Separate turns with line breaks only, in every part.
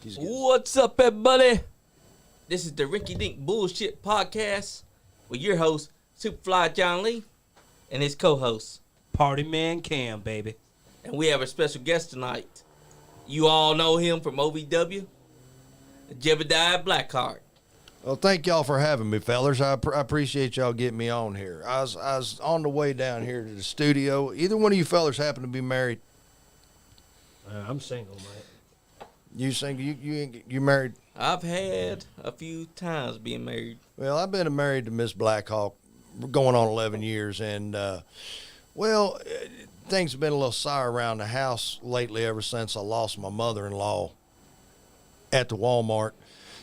What's up, everybody? This is the Rinky Dink Bullshit Podcast with your host, SuperFly John Lee, and his co-host,
Partyman Cam, baby.
And we have a special guest tonight. You all know him from OVW, Jebediah Blackhawk.
Well, thank y'all for having me, fellas. I appreciate y'all getting me on here. I was on the way down here to the studio. Either one of you fellas happen to be married?
I'm single, mate.
You single? You married?
I've had a few times being married.
Well, I've been married to Miss Blackhawk going on 11 years, and, things have been a little sour around the house lately ever since I lost my mother-in-law at the Walmart.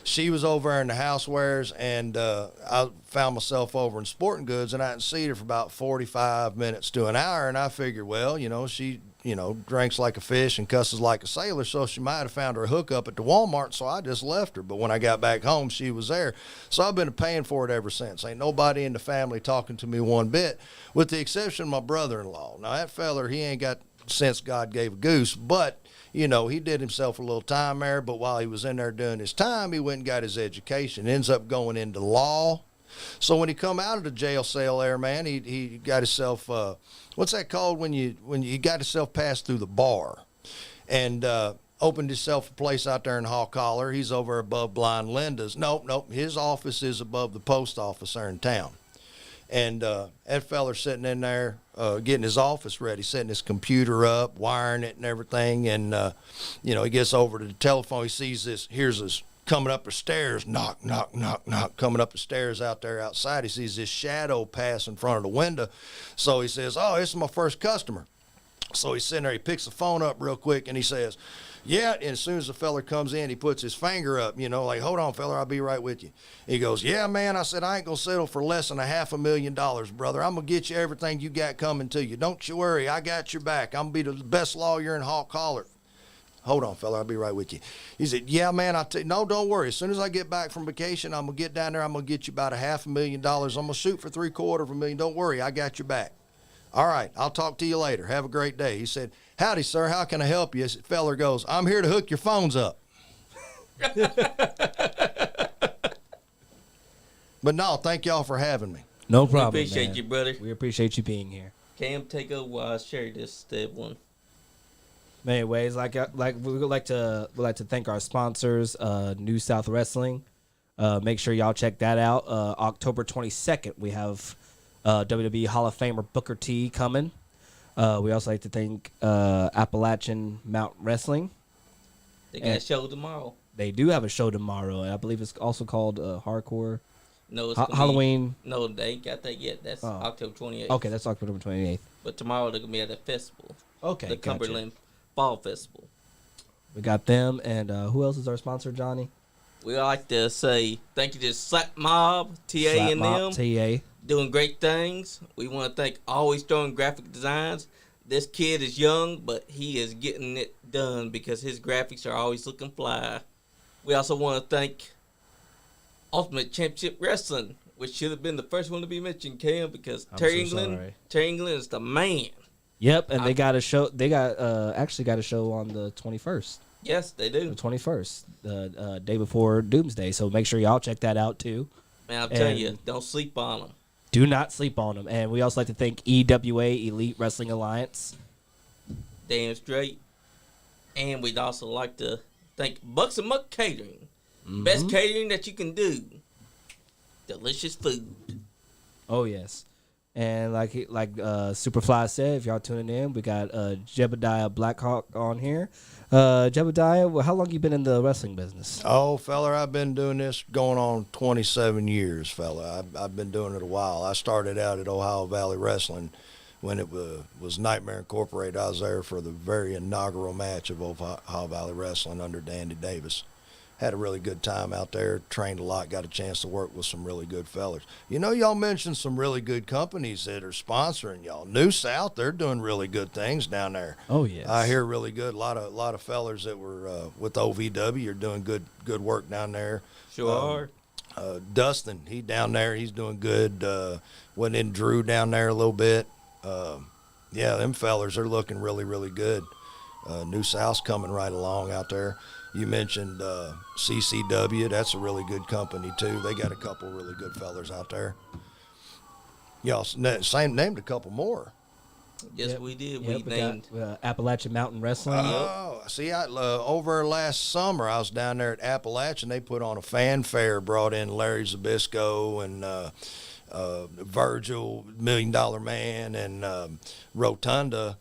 She was over there in the housewares, and I found myself over in sporting goods, and I hadn't seen her for about 45 minutes to an hour, and I figured, well, she drinks like a fish and cusses like a sailor, so she might have found her hookup at the Walmart, so I just left her. But when I got back home, she was there. So I've been paying for it ever since. Ain't nobody in the family talking to me one bit, with the exception of my brother-in-law. Now, that feller, he ain't got sense God gave a goose, but he did himself a little time there, but while he was in there doing his time, he went and got his education. Ends up going into law. So when he come out of the jail cell there, man, he got himself, what's that called when you got himself passed through the bar, and opened himself a place out there in Hawk Collar. He's over above Blind Linda's. Nope, his office is above the post office there in town. And that feller's sitting in there getting his office ready, setting his computer up, wiring it and everything. And, he gets over to the telephone. He sees this, hears this coming up the stairs, knock, knock, knock, knock, coming up the stairs out there outside. He sees this shadow pass in front of the window. So he says, oh, this is my first customer. So he's sitting there, he picks the phone up real quick, and he says, yeah, and as soon as the feller comes in, he puts his finger up, like, hold on, feller, I'll be right with you. He goes, yeah, man, I said, I ain't going to settle for less than $500,000, brother. I'm going to get you everything you got coming to you. Don't you worry, I got your back. I'm going to be the best lawyer in Hawk Collar. Hold on, fella, I'll be right with you. He said, yeah, man, no, don't worry. As soon as I get back from vacation, I'm going to get down there. I'm going to get you about $500,000. I'm going to shoot for $750,000. Don't worry, I got your back. All right, I'll talk to you later. Have a great day. He said, howdy, sir. How can I help you? The feller goes, I'm here to hook your phones up. But no, thank y'all for having me.
No problem,
We appreciate
man.
you, brother.
We appreciate you being here.
Cam, take over while I share this step one.
Anyways, we would like to thank our sponsors, New South Wrestling. Make sure y'all check that out. October 22nd, we have WWE Hall of Famer Booker T coming. We also like to thank Appalachian Mount Wrestling.
They got a show tomorrow.
They do have a show tomorrow, and I believe it's also called Hardcore.
No, it's
Halloween.
No, they ain't got that yet. That's October 28th.
Okay, that's October 28th.
But tomorrow they're going to be at a festival.
Okay,
The
gotcha.
Cumberland Fall Festival.
We got them, and who else is our sponsor, Johnny?
We like to say thank you to Slap Mob, TA
Slap
and
Mob,
them.
TA.
Doing great things. We want to thank Always Throwing Graphic Designs. This kid is young, but he is getting it done because his graphics are always looking fly. We also want to thank Ultimate Championship Wrestling, which should have been the first one to be mentioned, Cam, because Terry England is the man.
Yep, and they got a show. They actually got a show on the 21st.
Yes, they do.
The 21st, the day before Doomsday. So make sure y'all check that out too.
Man, I'm telling you, don't sleep on them.
Do not sleep on them. And we also like to thank EWA, Elite Wrestling Alliance.
Damn straight. And we'd also like to thank Bucks and Muck Catering.
Mm-hmm.
Best catering that you can do. Delicious food.
Oh yes, and like Superfly said, if y'all tuning in, we got Jebediah Blackhawk on here. Jebediah, how long you been in the wrestling business?
Oh, fella, I've been doing this going on 27 years, fella. I've been doing it a while. I started out at Ohio Valley Wrestling when it was Nightmare Incorporated. I was there for the very inaugural match of Ohio Valley Wrestling under Dandy Davis. Had a really good time out there, trained a lot, got a chance to work with some really good fellas. Y'all mentioned some really good companies that are sponsoring y'all. New South, they're doing really good things down there.
Oh, yes.
I hear really good. A lot of fellas that were with OVW are doing good work down there.
Sure are.
Dustin, he down there, he's doing good. Went in Drew down there a little bit. Yeah, them fellas are looking really, really good. New South's coming right along out there. You mentioned CCW. That's a really good company too. They got a couple really good fellers out there. Y'all named a couple more.
Yes,
Yep.
we did.
Yep,
We named.
got, Appalachian Mountain Wrestling.
Oh, see, over last summer, I was down there at Appalachian. They put on a fanfare, brought in Larry Zabisco and Virgil, $1 Million Man, and Rotunda.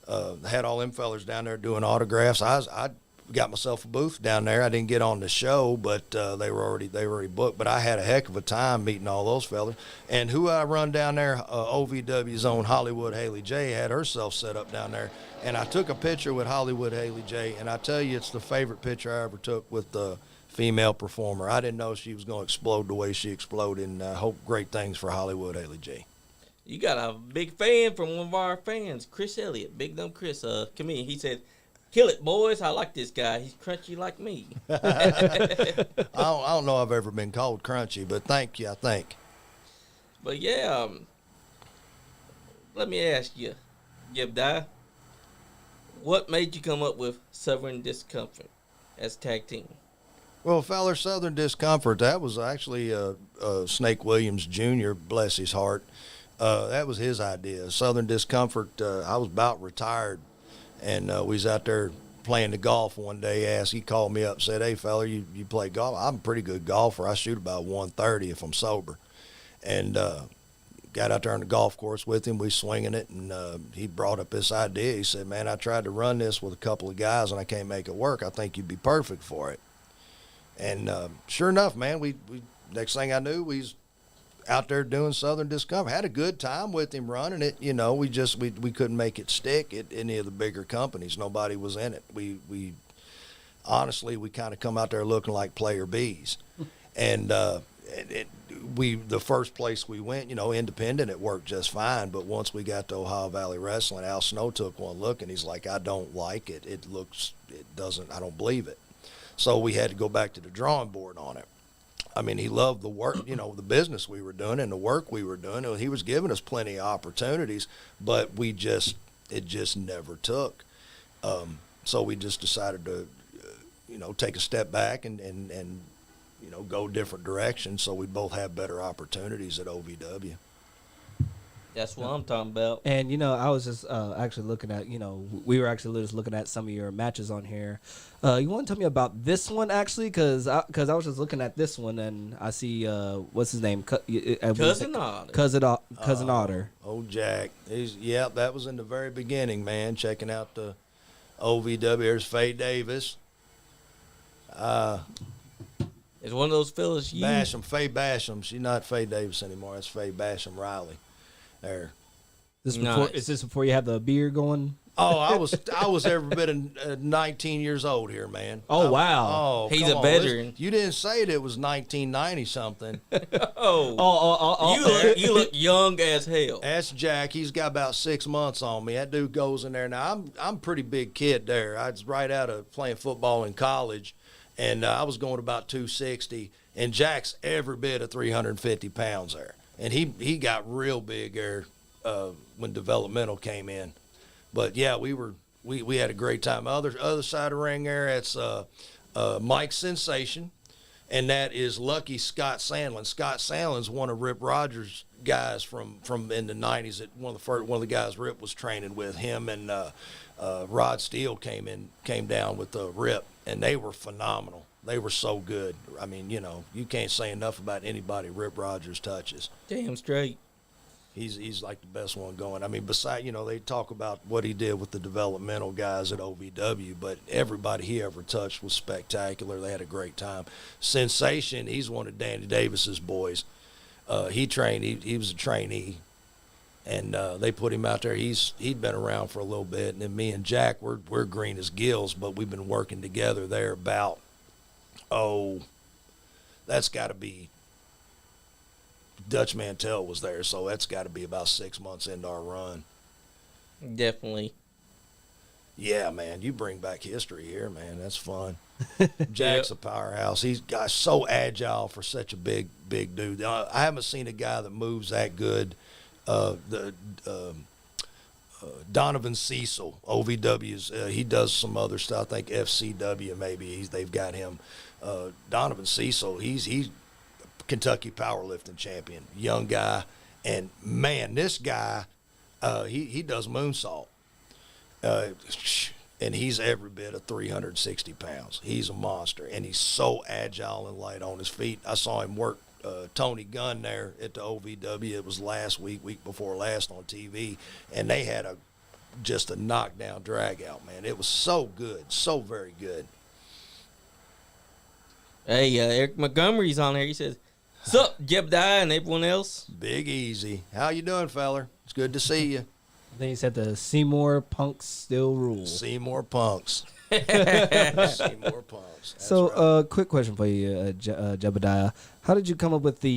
Had all them fellers down there doing autographs. I got myself a booth down there. I didn't get on the show, but they were already booked. But I had a heck of a time meeting all those fellas. And who I run down there, OVW's own Hollywood Haley J, had herself set up down there. And I took a picture with Hollywood Haley J, and I tell you, it's the favorite picture I ever took with the female performer. I didn't know she was going to explode the way she exploded, and I hope great things for Hollywood Haley J.
You got a big fan from one of our fans, Chris Elliott. Big dumb Chris. Come in. He said, "Kill it, boys. I like this guy. He's crunchy like me."
I don't know I've ever been called crunchy, but thank you, I think.
But yeah, let me ask you, Jebediah, what made you come up with Southern Discomfort as tag team?
Well, feller, Southern Discomfort, that was actually Snake Williams Jr., bless his heart. That was his idea. Southern Discomfort, I was about retired, and we was out there playing the golf one day. He called me up and said, "Hey, fella, you play golf?" I'm a pretty good golfer. I shoot about 130 if I'm sober. And got out there on the golf course with him. We swinging it, and he brought up this idea. He said, "Man, I tried to run this with a couple of guys, and I can't make it work. I think you'd be perfect for it." And sure enough, man, we next thing I knew, we was out there doing Southern Discomfort. Had a good time with him running it. You know, we couldn't make it stick at any of the bigger companies. Nobody was in it. We honestly, we kind of come out there looking like player bees. And the first place we went, you know, independent, it worked just fine. But once we got to Ohio Valley Wrestling, Al Snow took one look, and he's like, "I don't like it. It doesn't, I don't believe it." So we had to go back to the drawing board on it. I mean, he loved the work, you know, the business we were doing and the work we were doing. And he was giving us plenty of opportunities, but it just never took. So we just decided to, you know, take a step back and you know, go different directions so we both have better opportunities at OVW.
That's what I'm talking about.
And, you know, I was just actually looking at, you know, we were actually just looking at some of your matches on here. You want to tell me about this one, actually? Because I was just looking at this one, and I see, what's his name?
Cousin Otter.
Cousin Otter.
Oh, Jack. That was in the very beginning, man, checking out the OVW. There's Faye Davis.
It's one of those fellas you...
Basham, Faye Basham. She's not Faye Davis anymore. That's Faye Basham Riley. There.
Is this before you have the beer going?
Oh, I was every bit of 19 years old here, man.
Oh, wow.
He's a veteran.
You didn't say it was 1990 something.
You look young as hell.
That's Jack. He's got about 6 months on me. That dude goes in there. Now, I'm a pretty big kid there. I was right out of playing football in college, and I was going about 260, and Jack's every bit of 350 pounds there. And he got real big there when developmental came in. But yeah, we had a great time. Other side of the ring there, it's Mike Sensation, and that is Lucky Scott Sandlin. Scott Sandlin's one of Rip Rogers' guys from in the '90s. That one of the guys Rip was training with. Him and Rod Steele came down with Rip, and they were phenomenal. They were so good. I mean, you know, you can't say enough about anybody Rip Rogers touches.
Damn straight.
He's like the best one going. I mean, besides, you know, they talk about what he did with the developmental guys at OVW, but everybody he ever touched was spectacular. They had a great time. Sensation, he's one of Danny Davis's boys. He trained. He was a trainee, and they put him out there. He'd been around for a little bit, and then me and Jack, we're green as gills, but we've been working together there about. Oh, that's got to be, Dutch Mantell was there, so that's got to be about 6 months into our run.
Definitely.
Yeah, man, you bring back history here, man. That's fun. Jack's a powerhouse. He's got so agile for such a big dude. I haven't seen a guy that moves that good. Donovan Cecil, OVW's. He does some other stuff. I think FCW maybe. They've got him. Donovan Cecil. He's Kentucky powerlifting champion, young guy, and man, this guy, he does moonsault, and he's every bit of 360 pounds. He's a monster, and he's so agile and light on his feet. I saw him work Tony Gunn there at the OVW. It was last week before last on TV, and they had just a knockdown drag out, man. It was so good, so very good.
Hey, Eric Montgomery's on there. He says, "Sup, Jebediah and everyone else."
Big Easy. How you doing, feller? It's good to see you.
Then he said the Seymour Punks still rule.
Seymour Punks. Seymour Punks. That's
So,
right.
quick question for you, Jebediah. How did you come up with the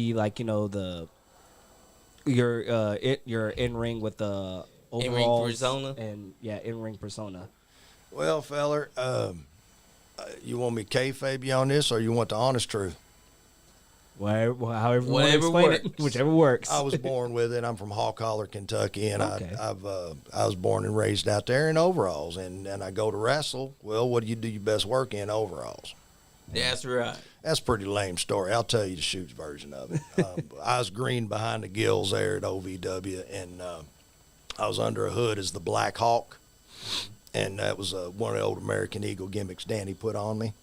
your in ring with the
In-ring
overalls
persona?
and in ring persona?
Well, feller, you want me kayfabe you on this, or you want the honest truth?
However you want to
Whatever
explain it,
works.
whichever works.
I was born with it. I'm from Hawk Holler, Kentucky, and
Okay.
I was born and raised out there in overalls, and I go to wrestle. Well, what do you do your best work in? Overalls.
That's right.
That's a pretty lame story. I'll tell you the shoot's version of it. I was green behind the gills there at OVW, and I was under a hood as the Blackhawk, and that was one of the old American Eagle gimmicks Danny put on me.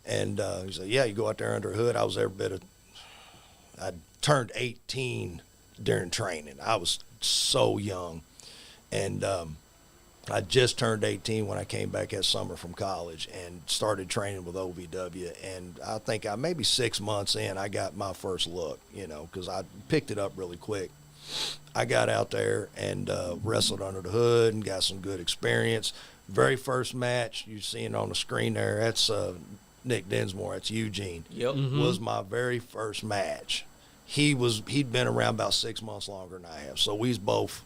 And he said, "Yeah, you go out there under a hood." I turned 18 during training. I was so young, and I just turned 18 when I came back that summer from college and started training with OVW. And I think maybe 6 months in, I got my first look, because I picked it up really quick. I got out there and wrestled under the hood and got some good experience. Very first match, you're seeing on the screen there, that's Nick Dinsmore, that's Eugene.
Yep.
Was my very first match. He'd been around about 6 months longer than I have, so we was both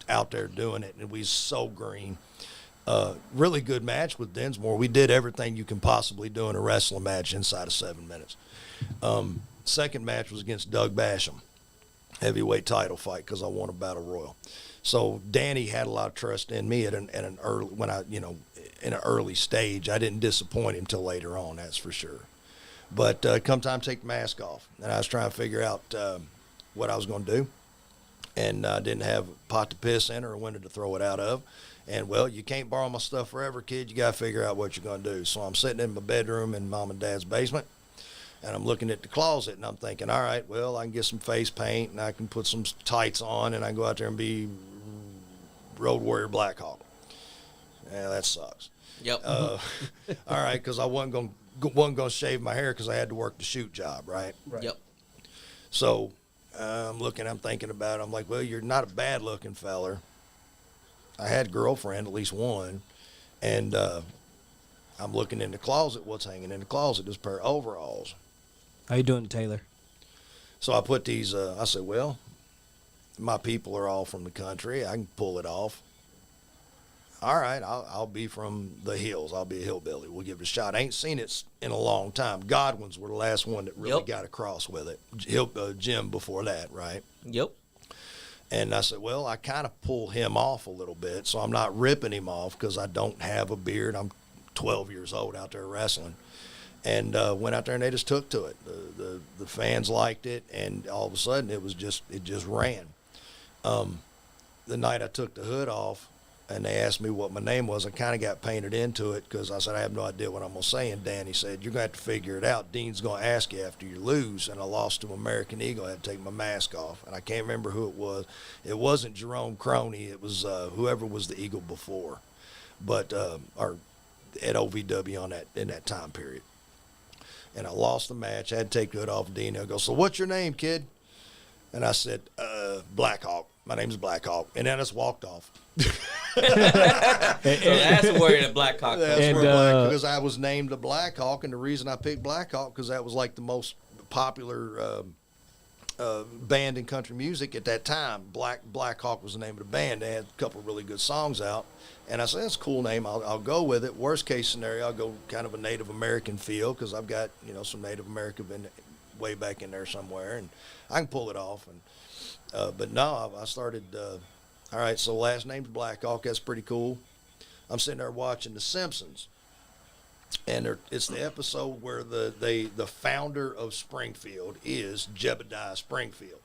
out there doing it, and we was so green. Really good match with Dinsmore. We did everything you can possibly do in a wrestling match inside of 7 minutes. Second match was against Doug Basham, heavyweight title fight, because I won a battle royal. So Danny had a lot of trust in me in an early stage. I didn't disappoint him till later on, that's for sure. But come time to take the mask off, and I was trying to figure out what I was going to do, and I didn't have a pot to piss in or a window to throw it out of. And, well, you can't borrow my stuff forever, kid. You got to figure out what you're going to do. So I'm sitting in my bedroom in Mom and Dad's basement, and I'm looking at the closet, and I'm thinking, all right, well, I can get some face paint, and I can put some tights on, and I can go out there and be Road Warrior Blackhawk. Yeah, that sucks.
Yep.
All right, because I wasn't going to shave my hair because I had to work the shoot job, right?
Yep.
So I'm thinking about it. I'm like, well, you're not a bad-looking feller. I had a girlfriend, at least one, and I'm looking in the closet. What's hanging in the closet is a pair of overalls.
How you doing, Taylor?
So I put these, I said, well, my people are all from the country. I can pull it off. All right, I'll be from the hills. I'll be a hillbilly. We'll give it a shot. I ain't seen it in a long time. Godwins were the last one that really got across with it. Jim before that, right?
Yep.
And I said, well, I kind of pull him off a little bit, so I'm not ripping him off because I don't have a beard. I'm 12 years old out there wrestling. And went out there, and they just took to it. The fans liked it, and all of a sudden it just ran. The night I took the hood off, and they asked me what my name was, I kind of got painted into it because I said, I have no idea what I'm going to say. And Danny said, you're going to have to figure it out. Dean's going to ask you after you lose. And I lost to American Eagle. I had to take my mask off. And I can't remember who it was. It wasn't Jerome Croney. It was whoever was the Eagle before, but or at OVW in that time period. And I lost the match. I had to take the hood off. Dean, he'll go, so what's your name, kid? And I said, Blackhawk. My name's Blackhawk. And then I just walked off.
So that's where the Blackhawk comes
That's
from.
where because I was named a Blackhawk, and the reason I picked Blackhawk because that was like the most popular band in country music at that time. Blackhawk was the name of the band. They had a couple of really good songs out, and I said, that's a cool name. I'll go with it. Worst case scenario, I'll go kind of a Native American feel because I've got some Native American way back in there somewhere, and I can pull it off. And but no, I started. All right, so last name's Blackhawk. That's pretty cool. I'm sitting there watching The Simpsons, and it's the episode where the founder of Springfield is Jebediah Springfield.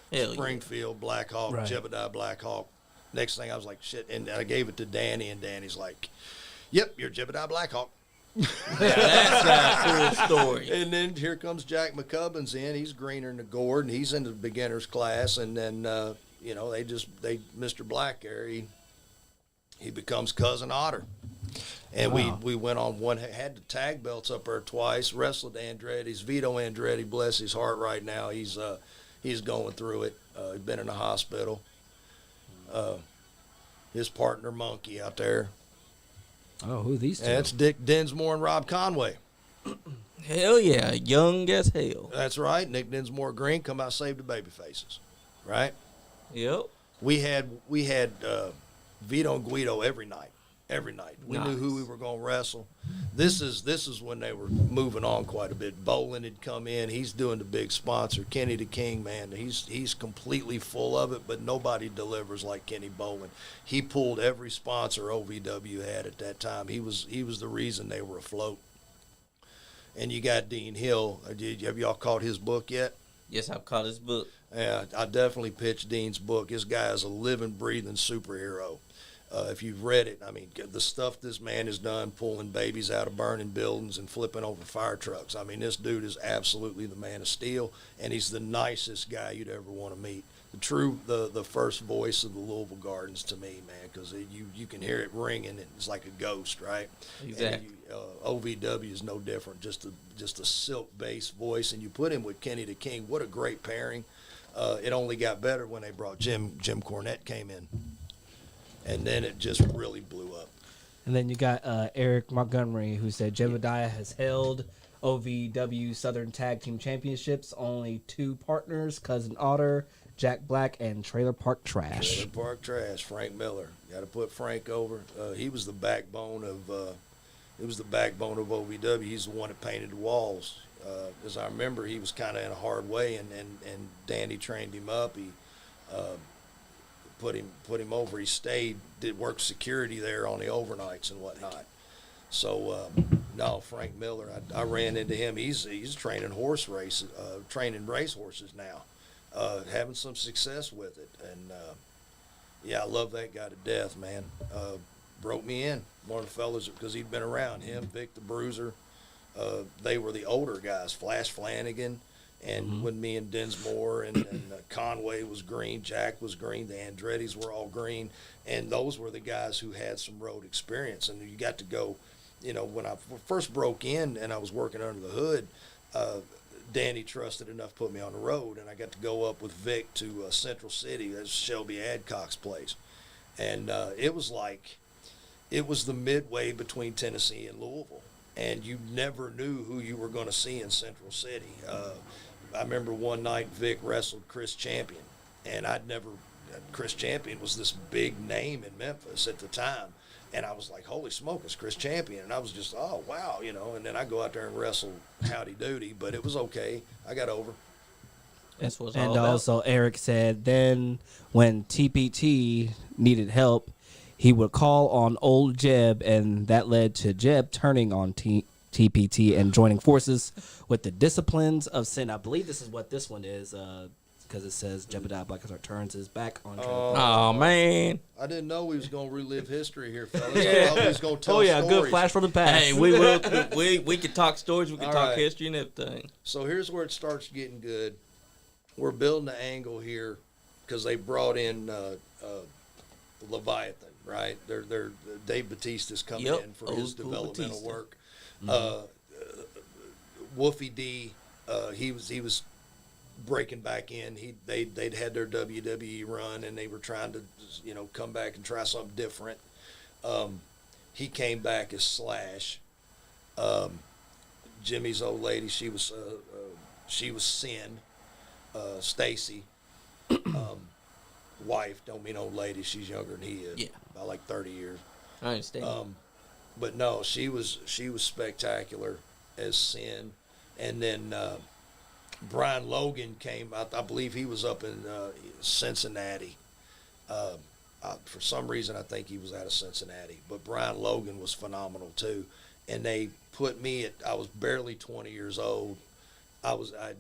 Hell
Springfield Blackhawk,
Right.
Jebediah Blackhawk. Next thing I was like, shit, and I gave it to Danny, and Danny's like, yep, you're Jebediah Blackhawk.
yeah. That's a cool story.
And then here comes Jack McCubbins in. He's greener than the gourd, and he's in the beginner's class. And then, Mr. Black there, he becomes Cousin Otter. And
Wow.
we went on had the tag belts up there twice, wrestled Andretti's. Vito Andretti, bless his heart right now. He's going through it. He's been in the hospital. His partner, Monkey, out there.
Oh, who are these two?
That's Dick Dinsmore and Rob Conway.
Hell yeah, young as hell.
That's right. Nick Dinsmore Green come out save the baby faces, right?
Yep.
We had Vito and Guido every night. Every night we knew who we were going to wrestle. This is when they were moving on quite a bit. Bolin had come in. He's doing the big sponsor. Kenny the King, man, he's completely full of it, but nobody delivers like Kenny Bolin. He pulled every sponsor OVW had at that time. He was the reason they were afloat. And you got Dean Hill. Have y'all caught his book yet?
Yes, I've caught his book.
Yeah, I definitely pitched Dean's book. This guy is a living, breathing superhero. If you've read it, I mean, the stuff this man has done, pulling babies out of burning buildings and flipping over fire trucks. I mean, this dude is absolutely the man of steel, and he's the nicest guy you'd ever want to meet. The first voice of the Louisville Gardens to me, man, because you can hear it ringing, and it's like a ghost, right?
Exactly.
OVW is no different, just a silk-based voice, and you put him with Kenny the King. What a great pairing. It only got better when they brought Jim Cornette came in. And then it just really blew up.
And then you got Eric Montgomery, who said Jebediah has held OVW Southern Tag Team Championships. Only 2 partners, Cousin Otter, Jack Black, and Trailer Park Trash.
Trailer Park Trash, Frank Miller. Got to put Frank over. He was the backbone of OVW. He's the one that painted the walls. As I remember, he was kind of in a hard way, and Danny trained him up. He put him over. He stayed, did work security there on the overnights and whatnot. So no, Frank Miller, I ran into him. He's training training race horses now, having some success with it. And I love that guy to death, man. Broke me in. One of the fellas, because he'd been around. Him, Vic the Bruiser. They were the older guys. Flash Flanagan. And when me and Dinsmore and Conway was green, Jack was green, the Andretti's were all green, and those were the guys who had some road experience. And you got to go, when I first broke in and I was working under the hood, Danny trusted enough to put me on the road, and I got to go up with Vic to Central City. That's Shelby Adcock's place. And it was the midway between Tennessee and Louisville, and you never knew who you were going to see in Central City. I remember one night Vic wrestled Chris Champion, and Chris Champion was this big name in Memphis at the time, and I was like, holy smoke, it's Chris Champion, and I was just, oh, wow, and then I go out there and wrestle Howdy Doody, but it was okay. I got over.
That's what's
And
all about.
also, Eric said then when TPT needed help, he would call on old Jeb, and that led to Jeb turning on TPT and joining forces with the Disciplines of Sin. I believe this is what this one is, because it says Jebediah Blackhawk turns his back on Trailer Park.
Oh man.
I didn't know we was going to relive history here, fellas. I thought we was going to tell stories.
Good flash from the past.
Hey, we will. we could talk stories. We could
All
talk
right.
history and everything.
So here's where it starts getting good. We're building an angle here because they brought in Leviathan, right? They're Dave Batista's coming
Yep.
in for
Old
his
school
developmental
Batista.
work. Wolfie D, he was breaking back in. They'd had their WWE run, and they were trying to come back and try something different. He came back as Slash. Jimmy's old lady, she was Sin. Stacy, wife, don't mean old lady, she's younger than he is.
Yeah.
By like 30 years.
I understand.
But no, she was spectacular as Sin. And then Brian Logan came, I believe he was up in Cincinnati. For some reason, I think he was out of Cincinnati. But Brian Logan was phenomenal too. And they put me at, I was barely 20 years old. I'd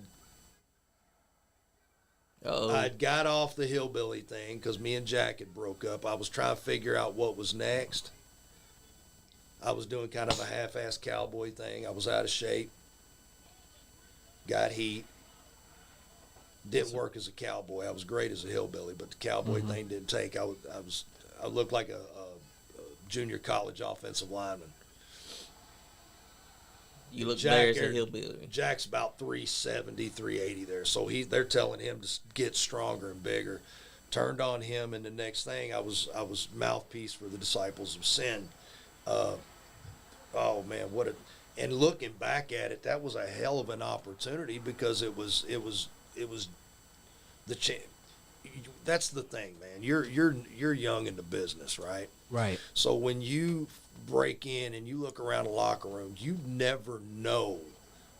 got off the hillbilly thing because me and Jack had broke up. I was trying to figure out what was next. I was doing kind of a half-ass cowboy thing. I was out of shape. Got heat. Didn't work as a cowboy. I was great as a hillbilly, but the cowboy thing didn't take. I looked like a junior college offensive lineman.
You look there as a hillbilly.
Jack's about 370, 380 there. So they're telling him to get stronger and bigger. Turned on him, and the next thing I was mouthpiece for the Disciples of Sin. Oh man, and looking back at it, that was a hell of an opportunity because it was the that's the thing, man. You're young in the business, right?
Right.
So when you break in and you look around the locker room, you never know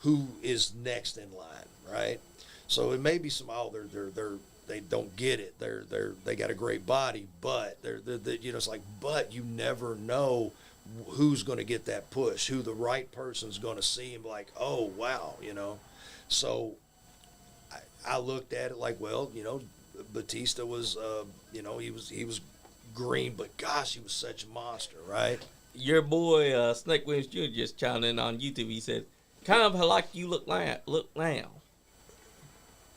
who is next in line, right? So it may be some they don't get it. They got a great body, but it's like, but you never know who's going to get that push, who the right person's going to see and be like, oh wow, So I looked at it like, well, Batista was, he was green, but gosh, he was such a monster, right?
Your boy Snake Williams Jr. just chimed in on YouTube. He said, "Kind of like you look now."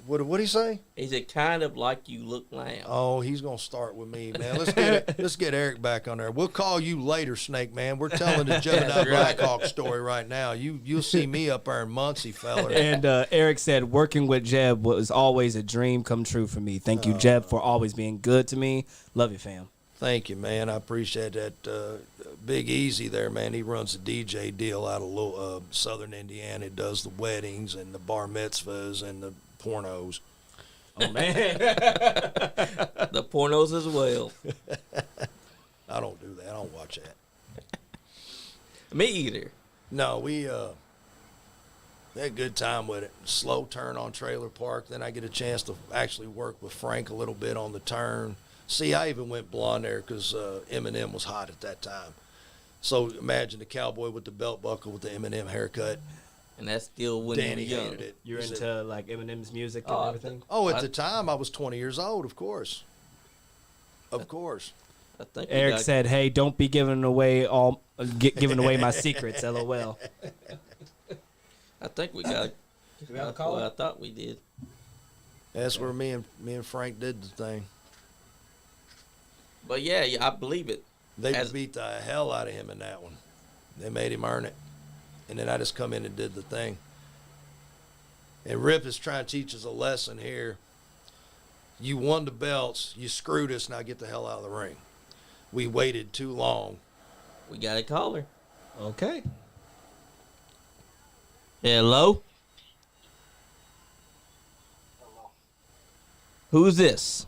What'd he say?
He said, "Kind of like you look now."
Oh, he's gonna start with me, man. Let's get Eric back on there. We'll call you later, Snake Man. We're telling the Jebediah Blackhawk story right now. You'll see me up there in Muncie, fella.
And Eric said, working with Jeb was always a dream come true for me. Thank you, Jeb, for always being good to me. Love you, fam.
Thank you, man. I appreciate that. Big Easy there, man. He runs a DJ deal out of Southern Indiana. He does the weddings and the bar mitzvahs and the pornos.
Oh, man.
The pornos as well.
I don't do that. I don't watch that.
Me either.
No, we had a good time with it. Slow turn on Trailer Park. Then I get a chance to actually work with Frank a little bit on the turn. See, I even went blonde there because Eminem was hot at that time. So imagine the cowboy with the belt buckle with the Eminem haircut.
And that's still when
Danny
you were young.
hated it.
You're into like Eminem's music and everything?
Oh, at the time I was 20 years old, of course. Of course.
I think
Eric said, "Hey, don't be giving away my secrets." LOL.
I think we got.
Do we have a caller?
Well, I thought we did.
That's where me and Frank did the thing.
But yeah, I believe it.
They beat the hell out of him in that one. They made him earn it. And then I just come in and did the thing. And Rip is trying to teach us a lesson here. You won the belts. You screwed us. Now get the hell out of the ring. We waited too long.
We got a caller.
Okay.
Hello?
Hello.
Who's this?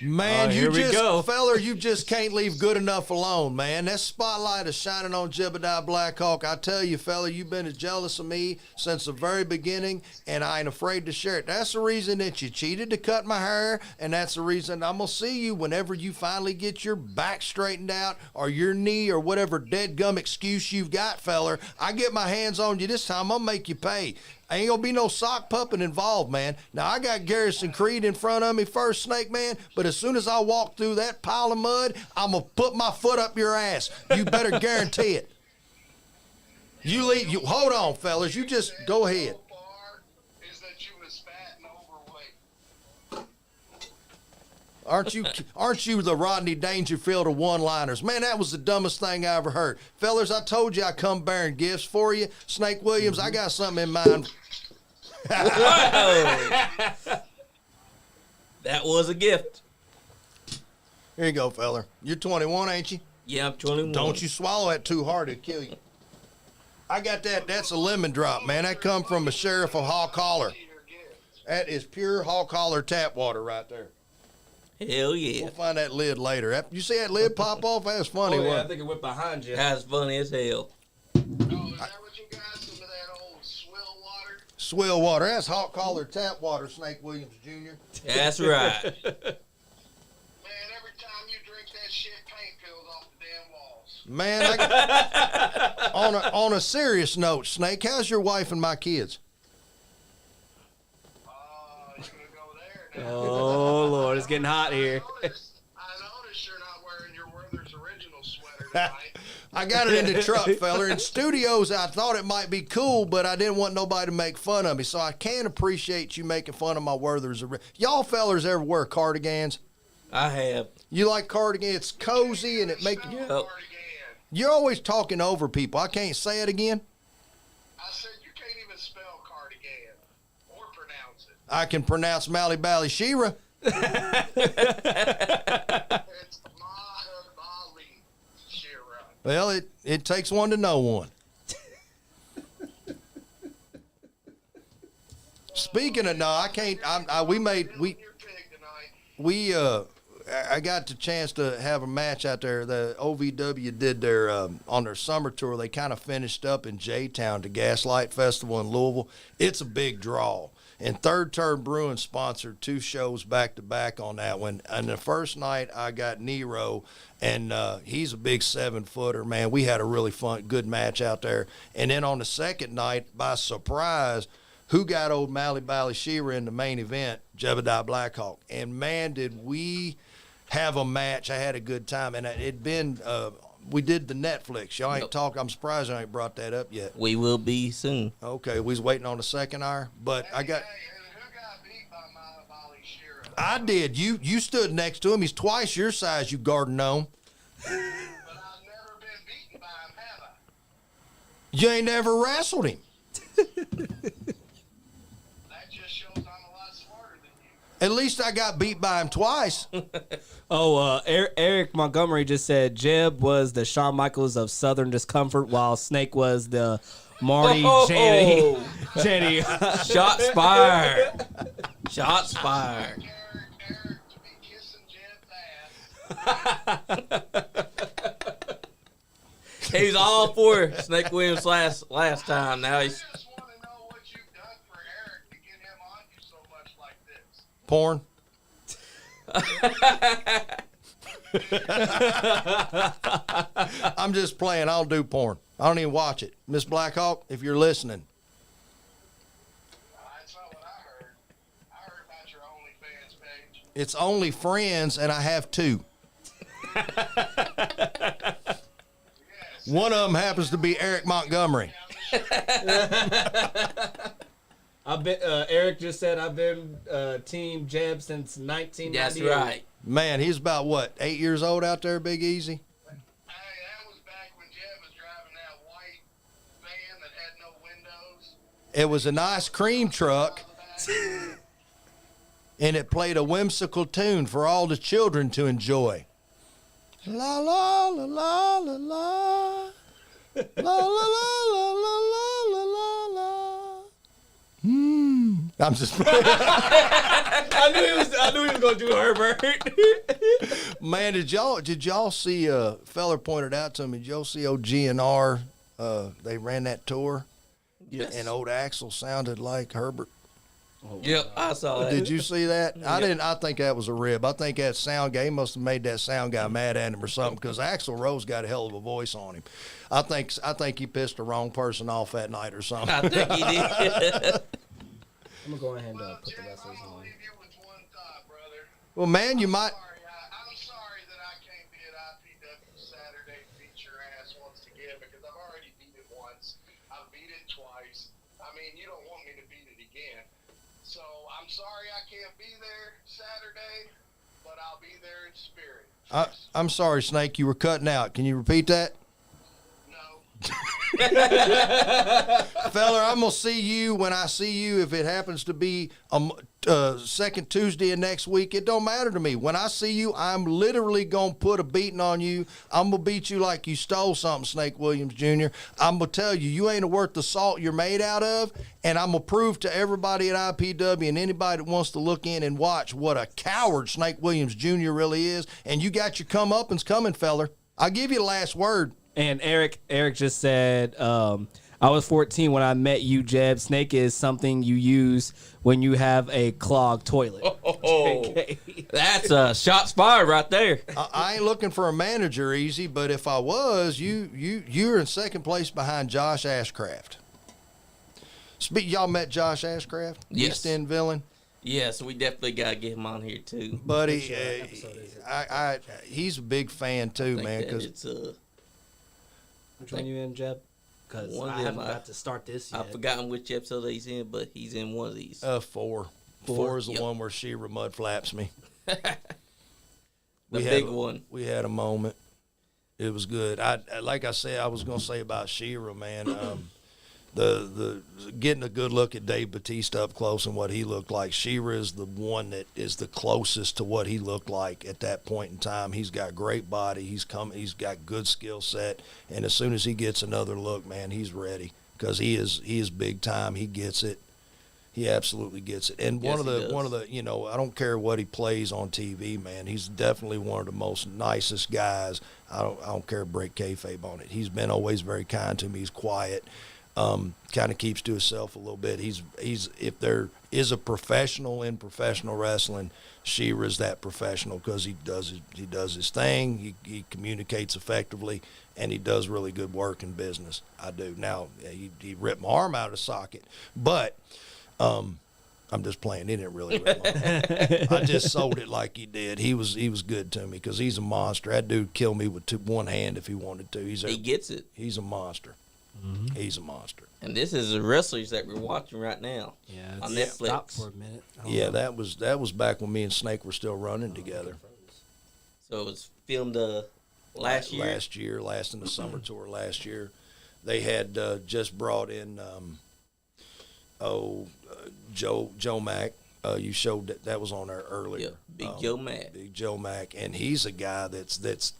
Man,
here we go.
Feller, you just can't leave good enough alone, man. That spotlight is shining on Jebediah Blackhawk. I tell you, fella, you've been as jealous of me since the very beginning, and I ain't afraid to share it. That's the reason that you cheated to cut my hair, and that's the reason I'm going to see you whenever you finally get your back straightened out or your knee or whatever dead gum excuse you've got, feller. I get my hands on you this time, I'll make you pay. Ain't gonna be no sock pupping involved, man. Now, I got Garrison Creed in front of me first, Snake Man, but as soon as I walk through that pile of mud, I'm gonna put my foot up your ass. You better guarantee it. Hold on, fellas. You just go ahead. Aren't you the Rodney Dangerfield of one-liners? Man, that was the dumbest thing I ever heard. Fellers, I told you I come bearing gifts for you. Snake Williams, I got something in mind.
That was a gift.
Here you go, feller. You're 21, ain't you?
Yeah, I'm 21.
Don't you swallow that too hard, it'll kill you. I got that. That's a lemon drop, man. That come from a sheriff of Hawk Holler. That is pure Hawk Holler tap water right there.
Hell yeah.
We'll find that lid later. You see that lid pop off? That's funny.
Oh, yeah,
wasn't
I think it went behind you.
That's funny as hell.
Oh, is that what you got? Some of that old swill water?
Swill water. That's hot collar tap water, Snake Williams Jr.
That's right.
Man, every time you drink that shit, paint peels off the damn walls.
Man, on a serious note, Snake, how's your wife and my kids?
You're gonna go there now.
Oh Lord, it's getting hot here.
I noticed you're not wearing your Werther's original sweater tonight.
I got it in the truck, fella. In studios, I thought it might be cool, but I didn't want nobody to make fun of me. So I can appreciate you making fun of my Werther's. Y'all fellers ever wear cardigans?
I have.
You like cardigan? It's cozy and it make you.
Cardigan.
You're always talking over people. I can't say it again.
I said you can't even spell cardigan or pronounce it.
I can pronounce Mally Bally Shira.
It's Mahabali Shira.
Well, it takes one to know one. Speaking of no, I can't. I got the chance to have a match out there. The OVW did their on their summer tour. They kind of finished up in J-Town, the Gaslight Festival in Louisville. It's a big draw. And Third Turn Brewing sponsored 2 shows back to back on that one. And the first night I got Nero, and he's a big 7-footer, man. We had a really good match out there. And then on the second night, by surprise, who got old Mally Bally Shira in the main event? Jebediah Blackhawk. And man, did we have a match. I had a good time. And it'd been, we did the Netflix. Y'all ain't talking. I'm surprised I ain't brought that up yet.
We will be soon.
Okay, we was waiting on the second hour. But I got.
Hey, and who got beat by Mahabali Shira?
I did. You stood next to him. He's twice your size, you garden gnome.
But I've never been beaten by him, have I?
You ain't never wrestled him.
That just shows I'm a lot smarter than you.
At least I got beat by him twice.
Eric Montgomery just said Jeb was the Shawn Michaels of Southern Discomfort, while Snake was the Marty Jannetty.
Shots fired. Shots fired.
Eric to be kissing Jeb's ass.
He was all for Snake Williams last time. Now
I
he's
just want to know what you've done for Eric to get him on you so much like this.
Porn. I'm just playing. I don't do porn. I don't even watch it. Miss Blackhawk, if you're listening.
That's not what I heard. I heard about your OnlyFans page.
It's only friends, and I have 2.
Yes.
One of them happens to be Eric Montgomery.
I've been. Eric just said I've been Team Jeb since 1998.
that's right.
Man, he's about, what, 8 years old out there, Big Easy?
Hey, that was back when Jeb was driving that white van that had no windows.
It was a nice cream truck, and it played a whimsical tune for all the children to enjoy. La la la la la la. La la la la la la la la. I'm just
I knew he was gonna do Herbert.
man. Did y'all see? Feller pointed out to me. Did y'all see old GNR? They ran that tour,
Yes.
and old Axel sounded like Herbert.
Yep, I saw that.
Did you see that? I didn't. I think that was a rib. I think that sound guy must have made that sound guy mad at him or something, because Axl Rose got a hell of a voice on him. I think he pissed the wrong person off that night or something.
I think he did.
I'm gonna go ahead and
Well,
put the
Jeb,
wrestlers
I'm
on.
gonna leave you with one thought, brother.
Well, man, you might.
I'm sorry that I can't be at IPW Saturday to beat your ass once again, because I've already beat it once. I've beat it twice. I mean, you don't want me to beat it again. So I'm sorry I can't be there Saturday, but I'll be there in spirit.
I'm sorry, Snake. You were cutting out. Can you repeat that?
No.
Feller, I'm going to see you when I see you. If it happens to be second Tuesday of next week, it don't matter to me. When I see you, I'm literally going to put a beating on you. I'm going to beat you like you stole something, Snake Williams Jr. I'm going to tell you, you ain't worth the salt you're made out of, and I'm going to prove to everybody at IPW and anybody that wants to look in and watch what a coward Snake Williams Jr. really is, and you got your comeuppance coming, feller. I'll give you the last word.
And Eric just said, I was 14 when I met you, Jeb. Snake is something you use when you have a clogged toilet.
That's a shots fired right there.
I ain't looking for a manager, Easy, but if I was, you're in second place behind Josh Ashcraft. Y'all met Josh Ashcraft?
Yes.
East End villain?
Yes, we definitely got to get him on here, too.
Buddy, he's a big fan, too, man.
It's
Which one you in, Jeb? Because
One of
I
them,
haven't got to start this yet.
I've forgotten which episode he's in, but he's in one of these.
4. 4 is the one where She-Ra mud flaps me.
The big one.
We had a moment. It was good. Like I said, I was gonna say about She-Ra, man. The getting a good look at Dave Bautista up close and what he looked like. She-Ra is the one that is the closest to what he looked like at that point in time. He's got great body. He's got good skill set, and as soon as he gets another look, man, he's ready because he is big time. He gets it. He absolutely gets it. And
Yes,
one of the I don't care what he plays on TV, man. He's definitely one of the most nicest guys. I don't care to break kayfabe on it. He's been always very kind to me. He's quiet. Kind of keeps to himself a little bit. He's if there is a professional in professional wrestling, She-Ra's that professional because he does his thing. He communicates effectively, and he does really good work in business. I do. Now he ripped my arm out of the socket, but I'm just playing. He didn't really rip my arm. I just sold it like he did. He was good to me because he's a monster. That dude killed me with one hand if he wanted to.
He gets it.
He's a monster. Mm-hmm. He's a monster.
And this is the wrestlers that we're watching right now.
Yeah,
on Netflix.
Stop for a minute.
Yeah, that was back when me and Snake were still running together.
So it was filmed last year.
Last in the summer tour last year. They had just brought in Joe Mack. You showed that was on there earlier.
Yep, Joe Mack.
Big Joe Mack, and he's a guy that's.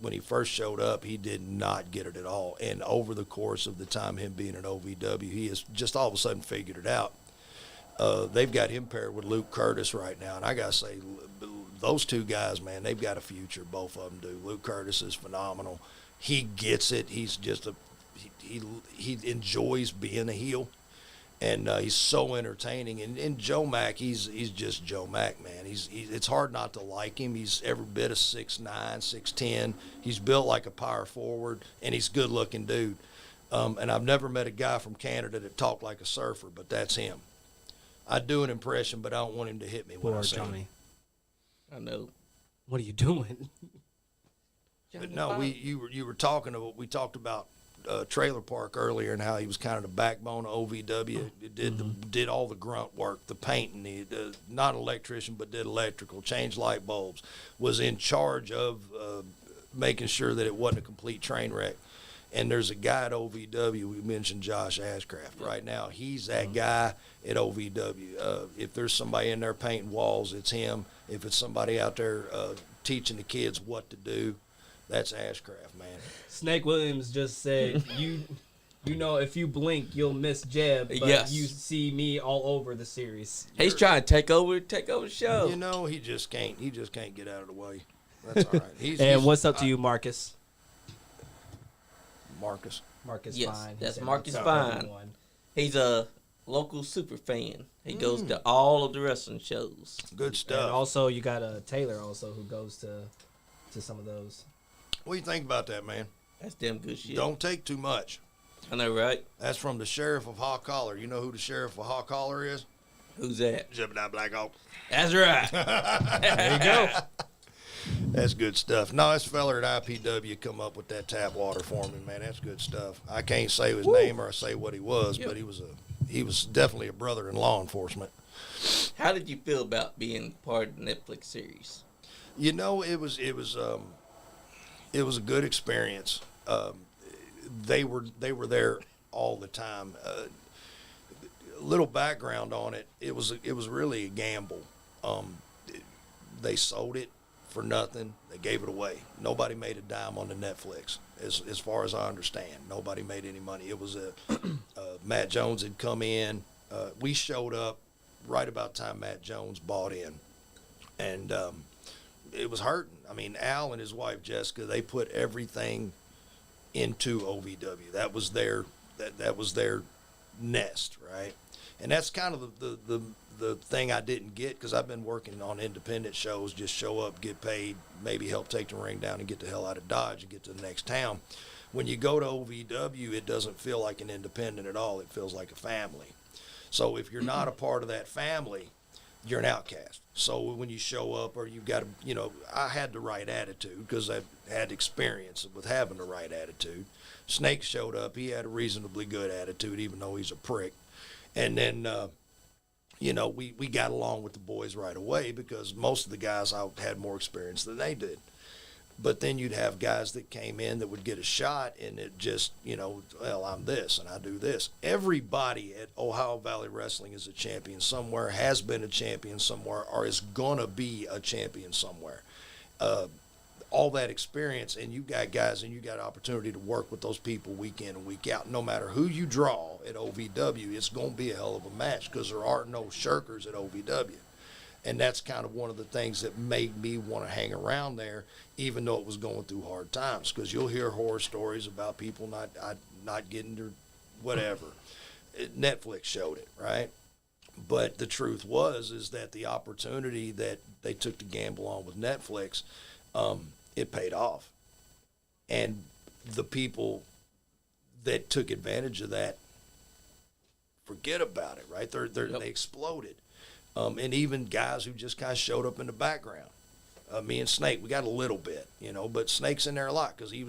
When he first showed up, he did not get it at all. And over the course of the time him being at OVW, he has just all of a sudden figured it out. They've got him paired with Luke Curtis right now. And I got to say, those two guys, man, they've got a future. Both of them do. Luke Curtis is phenomenal. He gets it. He's just he enjoys being a heel. And he's so entertaining. And Joe Mack, he's just Joe Mack, man. It's hard not to like him. He's every bit of 6'9", 6'10". He's built like a power forward, and he's a good-looking dude. And I've never met a guy from Canada that talked like a surfer, but that's him. I do an impression, but I don't want him to hit me when I say
Johnny.
I know.
What are you doing?
But no, you were talking about, we talked about Trailer Park earlier and how he was kind of the backbone of OVW. It did all the grunt work, the painting, not an electrician, but did electrical, changed light bulbs, was in charge of making sure that it wasn't a complete train wreck. And there's a guy at OVW, we mentioned Josh Ashcraft. Right now, he's that guy at OVW. If there's somebody in there painting walls, it's him. If it's somebody out there teaching the kids what to do, that's Ashcraft, man.
Snake Williams just said, you know, if you blink, you'll miss Jeb, but
Yes.
you see me all over the series.
He's trying to take over the show.
You know, he just can't get out of the way. That's all right.
And what's up to you, Marcus?
Marcus.
Marcus
Yes,
Fine.
that's
said
Marcus
what's up,
Fine.
everyone.
He's a local super fan. He goes to all of the wrestling shows.
Good
And
stuff.
also, you got Taylor also who goes to some of those.
What do you think about that, man?
That's damn good shit.
Don't take too much.
I know, right?
That's from the sheriff of Hawk Collar. You know who the sheriff of Hawk Collar is?
Who's that?
Jebediah Blackhawk.
That's right.
There you go.
That's good stuff. No, this feller at IPW come up with that tap water for me, man. That's good stuff. I can't say his name or say what he was, but he was definitely a brother in law enforcement.
How did you feel about being part of the Netflix series?
You know, it was a good experience. They were there all the time. A little background on it. It was really a gamble. They sold it for nothing. They gave it away. Nobody made a dime on the Netflix, as far as I understand. Nobody made any money. It was Matt Jones had come in. We showed up right about the time Matt Jones bought in, and it was hurting. I mean, Al and his wife Jessica, they put everything into OVW. That was their that was their nest, right? And that's kind of the thing I didn't get, because I've been working on independent shows, just show up, get paid, maybe help take the ring down and get the hell out of Dodge and get to the next town. When you go to OVW, it doesn't feel like an independent at all. It feels like a family. So if you're not a part of that family, you're an outcast. So when you show up, or you got to, you know, I had the right attitude because I had experience with having the right attitude. Snake showed up. He had a reasonably good attitude, even though he's a prick. And then, you know, we got along with the boys right away because most of the guys I had more experience than they did. But then you'd have guys that came in that would get a shot, and it just, you know, well, I'm this and I do this. Everybody at Ohio Valley Wrestling is a champion somewhere, has been a champion somewhere, or is going to be a champion somewhere. All that experience, and you got guys, and you got opportunity to work with those people week in and week out. No matter who you draw at OVW, it's going to be a hell of a match because there are no shirkers at OVW. And that's kind of one of the things that made me want to hang around there, even though it was going through hard times. Because you'll hear horror stories about people not getting their whatever. Netflix showed it, right? But the truth is that the opportunity that they took to gamble on with Netflix, it paid off. And the people that took advantage of that, forget about it, right? They exploded. And even guys who just kind of showed up in the background. Me and Snake, we got a little bit, you know, but Snake's in there a lot because we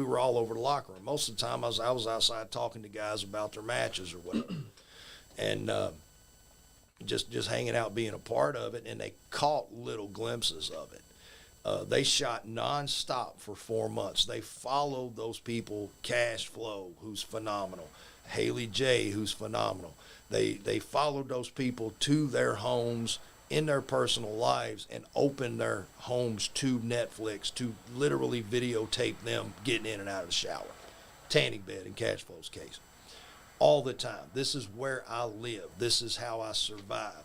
were all over the locker room. Most of the time I was outside talking to guys about their matches or whatever. And just hanging out, being a part of it, and they caught little glimpses of it. They shot nonstop for 4 months. They followed those people, Cash Flow, who's phenomenal, Haley J, who's phenomenal. They followed those people to their homes in their personal lives and opened their homes to Netflix to literally videotape them getting in and out of the shower. Tanning bed in Cash Flow's case. All the time. This is where I live. This is how I survive.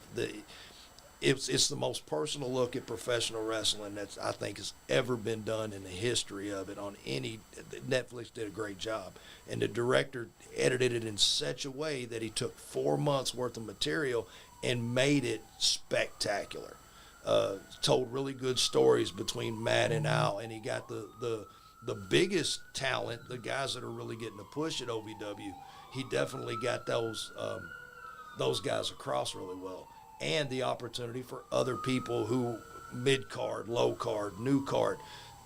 It's the most personal look at professional wrestling that I think has ever been done in the history of it on any. Netflix did a great job. And the director edited it in such a way that he took 4 months worth of material and made it spectacular. Told really good stories between Matt and Al, and he got the biggest talent, the guys that are really getting a push at OVW. He definitely got those guys across really well. And the opportunity for other people who mid-card, low-card, new card.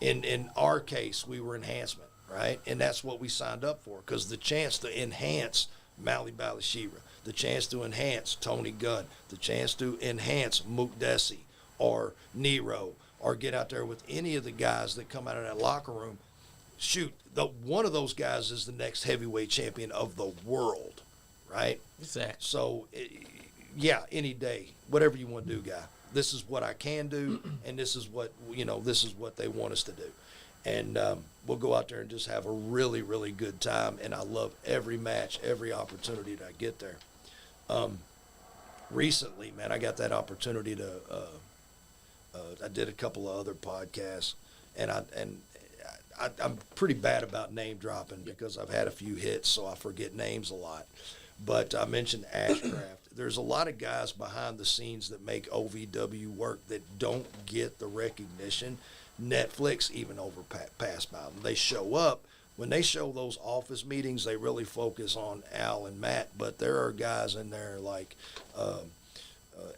In our case, we were enhancement, right? And that's what we signed up for, because the chance to enhance Mali Balashira, the chance to enhance Tony Gunn, the chance to enhance Mook Desi or Nero, or get out there with any of the guys that come out of that locker room. Shoot, one of those guys is the next heavyweight champion of the world, right?
Exactly.
So, yeah, any day, whatever you want to do, guy. This is what I can do, and this is what they want us to do. And we'll go out there and just have a really, really good time. And I love every match, every opportunity that I get there. Recently, man, I got that opportunity to. I did a couple of other podcasts, and I'm pretty bad about name dropping because I've had a few hits, so I forget names a lot. But I mentioned Ashcraft. There's a lot of guys behind the scenes that make OVW work that don't get the recognition. Netflix even overpassed by them. They show up. When they show those office meetings, they really focus on Al and Matt, but there are guys in there like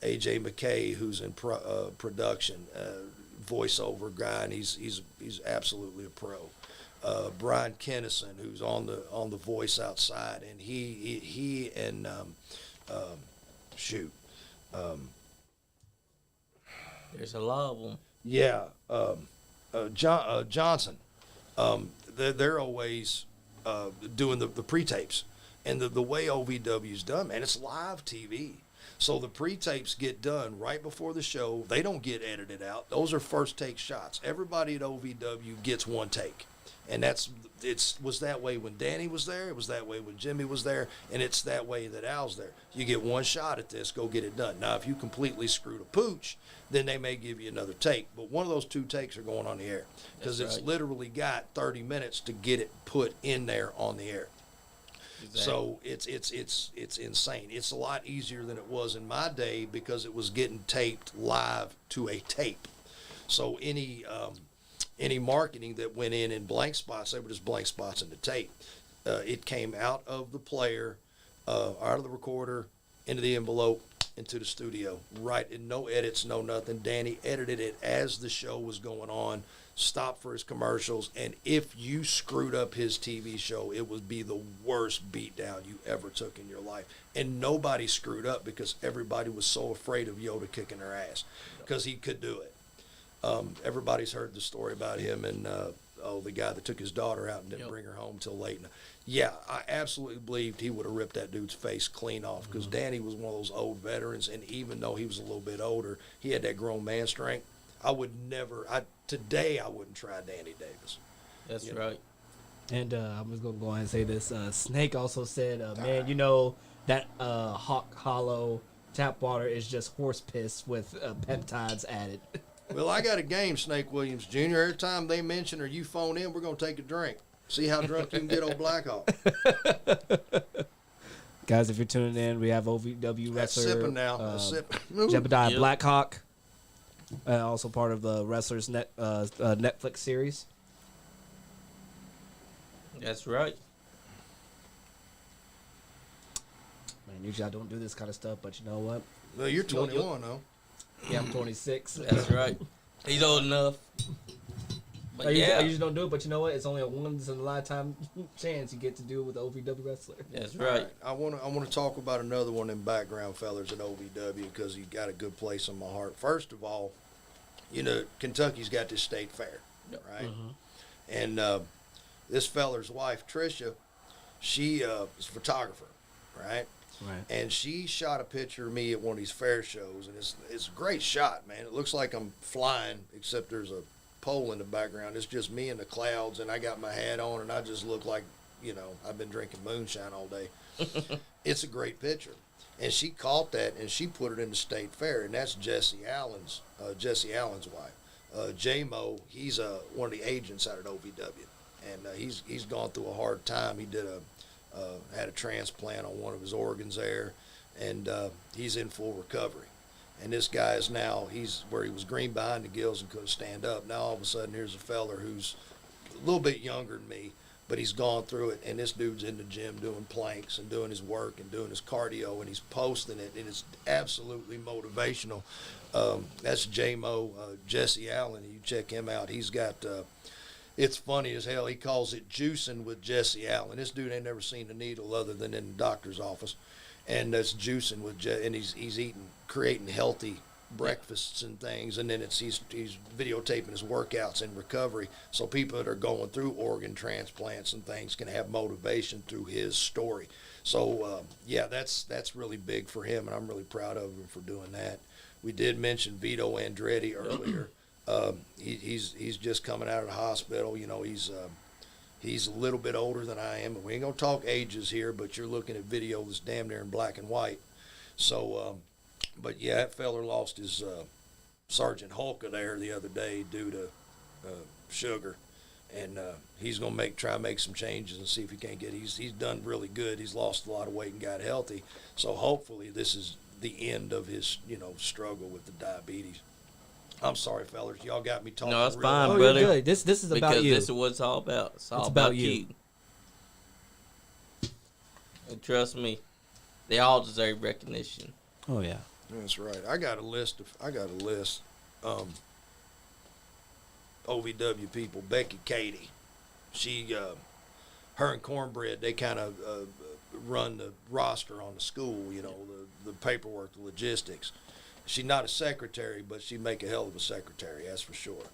AJ McKay, who's in production, voiceover guy, and he's absolutely a pro. Brian Kennison, who's on the voice outside, and he and
there's a lot of them.
Yeah, Johnson. They're always doing the pre-tapes, and the way OVW's done, man, it's live TV. So the pre-tapes get done right before the show. They don't get edited out. Those are first take shots. Everybody at OVW gets one take. And was that way when Danny was there. It was that way when Jimmy was there, and it's that way that Al's there. You get one shot at this, go get it done. Now, if you completely screw the pooch, then they may give you another take. But one of those 2 takes are going on the air because it's literally got 30 minutes to get it put in there on the air. Exactly. So it's insane. It's a lot easier than it was in my day because it was getting taped live to a tape. So any marketing that went in blank spots, they were just blank spots in the tape. It came out of the player, out of the recorder, into the envelope, into the studio. Right, and no edits, no nothing. Danny edited it as the show was going on, stopped for his commercials, and if you screwed up his TV show, it would be the worst beatdown you ever took in your life. And nobody screwed up because everybody was so afraid of Yoda kicking their ass because he could do it. Everybody's heard the story about him and the guy that took his daughter out and didn't bring her home till late. Yeah, I absolutely believed he would have ripped that dude's face clean off because Danny was one of those old veterans, and even though he was a little bit older, he had that grown man strength. Today I wouldn't try Danny Davis.
That's right.
And I'm just gonna go ahead and say this. Snake also said, "Man, that Hawk Hollow tap water is just horse piss with peptides added."
Well, I got a game, Snake Williams Jr. Every time they mention or you phone in, we're going to take a drink. See how drunk you can get old Blackhawk.
Guys, if you're tuning in, we have OVW wrestler.
Sipping now.
Jebediah Blackhawk. Also part of the Wrestlers Netflix series.
That's right.
Man, usually I don't do this kind of stuff, but you know what?
Well, you're 21, though.
Yeah, I'm 26.
That's right. He's old enough. But
I usually don't do it, but you know what? It's only a once in a lifetime chance you get to do it with an OVW wrestler.
That's right.
I want to talk about another one in background fellers at OVW because he got a good place in my heart. First of all, Kentucky's got this state fair, right? Mm-hmm. And this feller's wife, Tricia, she is a photographer, right?
Right.
And she shot a picture of me at one of these fair shows, and it's a great shot, man. It looks like I'm flying, except there's a pole in the background. It's just me in the clouds, and I got my hat on, and I just look like, I've been drinking moonshine all day. It's a great picture. And she caught that, and she put it in the state fair, and that's Jesse Allen's wife. J-Mo, he's one of the agents out at OVW, and he's gone through a hard time. He had a transplant on one of his organs there, and he's in full recovery. And this guy is now, he's where he was green behind the gills and couldn't stand up. Now all of a sudden here's a feller who's a little bit younger than me, but he's gone through it, and this dude's in the gym doing planks and doing his work and doing his cardio, and he's posting it, and it's absolutely motivational. That's J-Mo, Jesse Allen. You check him out. He's got... it's funny as hell. He calls it juicing with Jesse Allen. This dude ain't never seen a needle other than in the doctor's office, and that's juicing with and he's creating healthy breakfasts and things, and then he's videotaping his workouts in recovery, so people that are going through organ transplants and things can have motivation through his story. So that's really big for him, and I'm really proud of him for doing that. We did mention Vito Andretti earlier. He's just coming out of the hospital. He's a little bit older than I am, and we ain't gonna talk ages here, but you're looking at video that's damn near in black and white. So, but yeah, that feller lost his Sergeant Hulka there the other day due to sugar, and he's gonna try and make some changes and see if he can't get. He's done really good. He's lost a lot of weight and got healthy. So hopefully this is the end of his struggle with the diabetes. I'm sorry, fellas. Y'all got me talking.
No, it's
real
fine,
loud.
brother.
You're good. This is about
because
you.
This is what it's all about. It's all
about
about you. And trust me, they all deserve recognition.
Oh yeah,
That's right. I got a list. OVW people. Becky Katie. She, her and Cornbread. They kind of run the roster on the school. The paperwork, the logistics. She's not a secretary, but she'd make a hell of a secretary, that's for sure.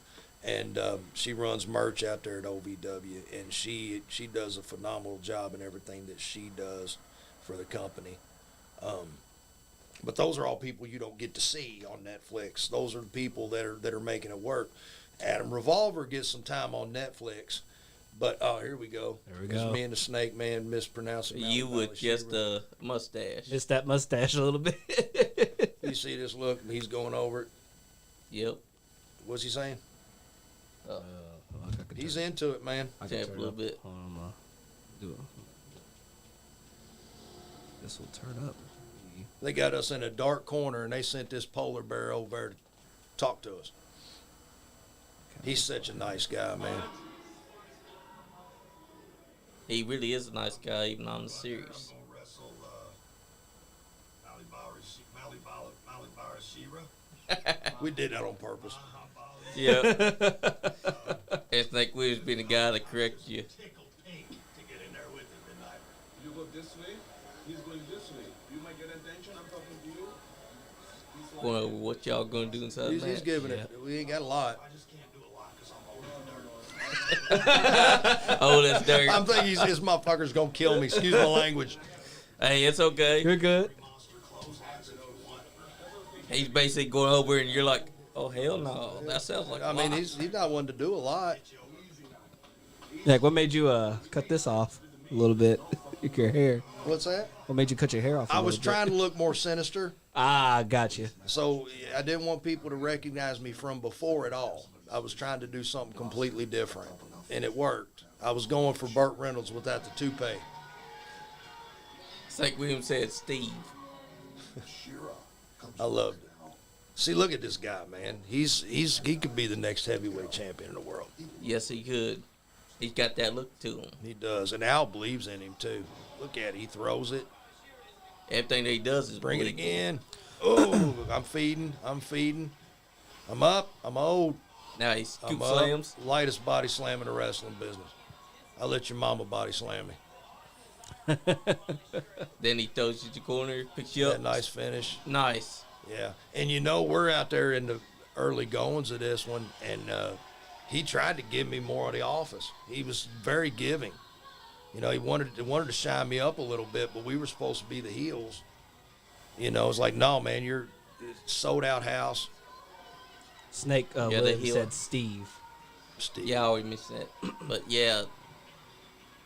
And she runs merch out there at OVW, and she does a phenomenal job in everything that she does for the company. But those are all people you don't get to see on Netflix. Those are the people that are making it work. Adam Revolver gets some time on Netflix, But here we go.
There we
It's
go.
me and the Snake Man mispronouncing.
You
Mountain
with
Valley
just
Shira.
a mustache.
Missed that mustache a little bit.
You see this look? He's going over it.
Yep.
What's he saying?
I could
He's
turn-
into it, man.
I could
Tap a
turn
little
up.
bit.
Hold on, do it. This will turn up.
They got us in a dark corner, and they sent this polar bear over there to talk to us. He's such a nice guy, man.
He really is a nice guy, even on the series.
We did that on purpose.
Yeah. It's like we was being the guy to correct you.
You go this way, he's going this way. You might get attention, I'm talking to you. He's like,
Going over what y'all gonna do inside
He's,
the
he's
match.
giving it. We ain't got a lot.
I just can't do a lot because I'm older than dirt.
Oh, that's dirt.
I'm thinking this motherfucker's gonna kill me. Excuse my language.
Hey, it's okay.
You're good.
He's basically going over and you're like, oh, hell no. That sounds like
I
a
mean,
lot.
he's not one to do a lot.
Nick, what made you cut this off a little bit? Your hair.
What's that?
What made you cut your hair off?
I was trying to look more sinister,
Ah, gotcha.
so I didn't want people to recognize me from before at all. I was trying to do something completely different, and it worked. I was going for Burt Reynolds without the toupee.
It's like William said, Steve.
I loved it. See, look at this guy, man. He could be the next heavyweight champion in the world.
Yes, he could. He's got that look to him.
He does, and Al believes in him too. Look at it. He throws it.
Everything that he does is
Bring it
believable.
again. Oh, I'm feeding. I'm up. I'm old.
Now he
I'm
scoop
up.
slams.
Lightest body slam in the wrestling business. I let your mama body slam me.
Then he throws you to the corner, picks you
Yeah,
up.
nice finish.
Nice.
Yeah, and we're out there in the early goings of this one, and he tried to give me more of the office. He was very giving. He wanted to shine me up a little bit, but we were supposed to be the heels. It's like, no, man, you're sold out house.
Snake
the
Williams
heel.
said Steve.
Steve.
Yeah, I always miss that. But yeah,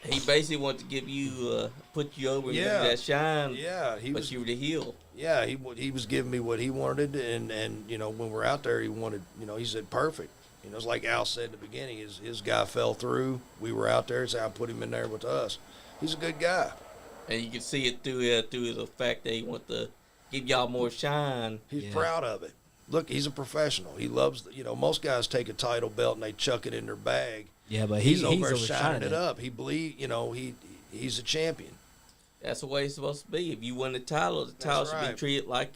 he basically wanted to give you, put you over and give you
Yeah.
that shine.
Yeah, he
but
was.
you were the heel.
Yeah, he was giving me what he wanted, and when we're out there, he wanted. He said perfect. It's like Al said in the beginning. His guy fell through. We were out there, so I put him in there with us. He's a good guy.
And you can see it through the fact that he wants to give y'all more shine.
He's
Yeah.
proud of it. Look, he's a professional. He loves. Most guys take a title belt and they chuck it in their bag.
Yeah, but
He's
he's
over there
overshining
shining it up. He he's a champion.
That's the way it's supposed to be. If you win the title should
right.
be treated like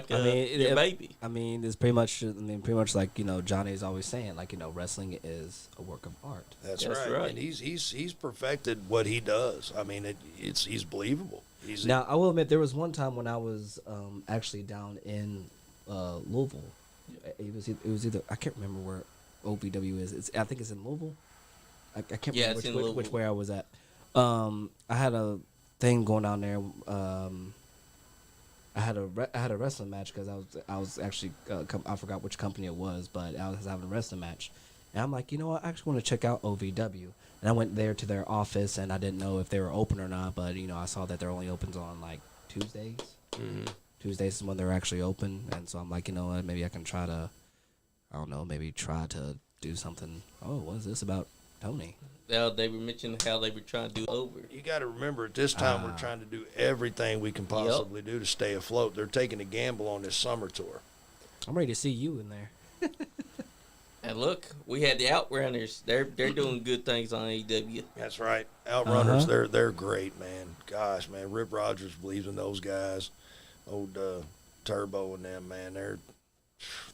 I mean,
your baby.
I mean, it's pretty much. Like Johnny's always saying, like wrestling is a work of art.
That's
That's
right.
right.
And he's perfected what he does. I mean, he's believable.
Now, I will admit, there was one time when I was actually down in Louisville. It was either I can't remember where OVW is. I think it's in Louisville. I can't
Yeah,
remember
it's in
which
Louisville.
way I was at. I had a thing going down there. I had a wrestling match because I was actually I forgot which company it was, but I was having a wrestling match, and I'm like, you know what, I actually want to check out OVW, and I went there to their office, and I didn't know if they were open or not, but I saw that they're only opens on like Tuesdays.
Mm-hmm.
Tuesdays is when they're actually open, and so I'm like, you know what, maybe I can try to, I don't know, maybe try to do something. Oh, what is this about Tony?
Now they were mentioning how they were trying to do over.
You got to remember, at this time, we're trying to do everything we can possibly do to stay afloat. They're taking a gamble on this summer tour.
I'm ready to see you in there.
And look, we had the Outrunners. They're doing good things on AEW.
That's right. Outrunners,
Uh-huh.
they're great, man. Gosh, man, Rip Rogers believes in those guys. Old Turbo and them, man, they're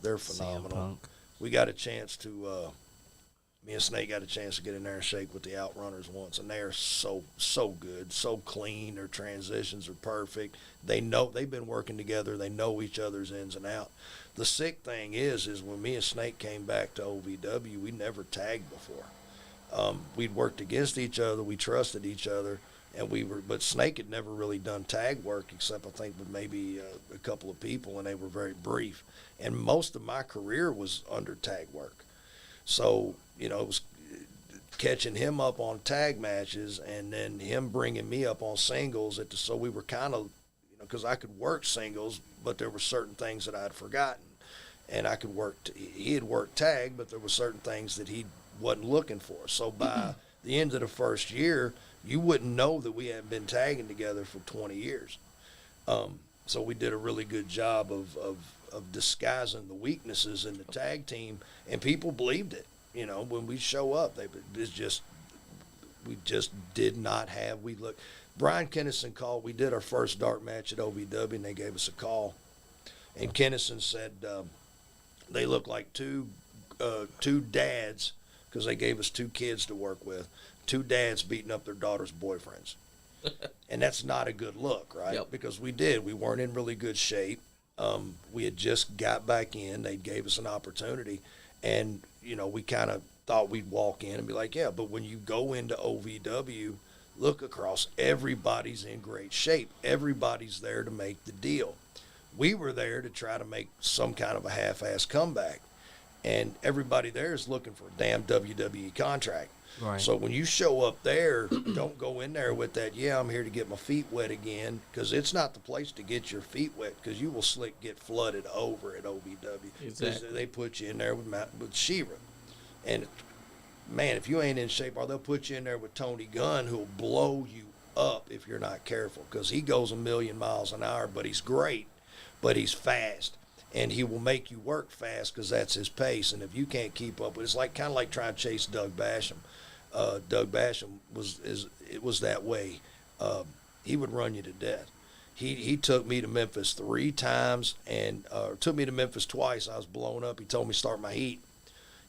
CM
phenomenal.
Punk.
We got a chance to. Me and Snake got a chance to get in there and shake with the Outrunners once, and they are so good, so clean. Their transitions are perfect. They've been working together. They know each other's ins and out. The sick thing is when me and Snake came back to OVW, we never tagged before. We'd worked against each other. We trusted each other, but Snake had never really done tag work except I think with maybe a couple of people, and they were very brief. And most of my career was under tag work. So, it was catching him up on tag matches, and then him bringing me up on singles. So we were kind of, because I could work singles, but there were certain things that I'd forgotten. And I could work, he had worked tag, but there were certain things that he wasn't looking for. So by the end of the first year, you wouldn't know that we hadn't been tagging together for 20 years. So we did a really good job of disguising the weaknesses in the tag team, and people believed it. When we show up, we just did not have. Brian Kennison called. We did our first dark match at OVW, and they gave us a call, and Kennison said they look like two dads, because they gave us 2 kids to work with, 2 dads beating up their daughter's boyfriends. And that's not a good look, right?
Yep.
Because we weren't in really good shape. We had just got back in. They gave us an opportunity, and we kind of thought we'd walk in and be like, yeah. But when you go into OVW, look across, everybody's in great shape. Everybody's there to make the deal. We were there to try to make some kind of a half-ass comeback, and everybody there is looking for a damn WWE contract.
Right.
So when you show up there, don't go in there with that, I'm here to get my feet wet again, because it's not the place to get your feet wet, because you will get flooded over at OVW.
Exactly.
They put you in there with Shira. And, man, if you ain't in shape, or they'll put you in there with Tony Gunn, who'll blow you up if you're not careful, because he goes 1,000,000 miles an hour, but he's great, but he's fast. And he will make you work fast because that's his pace. And if you can't keep up with it, it's kind of like trying to chase Doug Basham. Doug Basham was that way. He would run you to death. He took me to Memphis 3 times, and took me to Memphis twice. I was blown up. He told me to start my heat.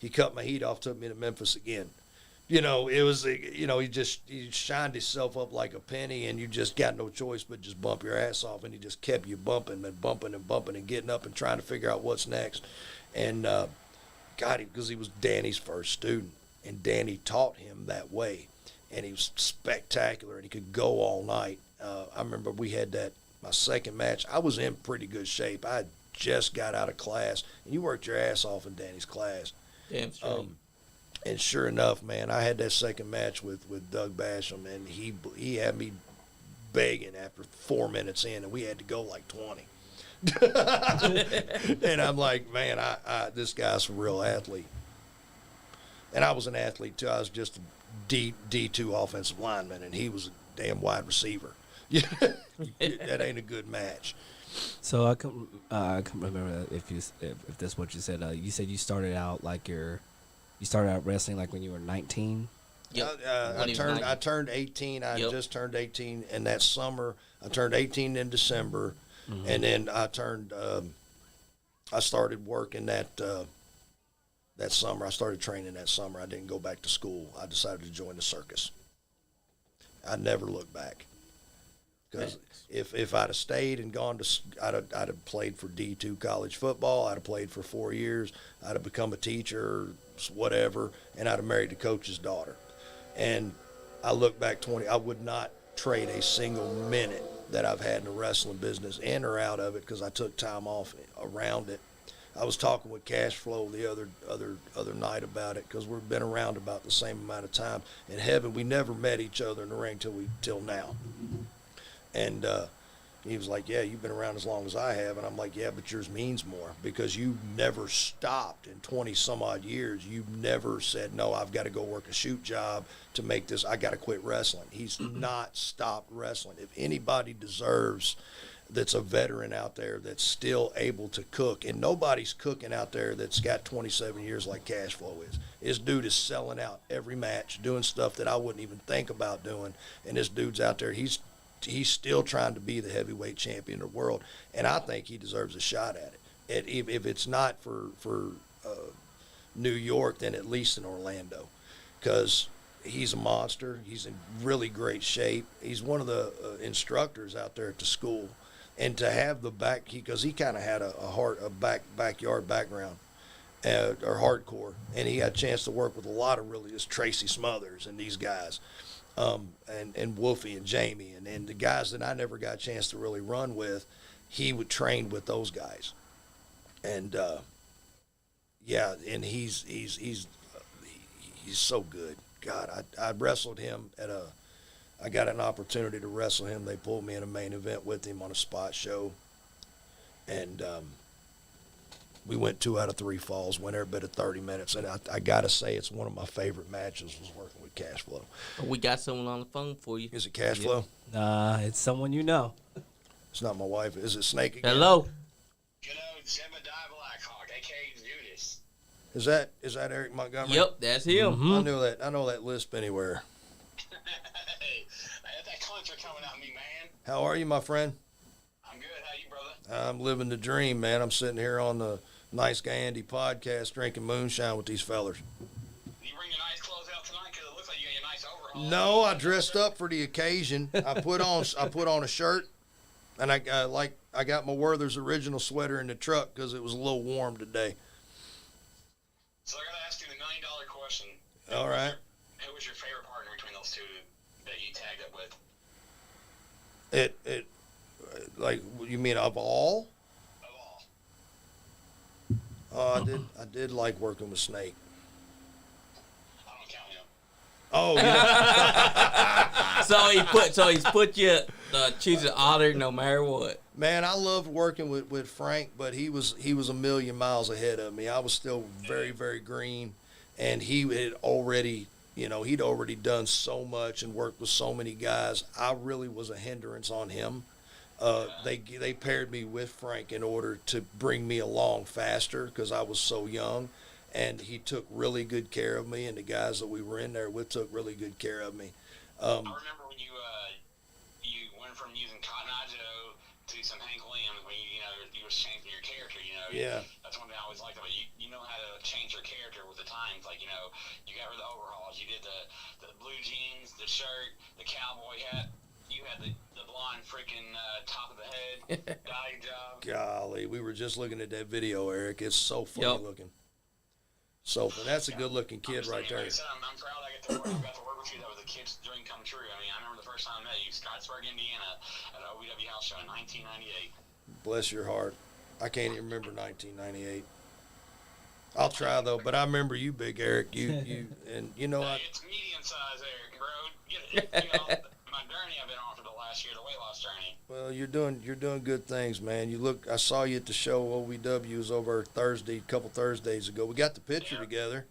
He cut my heat off, took me to Memphis again. It was, he shined himself up like a penny, and you just got no choice but just bump your ass off, and he just kept you bumping and bumping and bumping and getting up and trying to figure out what's next. And because he was Danny's first student, and Danny taught him that way, and he was spectacular, and he could go all night. I remember we had my second match. I was in pretty good shape. I just got out of class, and you worked your ass off in Danny's class.
Damn straight.
And sure enough, man, I had that second match with Doug Basham, and he had me begging after 4 minutes in, and we had to go like 20. And I'm like, man, this guy's a real athlete. And I was an athlete too. I was just a D2 offensive lineman, and he was a damn wide receiver. That ain't a good match.
So I can remember if that's what you said. You said you started out wrestling like when you were 19.
Yep.
I turned 18. I just turned 18, and that summer I turned 18 in December, and then I started working that summer. I started training that summer. I didn't go back to school. I decided to join the circus. I never looked back. Because if I'd have stayed and gone I'd have played for D2 college football. I'd have played for 4 years. I'd have become a teacher, whatever, and I'd have married the coach's daughter. And I look back 20. I would not trade a single minute that I've had in the wrestling business, in or out of it, because I took time off around it. I was talking with Cash Flow the other night about it, because we've been around about the same amount of time. In heaven, we never met each other in the ring till now. And he was like, yeah, you've been around as long as I have. And I'm like, yeah, but yours means more, because you never stopped in 20 some odd years. You never said, no, I've got to go work a shoot job to make this. I got to quit wrestling. He's not stopped wrestling. If anybody deserves, that's a veteran out there that's still able to cook, and nobody's cooking out there that's got 27 years like Cash Flow is. This dude is selling out every match, doing stuff that I wouldn't even think about doing. And this dude's out there, he's still trying to be the heavyweight champion of the world, and I think he deserves a shot at it. If it's not for New York, then at least in Orlando, because he's a monster. He's in really great shape. He's one of the instructors out there at the school, and to have the because he kind of had a backyard background, or hardcore, and he had a chance to work with a lot of really just Tracy Smothers and these guys. And Wolfie and Jamie and the guys that I never got a chance to really run with, he would train with those guys. And and he's so good. God, I wrestled him I got an opportunity to wrestle him. They pulled me in a main event with him on a spot show. And we went 2 out of 3 falls, went every bit of 30 minutes. And I got to say, it's one of my favorite matches was working with Cash Flow.
We got someone on the phone for you.
Is it Cash Flow?
It's someone you know.
It's not my wife. Is it Snake again?
Hello.
You know, Jebediah Blackhawk, a.k.a. Judas.
Is that Eric Montgomery?
Yep, that's him.
Mm-hmm.
I knew that. I know that lisp anywhere.
Hey, that country coming out of me, man.
How are you, my friend?
I'm good. How you, brother?
I'm living the dream, man. I'm sitting here on the Nice Guy Andy podcast drinking moonshine with these fellers.
You bring your nice clothes out tonight because it looks like you got your nice overhaul.
No, I dressed up for the occasion. I put on a shirt, and I got my Werther's original sweater in the truck because it was a little warm today.
So I got to ask you the $1 million question.
All right.
Who was your favorite partner between those two that you tagged up with?
It like, you mean of all?
Of all.
Oh, I did like working with Snake.
I don't count him.
Oh, yeah.
So he's put you choose an honor no matter what.
Man, I loved working with Frank, but he was a million miles ahead of me. I was still very, very green, and he had already, he'd already done so much and worked with so many guys. I really was a hindrance on him. They paired me with Frank in order to bring me along faster because I was so young, and he took really good care of me, and the guys that we were in there with took really good care of me.
I remember when you went from using Cotton Eye Joe to some Hank Williams when you were changing your character.
Yeah.
That's one thing I always liked about you. You know how to change your character with the times. Like you got rid of the overalls. You did the blue jeans, the shirt, the cowboy hat. You had the blonde freaking top of the head dye job.
Golly, we were just looking at that video, Eric. It's so funny looking. So that's a good-looking kid right there.
Like I said, I'm proud I got to work with you. That was a kid's dream come true. I mean, I remember the first time I met you, Scottsburg, Indiana, at an OVW house show in 1998.
Bless your heart. I can't even remember 1998. I'll try though, but I remember you, Big Eric. You and
It's medium size, Eric, bro. My journey I've been on for the last year, the weight loss journey.
Well, you're doing good things, man. I saw you at the show. OVW was over a couple Thursdays ago. We got the picture together.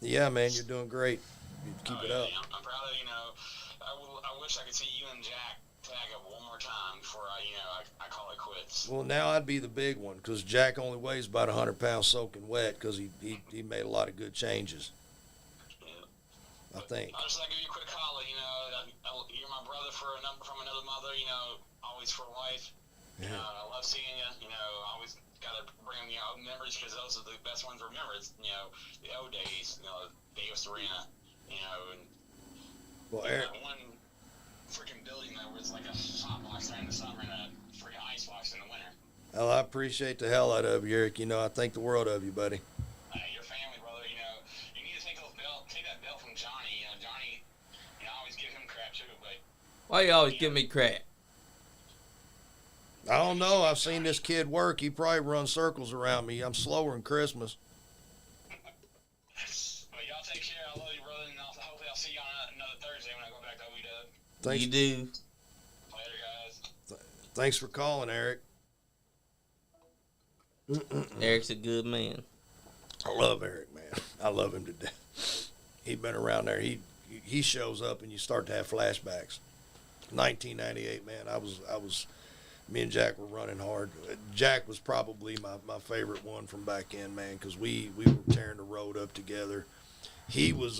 Yeah, man, you're doing great. You keep it up.
I'm proud of I wish I could see you and Jack tag up one more time before I call it quits.
Well, now I'd be the big one because Jack only weighs about 100 pounds soaking wet because he made a lot of good changes. I think.
I'll just give you a quick holler. You're my brother from another mother. Always for life.
Yeah.
I love seeing you. Always got to bring them memories because those are the best ones to remember. It's the old days. Davis Arena. And
Well, Eric.
One freaking building that was like a hot box during the summer and a freaking ice box in the winter.
Well, I appreciate the hell out of you, Eric. I think the world of you, buddy.
Your family, brother. You need to take that belt from Johnny. Johnny, I always give him crap too, but.
Why you always give me crap?
I don't know. I've seen this kid work. He probably runs circles around me. I'm slower than Christmas.
Well, y'all take care. I love you, brother, and hopefully I'll see you on another Thursday when I go back to OVW.
Thanks.
You do.
Later, guys.
Thanks for calling, Eric.
Eric's a good man.
I love Eric, man. I love him to death. He's been around there. He shows up and you start to have flashbacks. 1998, man. Me and Jack were running hard. Jack was probably my favorite one from back in, man, because we were tearing the road up together. He was,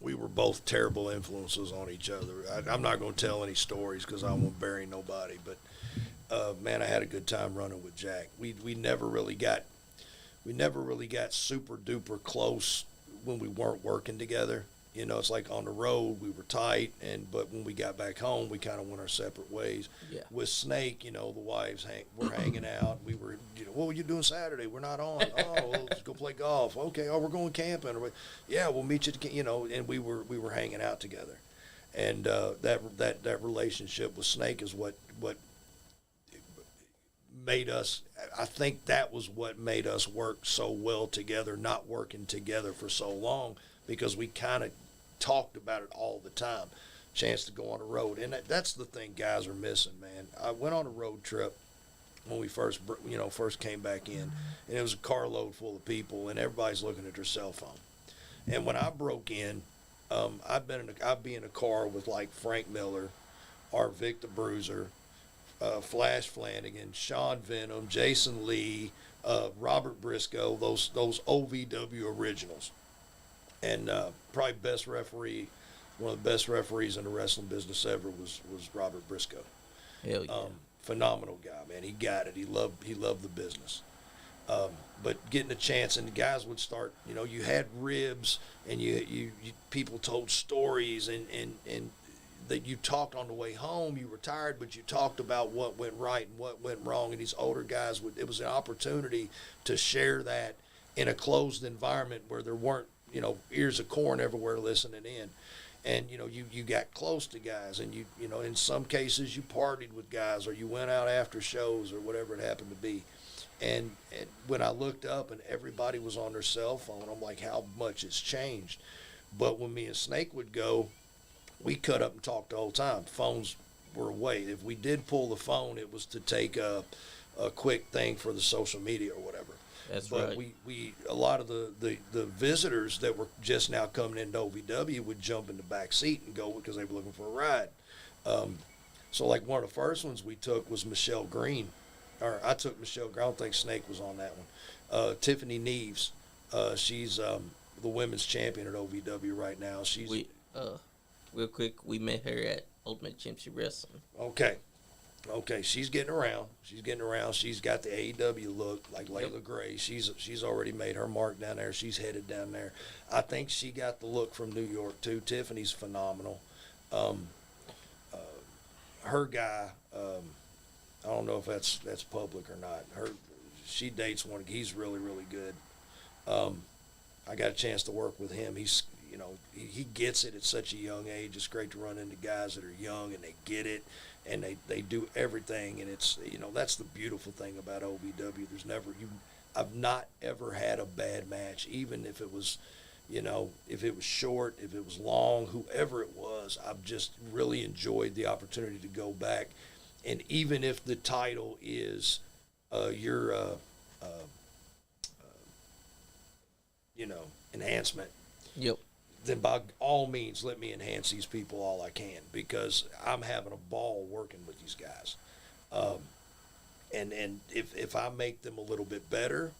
we were both terrible influences on each other. I'm not going to tell any stories because I won't bury nobody, but man, I had a good time running with Jack. We never really got super duper close when we weren't working together. It's like on the road we were tight, but when we got back home, we kind of went our separate ways.
Yeah.
With Snake, the wives were hanging out. We were, what were you doing Saturday? We're not on. Oh, well, let's go play golf. Okay. Oh, we're going camping. Yeah, we'll meet you. And we were hanging out together, and that relationship with Snake is what made us. I think that was what made us work so well together, not working together for so long, because we kind of talked about it all the time. Chance to go on a road, and that's the thing guys are missing, man. I went on a road trip when we first came back in, and it was a carload full of people, and everybody's looking at their cell phone. And when I broke in, I'd be in a car with like Frank Miller, our Vic the Bruiser, Flash Flanagan, Sean Venom, Jason Lee, Robert Briscoe, those OVW originals, and probably best referee, one of the best referees in the wrestling business ever was Robert Briscoe.
Hell yeah.
Phenomenal guy, man. He got it. He loved the business. But getting a chance, and the guys would start, you had ribs, and you people told stories, and that you talked on the way home. You were tired, but you talked about what went right and what went wrong. And these older guys it was an opportunity to share that in a closed environment where there weren't, ears of corn everywhere listening in. And, you got close to guys, and in some cases you partied with guys, or you went out after shows or whatever it happened to be. And when I looked up and everybody was on their cell phone, I'm like, how much it's changed. But when me and Snake would go, we cut up and talked the whole time. Phones were away. If we did pull the phone, it was to take a quick thing for the social media or whatever.
That's
but
right.
we a lot of the visitors that were just now coming into OVW would jump in the back seat and go because they were looking for a ride. So like one of the first ones we took was Michelle Green. Or I took Michelle Green. I don't think Snake was on that one. Tiffany Neves. She's the women's champion at OVW right now.
Real quick, we met her at Ultimate Championship Wrestling.
Okay, she's getting around. She's got the AEW look, like Layla Gray. She's already made her mark down there. She's headed down there. I think she got the look from New York too. Tiffany's phenomenal. Her guy, I don't know if that's public or not. She dates one. He's really, really good. I got a chance to work with him. He gets it at such a young age. It's great to run into guys that are young and they get it, and they do everything. And it's, that's the beautiful thing about OVW. I've not ever had a bad match, even if it was, if it was short, if it was long, whoever it was. I've just really enjoyed the opportunity to go back. And even if the title is your, enhancement.
Yep.
Then by all means, let me enhance these people all I can, because I'm having a ball working with these guys. And if I make them a little bit better,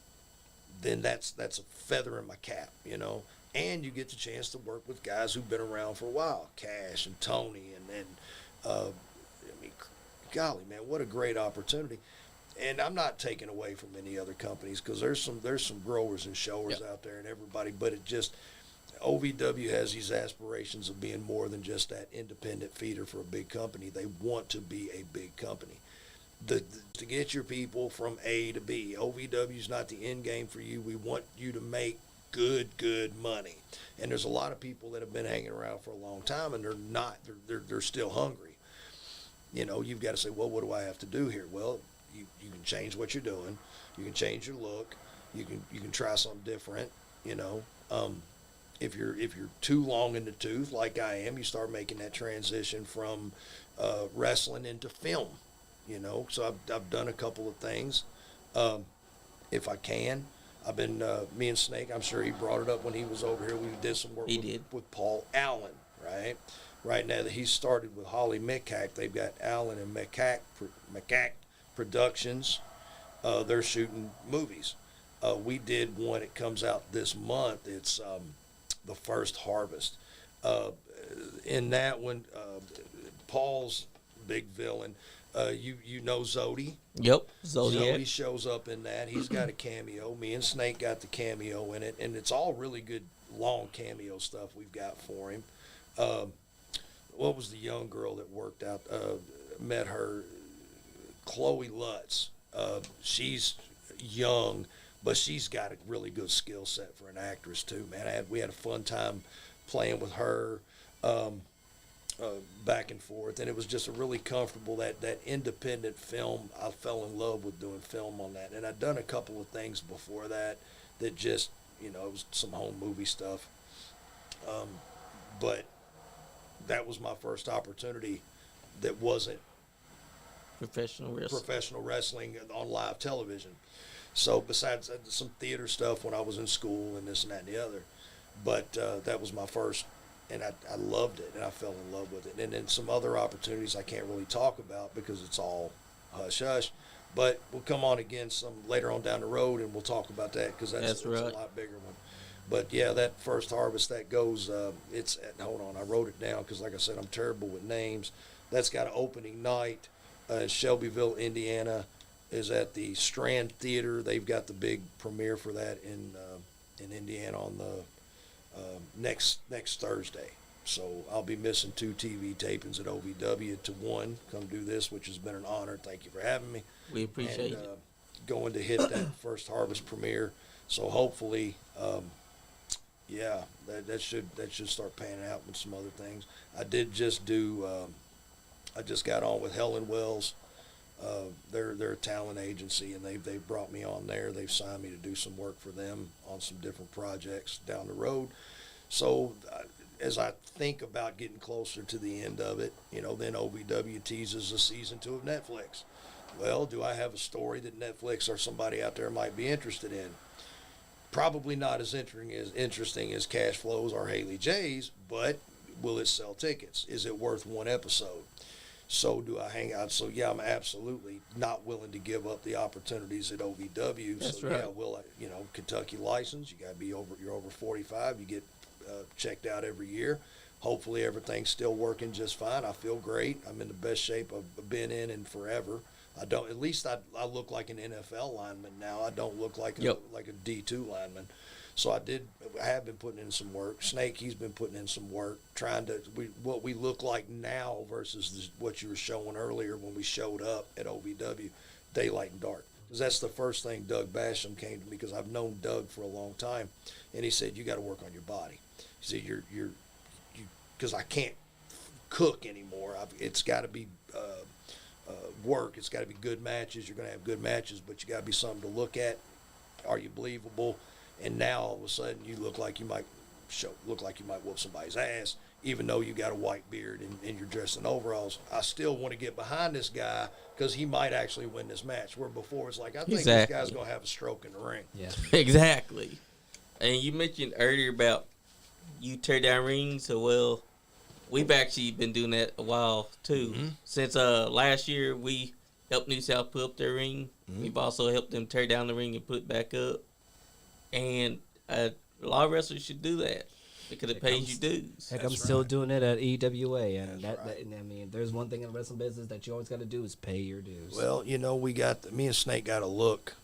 then that's a feather in my cap, And you get the chance to work with guys who've been around for a while, Cash and Tony, and golly, man, what a great opportunity. And I'm not taking away from any other companies, because there's some growers and showers out there and everybody, but it just, OVW has these aspirations of being more than just that independent feeder for a big company. They want to be a big company. To get your people from A to B, OVW is not the end game for you. We want you to make good money. And there's a lot of people that have been hanging around for a long time, and they're not. They're still hungry. You've got to say, well, what do I have to do here? Well, you can change what you're doing. You can change your look. You can try something different. If you're too long in the tooth, like I am, you start making that transition from wrestling into film. So I've done a couple of things. If I can, I've been me and Snake. I'm sure he brought it up when he was over here. We did some work with Paul Allen, right? Right now that he's started with Holly McCack, they've got Allen and McCack Productions. They're shooting movies. We did one. It comes out this month. It's The First Harvest. In that one, Paul's big villain. You know Zodi.
Yep, Zodiac.
Zodi shows up in that. He's got a cameo. Me and Snake got the cameo in it, and it's all really good long cameo stuff we've got for him. What was the young girl that worked out? Met her, Chloe Lutz. She's young, but she's got a really good skill set for an actress too, man. We had a fun time playing with her. back and forth, and it was just a really comfortable, that independent film. I fell in love with doing film on that, and I'd done a couple of things before that just, it was some home movie stuff, but that was my first opportunity that wasn't professional wrestling on live television. So besides some theater stuff when I was in school and this and that and the other, but that was my first, and I loved it, and I fell in love with it. And then some other opportunities I can't really talk about because it's all hush hush, but we'll come on again some later on down the road, and we'll talk about that because that's right. A lot bigger one. But yeah, that first harvest that goes, hold on, I wrote it down because like I said, I'm terrible with names. That's got an opening night. Shelbyville, Indiana, is at the Strand Theater. They've got the big premiere for that in Indiana on the next Thursday. So I'll be missing 2 TV tapings at OVW to one. Come do this, which has been an honor. Thank you for having me.
We appreciate it.
Going to hit that first harvest premiere. So hopefully, that should start panning out with some other things. I did just do. I just got on with Helen Wells. They're a talent agency, and they've brought me on there. They've signed me to do some work for them on some different projects down the road. So as I think about getting closer to the end of it, then OVW teases a season 2 of Netflix. Well, do I have a story that Netflix or somebody out there might be interested in? Probably not as interesting as Cash Flows or Haley J's, but will it sell tickets? Is it worth one episode? So do I hang out? So yeah, I'm absolutely not willing to give up the opportunities at OVW.
That's
so
right.
Yeah, will I, Kentucky license, you got to be you're over 45, you get checked out every year. Hopefully everything's still working just fine. I feel great. I'm in the best shape I've been in forever. At least I look like an NFL lineman now. I don't look like a D2 lineman. So I have been putting in some work. Snake, he's been putting in some work, what we look like now versus what you were showing earlier when we showed up at OVW, daylight and dark. Because that's the first thing Doug Basham came to me, because I've known Doug for a long time, and he said, you got to work on your body. He said, because I can't cook anymore. It's got to be work. It's got to be good matches. You're going to have good matches, but you got to be something to look at. Are you believable? And now all of a sudden you look like you might whoop somebody's ass, even though you got a white beard and you're dressed in overalls. I still want to get behind this guy because he might actually win this match. Where before it's like, I think this guy's going to have a stroke in the ring.
Yeah,
Exactly. And you mentioned earlier about you tear down rings. So, well, we've actually been doing that a while too. Mm-hmm. Since last year, we helped New South put up their ring. Mm-hmm. We've also helped them tear down the ring and put it back up. And a lot of wrestlers should do that because it pays you dues.
Heck, I'm still doing it at EWA, and I mean, there's one thing in the wrestling business that you always got to do is pay your dues.
Well, me and Snake got a look.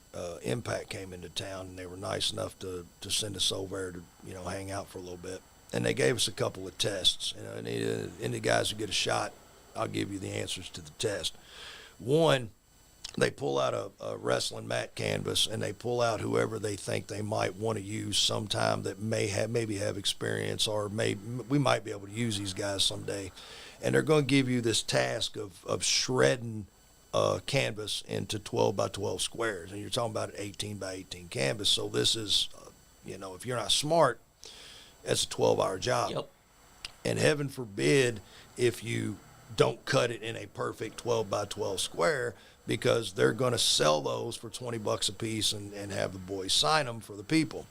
Impact came into town, and they were nice enough to send us over to hang out for a little bit, and they gave us a couple of tests. And any guys who get a shot, I'll give you the answers to the test. One, they pull out a wrestling mat canvas, and they pull out whoever they think they might want to use sometime that maybe have experience, or we might be able to use these guys someday. And they're going to give you this task of shredding canvas into 12 by 12 squares, and you're talking about an 18 by 18 canvas. So this is, if you're not smart, that's a 12-hour job.
Yep.
And heaven forbid if you don't cut it in a perfect 12 by 12 square, because they're going to sell those for $20 a piece and have the boys sign them for the people.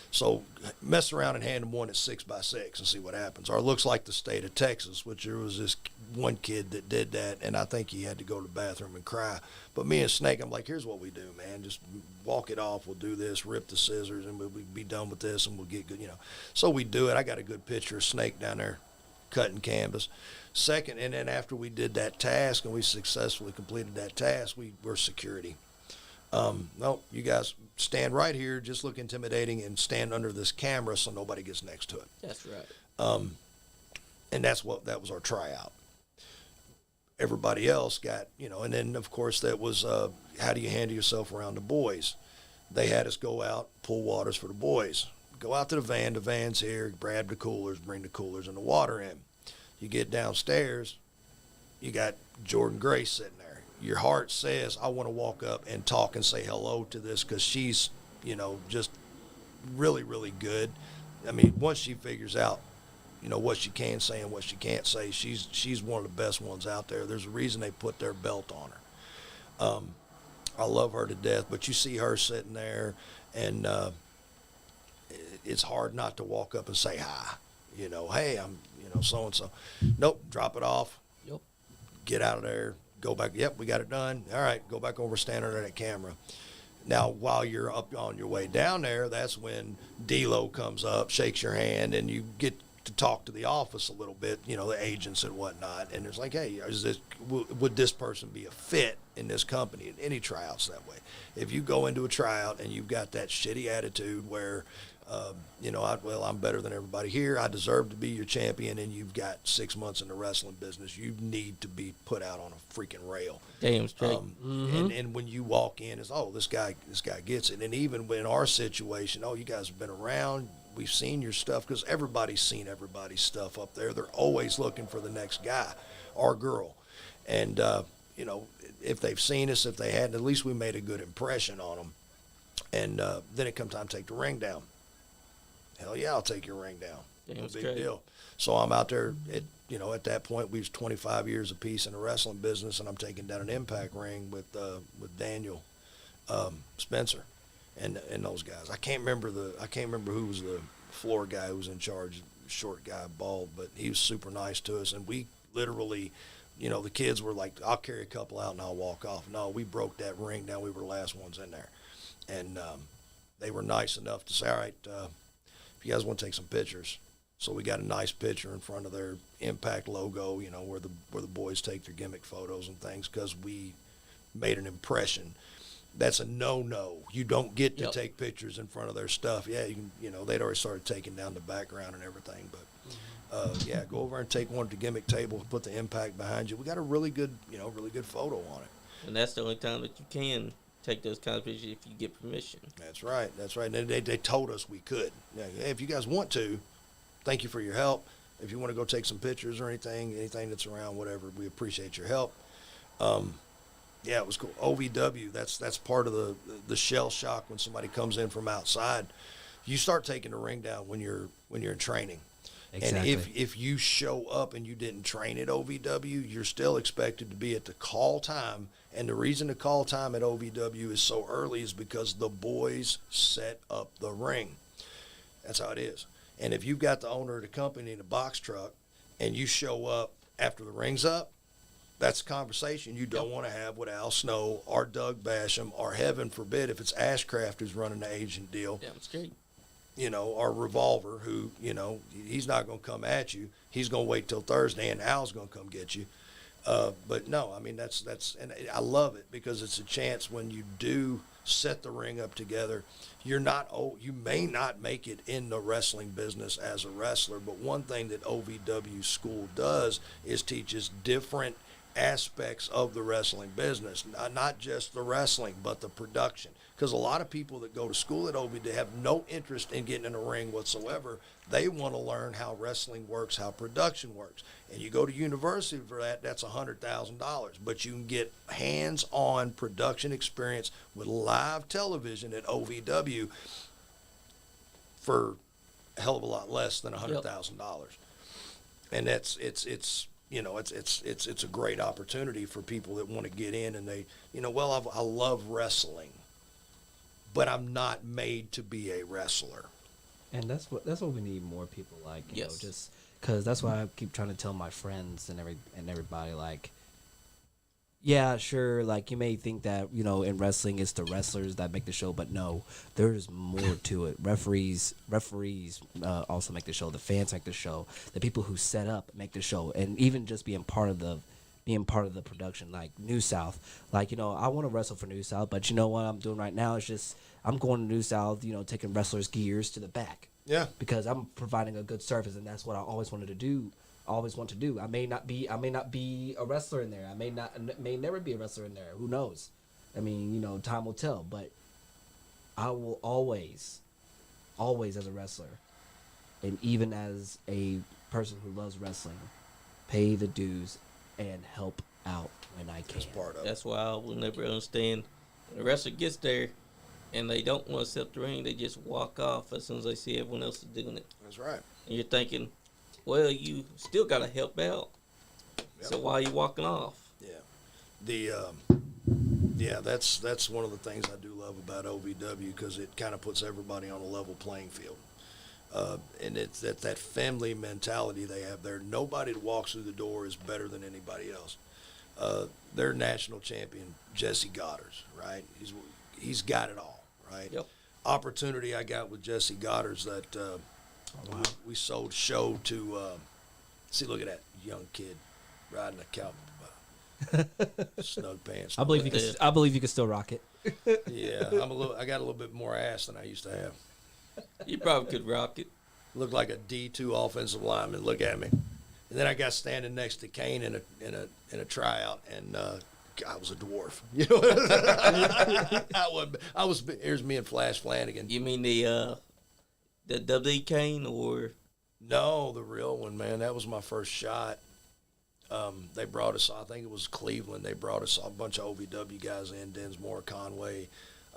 So mess around and hand them one that's 6 by 6 and see what happens. Or it looks like the state of Texas, which there was this one kid that did that, and I think he had to go to the bathroom and cry. But me and Snake, I'm like, here's what we do, man. Just walk it off. We'll do this, rip the scissors, and we'll be done with this, and we'll get good, So we do it. I got a good picture of Snake down there cutting canvas. Second, and then after we did that task and we successfully completed that task, we were security. No, you guys stand right here, just look intimidating, and stand under this camera so nobody gets next to it.
That's right.
And that was our tryout. Everybody else got, and then of course that was, how do you handle yourself around the boys? They had us go out, pull waters for the boys. Go out to the van, the van's here, grab the coolers, bring the coolers and the water in. You get downstairs, you got Jordan Grace sitting there. Your heart says, I want to walk up and talk and say hello to this because she's, just really, really good. I mean, once she figures out, what she can say and what she can't say, she's one of the best ones out there. There's a reason they put their belt on her. I love her to death, but you see her sitting there, and it's hard not to walk up and say hi. Hey, I'm, so-and-so. Nope, drop it off.
Yep.
Get out of there. Go back. Yep, we got it done. All right, go back over, stand under that camera. Now, while you're up on your way down there, that's when D-Lo comes up, shakes your hand, and you get to talk to the office a little bit, the agents and whatnot. And it's like, hey, would this person be a fit in this company? And any tryouts that way. If you go into a tryout and you've got that shitty attitude where, I'm better than everybody here, I deserve to be your champion, and you've got 6 months in the wrestling business, you need to be put out on a freaking rail.
Damn straight.
And when you walk in, it's, this guy gets it. And even in our situation, you guys have been around, we've seen your stuff, because everybody's seen everybody's stuff up there. They're always looking for the next guy or girl. And, if they've seen us, if they hadn't, at least we made a good impression on them. And then it comes time to take the ring down. Hell yeah, I'll take your ring down.
Damn
No big
straight.
deal. So I'm out there at that point, we was 25 years apiece in the wrestling business, and I'm taking down an Impact ring with Daniel Spencer and those guys. I can't remember who was the floor guy who was in charge, short guy, bald, but he was super nice to us. And we literally, the kids were like, I'll carry a couple out and I'll walk off. No, we broke that ring down. We were the last ones in there. And they were nice enough to say, all right, if you guys want to take some pictures. So we got a nice picture in front of their Impact logo, where the boys take their gimmick photos and things, because we made an impression. That's a no-no. You don't get to take pictures in front of their stuff. Yeah, they'd already started taking down the background and everything, but go over and take one at the gimmick table, put the Impact behind you. We got a really good photo on it.
And that's the only time that you can take those kind of pictures if you get permission.
That's right. And they told us we could. Yeah, hey, if you guys want to, thank you for your help. If you want to go take some pictures or anything that's around, whatever, we appreciate your help. It was cool. OVW, that's part of the shell shock when somebody comes in from outside. You start taking the ring down when you're in training.
Exactly.
And if you show up and you didn't train at OVW, you're still expected to be at the call time. And the reason the call time at OVW is so early is because the boys set up the ring. That's how it is. And if you've got the owner of the company in a box truck and you show up after the ring's up, that's a conversation you don't want to have with Al Snow or Doug Basham, or heaven forbid if it's Ashcraft who's running the agent deal.
Damn straight.
Or Revolver, who, he's not going to come at you. He's going to wait till Thursday, and Al's going to come get you. But no, I mean, that's, and I love it because it's a chance when you do set the ring up together. You may not make it in the wrestling business as a wrestler, but one thing that OVW school does is teaches different aspects of the wrestling business, not just the wrestling, but the production. Because a lot of people that go to school at OVW have no interest in getting in a ring whatsoever. They want to learn how wrestling works, how production works. And you go to university for that, that's $100,000. But you can get hands-on production experience with live television at OVW for a hell of a lot less than $100,000. And it's a great opportunity for people that want to get in, and they, I love wrestling, but I'm not made to be a wrestler.
And that's what we need more people like, you know,
Yes.
just because that's why I keep trying to tell my friends and everybody, like, yeah, sure, like, you may think that, in wrestling it's the wrestlers that make the show, but no, there's more to it. Referees also make the show. The fans make the show. The people who set up make the show, and even just being part of the production, like New South. Like, I want to wrestle for New South, but what I'm doing right now is just I'm going to New South, taking wrestlers' gears to the back.
Yeah.
Because I'm providing a good service, and that's what I always wanted to do. Always want to do. I may not be a wrestler in there. I may never be a wrestler in there. Who knows? I mean, time will tell. But I will always as a wrestler, and even as a person who loves wrestling, pay the dues, and help out when I can.
That's part of it.
That's why I will never understand when a wrestler gets there and they don't want to step the ring. They just walk off as soon as they see everyone else is doing it.
That's right.
And you're thinking, well, you still got to help out. So why are you walking off?
Yeah, that's one of the things I do love about OVW, because it kind of puts everybody on a level playing field. And it's that family mentality they have there. Nobody that walks through the door is better than anybody else. Their national champion, Jesse Goddard's, right? He's got it all, right?
Yep.
Opportunity I got with Jesse Goddard's that we sold show to. See, look at that young kid riding a cow. Snug pants.
I believe you can still rock it.
Yeah, I got a little bit more ass than I used to have.
You probably could rock it.
Looked like a D2 offensive lineman. Look at me. And then I got standing next to Kane in a tryout, and I was a dwarf. You know, I was. Here's me and Flash Flanagan.
You mean the WD Kane or?
No, the real one, man. That was my first shot. They brought us, I think it was Cleveland, they brought us a bunch of OVW guys in, Densmore, Conway.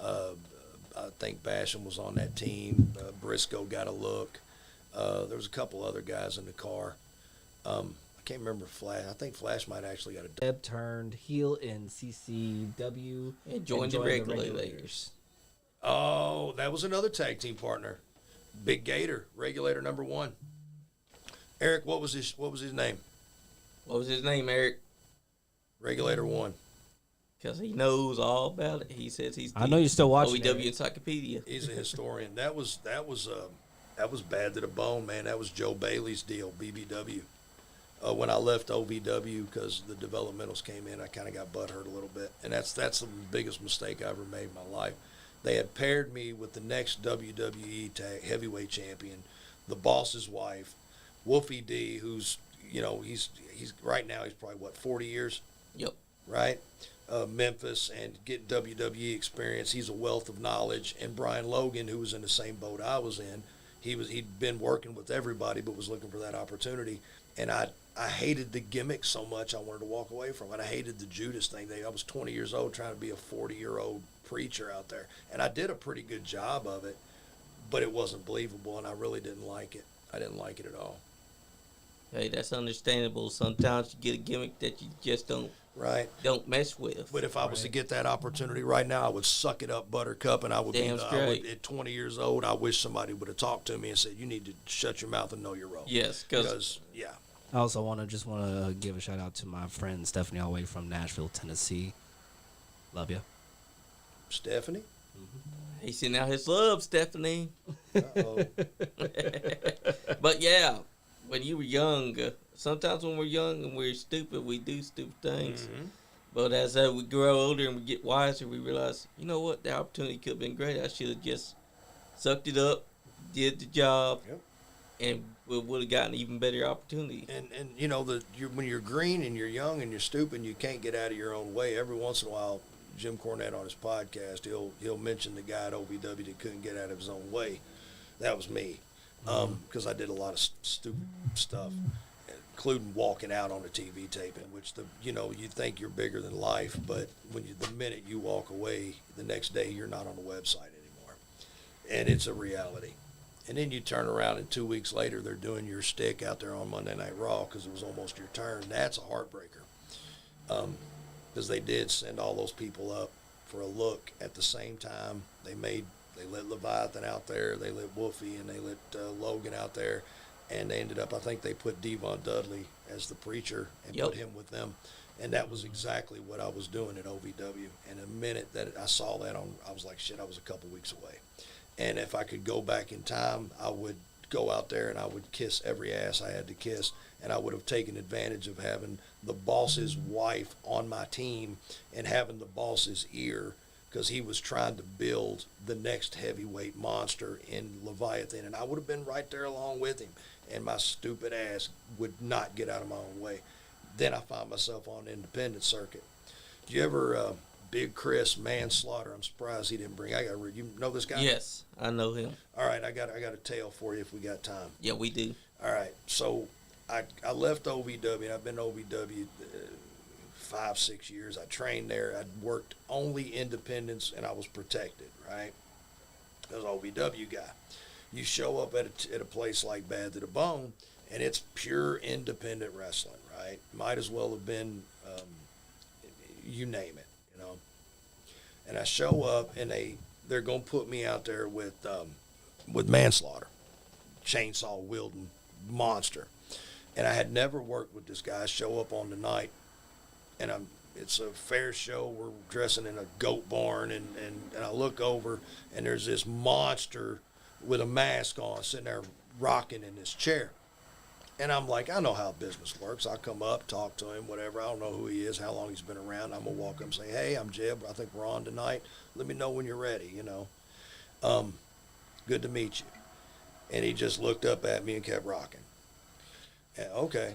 I think Basham was on that team. Briscoe got a look. There was a couple other guys in the car. I can't remember Flash. I think Flash might actually got a.
Deb turned heel in CCW
And joined the Regulators.
Oh, that was another tag team partner. Big Gator, Regulator number 1. Eric, what was his name?
What was his name, Eric?
Regulator 1.
Because he knows all about it. He says he's.
I know you're still watching.
OVW
Eric.
E
Encyclopedia.
He's a historian. That was bad to the bone, man. That was Joe Bailey's deal, BBW. When I left OVW, because the developmentals came in, I kind of got butthurt a little bit, and that's the biggest mistake I ever made in my life. They had paired me with the next WWE heavyweight champion, the boss's wife, Wolfie D, who's he's right now he's probably 40 years.
Yep.
Right. Memphis, and get WWE experience. He's a wealth of knowledge. And Brian Logan, who was in the same boat I was in, he'd been working with everybody but was looking for that opportunity. And I hated the gimmick so much I wanted to walk away from it. I hated the Judas thing. I was 20 years old trying to be a 40-year-old preacher out there. And I did a pretty good job of it, but it wasn't believable, and I really didn't like it. I didn't like it at all.
Hey, that's understandable. Sometimes you get a gimmick that you just don't mess with.
But if I was to get that opportunity right now, I would suck it up, Buttercup, and I would
Damn straight.
at 20 years old, I wish somebody would have talked to me and said, you need to shut your mouth and know your role.
Yes, because
yeah.
I also want to give a shout out to my friend Stephanie all the way from Nashville, Tennessee. Love you.
Stephanie?
he's sending out his love, Stephanie.
Uh-oh.
But yeah, when you were young, sometimes when we're young and we're stupid, we do stupid things.
Mm-hmm.
But as we grow older and we get wiser, we realize, you know what, the opportunity could have been great. I should have just sucked it up, did the job, and we would have gotten an even better opportunity.
And you know, when you're green and you're young and you're stupid, you can't get out of your own way. Every once in a while, Jim Cornette on his podcast, he'll mention the guy at OVW that couldn't get out of his own way. That was me, because I did a lot of stupid stuff, including walking out on a TV taping, which you think you're bigger than life, but the minute you walk away, the next day you're not on the website anymore, and it's a reality. And then you turn around and 2 weeks later they're doing your stick out there on Monday Night Raw because it was almost your turn. That's a heartbreaker, because they did send all those people up for a look at the same time. They let Leviathan out there, they let Wolfie, and they let Logan out there. And they ended up, I think they put Devon Dudley as the preacher and put him with them. And that was exactly what I was doing at OVW. And the minute that I saw that I was like, shit, I was a couple weeks away. And if I could go back in time, I would go out there and I would kiss every ass I had to kiss. And I would have taken advantage of having the boss's wife on my team and having the boss's ear, because he was trying to build the next heavyweight monster in Leviathan. And I would have been right there along with him. And my stupid ass would not get out of my own way. Then I found myself on the independent circuit. Do you ever, Big Chris Manslaughter? I'm surprised he didn't bring. You know this guy?
Yes, I know him.
All right, I got a tale for you if we got time.
Yeah, we do.
All right, so I left OVW, and I've been to OVW 5-6 years. I trained there. I worked only independents, and I was protected, right? I was an OVW guy. You show up at a place like Bad to the Bone, and it's pure independent wrestling, right? Might as well have been, you name it, you know. And I show up, and they're gonna put me out there with manslaughter, chainsaw wielding monster. And I had never worked with this guy. I show up on the night, and it's a fair show. We're dressing in a goat barn, and I look over, and there's this monster with a mask on sitting there rocking in this chair. And I'm like, I know how business works. I come up, talk to him, whatever. I don't know who he is, how long he's been around. I'm going to walk up and say, hey, I'm Jeb. I think we're on tonight. Let me know when you're ready, you know. Good to meet you. And he just looked up at me and kept rocking. And, okay.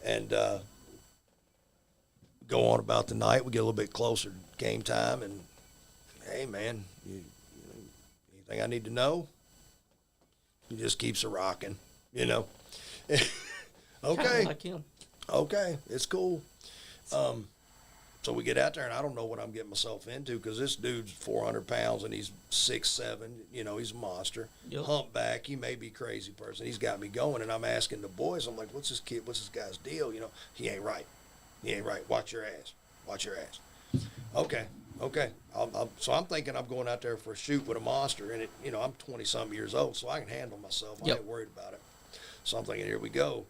And go on about the night. We get a little bit closer to game time. And, hey, man, anything I need to know? He just keeps a rocking. You know, okay,
Kinda like him.
Okay, it's cool. So we get out there, and I don't know what I'm getting myself into because this dude's 400 pounds and he's 6'7". You know, he's a monster.
Yep.
Humpback. He may be a crazy person. He's got me going, and I'm asking the boys. I'm like, what's this guy's deal? You know, he ain't right. Watch your ass. Okay. So I'm thinking I'm going out there for a shoot with a monster, and I'm 20-something years old, so I can handle myself. I ain't worried about it. So I'm thinking, here we go.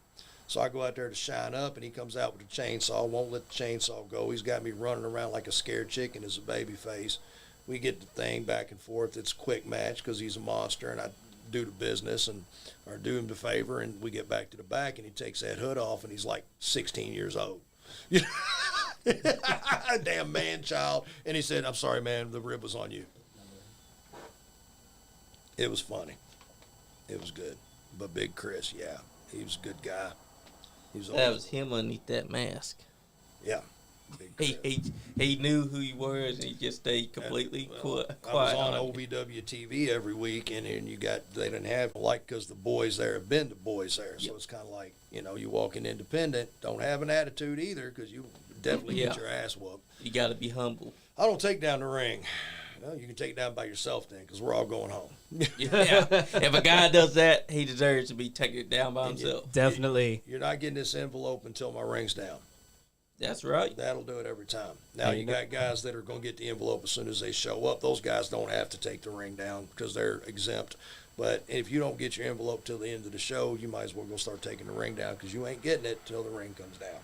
So I go out there to shine up, and he comes out with a chainsaw, won't let the chainsaw go. He's got me running around like a scared chicken as a baby face. We get the thing back and forth. It's a quick match because he's a monster, and I do the business or do him the favor, and we get back to the back, and he takes that hood off, and he's like 16 years old. Damn man-child. And he said, I'm sorry, man, the rib was on you. It was funny. It was good. But Big Chris, yeah, he was a good guy.
That was him underneath that mask.
Yeah. Big Chris.
He knew who he was, and he just stayed completely quiet.
I was on OVW TV every week, and they didn't have, because the boys there have been the boys there. So it's kind of like, you walk in independent, don't have an attitude either, because you definitely get your ass whooped.
You got to be humble.
I don't take down the ring. Well, you can take it down by yourself then, because we're all going home.
Yeah. If a guy does that, he deserves to be taking it down by himself.
Definitely.
You're not getting this envelope until my ring's down.
That's right.
That'll do it every time. Now, you got guys that are going to get the envelope as soon as they show up. Those guys don't have to take the ring down because they're exempt. But if you don't get your envelope till the end of the show, you might as well go start taking the ring down because you ain't getting it till the ring comes down.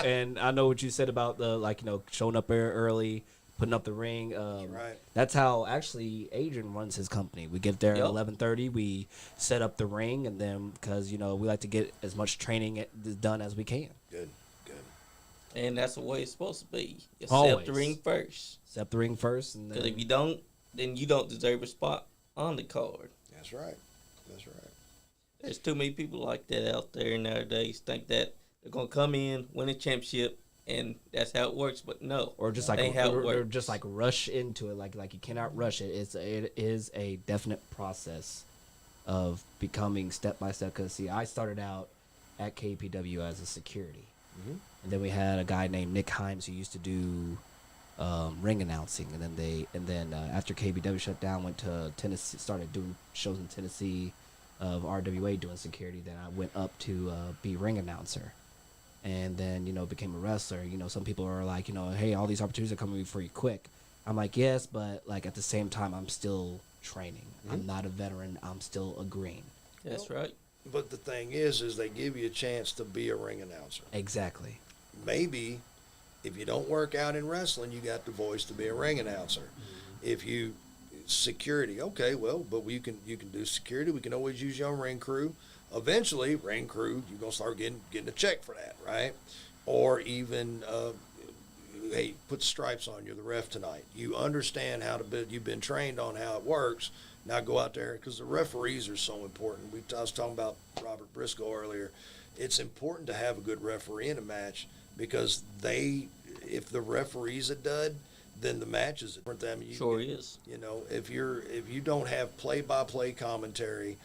And I know what you said about the showing up there early, putting up the ring.
Right.
That's how actually Adrian runs his company. We get there at 11:30. We set up the ring, and then because we like to get as much training done as we can.
Good.
And that's the way it's supposed to be.
Always.
Accept the ring first.
Accept the ring first, and
Because
then
if you don't, then you don't deserve a spot on the card.
That's right.
There's too many people like that out there nowadays. Think that they're gonna come in, win a championship, and that's how it works. But no,
or just rush into it. Like you cannot rush it. It is a definite process of becoming step by step. Because I started out at KPW as a security, and then we had a guy named Nick Himes who used to do ring announcing, and then after KBW shut down, went to Tennessee, started doing shows in Tennessee of RWA doing security. Then I went up to be ring announcer, and then became a wrestler. Some people are like, hey, all these opportunities are coming for you quick. I'm like, yes, but at the same time, I'm still training. I'm not a veteran. I'm still a green.
That's right.
But the thing is they give you a chance to be a ring announcer.
Exactly.
Maybe if you don't work out in wrestling, you got the voice to be a ring announcer. If you security, okay, well, but you can do security. We can always use you on ring crew. Eventually, ring crew, you're gonna start getting a check for that, right? Or even, hey, put stripes on. You're the ref tonight. You understand how to be. You've been trained on how it works. Now go out there because the referees are so important. I was talking about Robert Briscoe earlier. It's important to have a good referee in a match. Because if the referee's a dud, then the match is different.
Sure is.
If you don't have play-by-play commentary,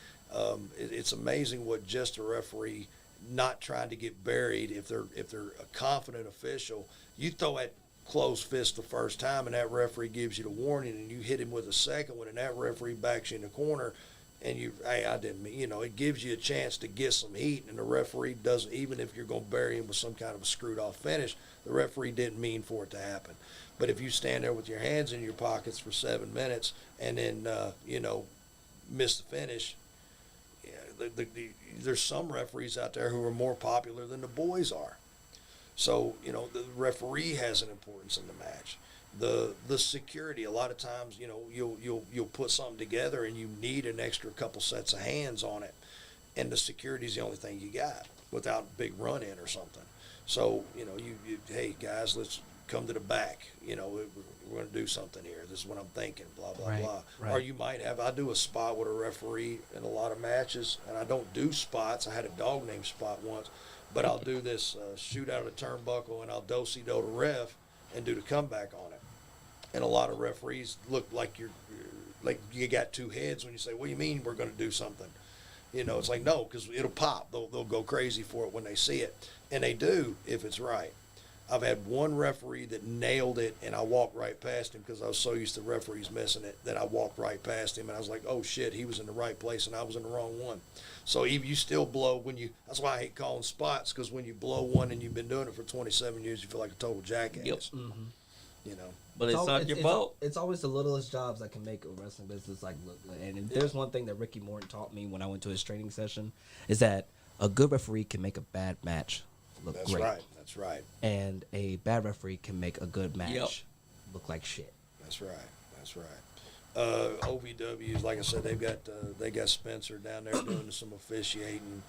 It's amazing what just a referee not trying to get buried. If they're a confident official, you throw that closed fist the first time, and that referee gives you the warning, and you hit him with a second one, and that referee backs you in the corner, and hey, I didn't mean, it gives you a chance to get some heat, and the referee doesn't, even if you're going to bury him with some kind of a screwed off finish, the referee didn't mean for it to happen. But if you stand there with your hands in your pockets for 7 minutes and then, miss the finish, there's some referees out there who are more popular than the boys are. So, the referee has an importance in the match. The security, a lot of times, you'll put something together and you need an extra couple sets of hands on it, and the security is the only thing you got without a big run in or something. So, hey guys, let's come to the back. We're going to do something here. This is what I'm thinking. Blah blah blah.
Right.
Or you might have. I do a spot with a referee in a lot of matches, and I don't do spots. I had a dog named Spot once, but I'll do this shoot out of the turnbuckle, and I'll do-si-do the ref and do the comeback on it. And a lot of referees look like like you got two heads when you say, "What do you mean we're going to do something?" It's like, no, because it'll pop. They'll go crazy for it when they see it, and they do if it's right. I've had one referee that nailed it, and I walked right past him because I was so used to referees missing it that I walked right past him, and I was like, oh shit, he was in the right place and I was in the wrong one. So even you still blow that's why I hate calling spots, because when you blow one and you've been doing it for 27 years, you feel like a total jackass.
Yep. But it's not your fault.
It's always the littlest jobs that can make a wrestling business look good. And if there's one thing that Ricky Morton taught me when I went to his training session, is that a good referee can make a bad match look great.
That's right.
And a bad referee can make a good match look like shit.
That's right. OVW, like I said, they got Spencer down there doing some officiating.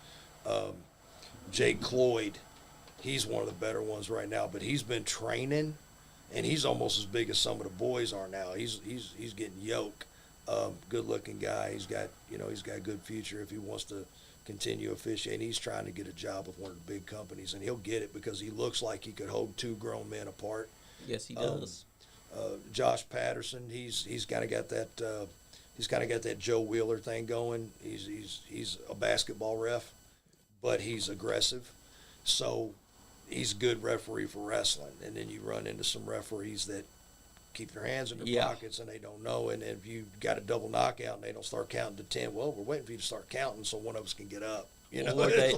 Jake Cloyd, he's one of the better ones right now, but he's been training, and he's almost as big as some of the boys are now. He's getting yoked. Good looking guy. He's got a good future if he wants to continue officiating. He's trying to get a job with one of the big companies, and he'll get it because he looks like he could hold two grown men apart.
Yes, he does.
Josh Patterson, he's kind of got that Joe Wheeler thing going. He's a basketball ref, but he's aggressive, so he's a good referee for wrestling. And then you run into some referees that keep their hands in their pockets and they don't know. And if you got a double knockout and they don't start counting to 10, well, we're waiting for you to start counting so one of us can get up.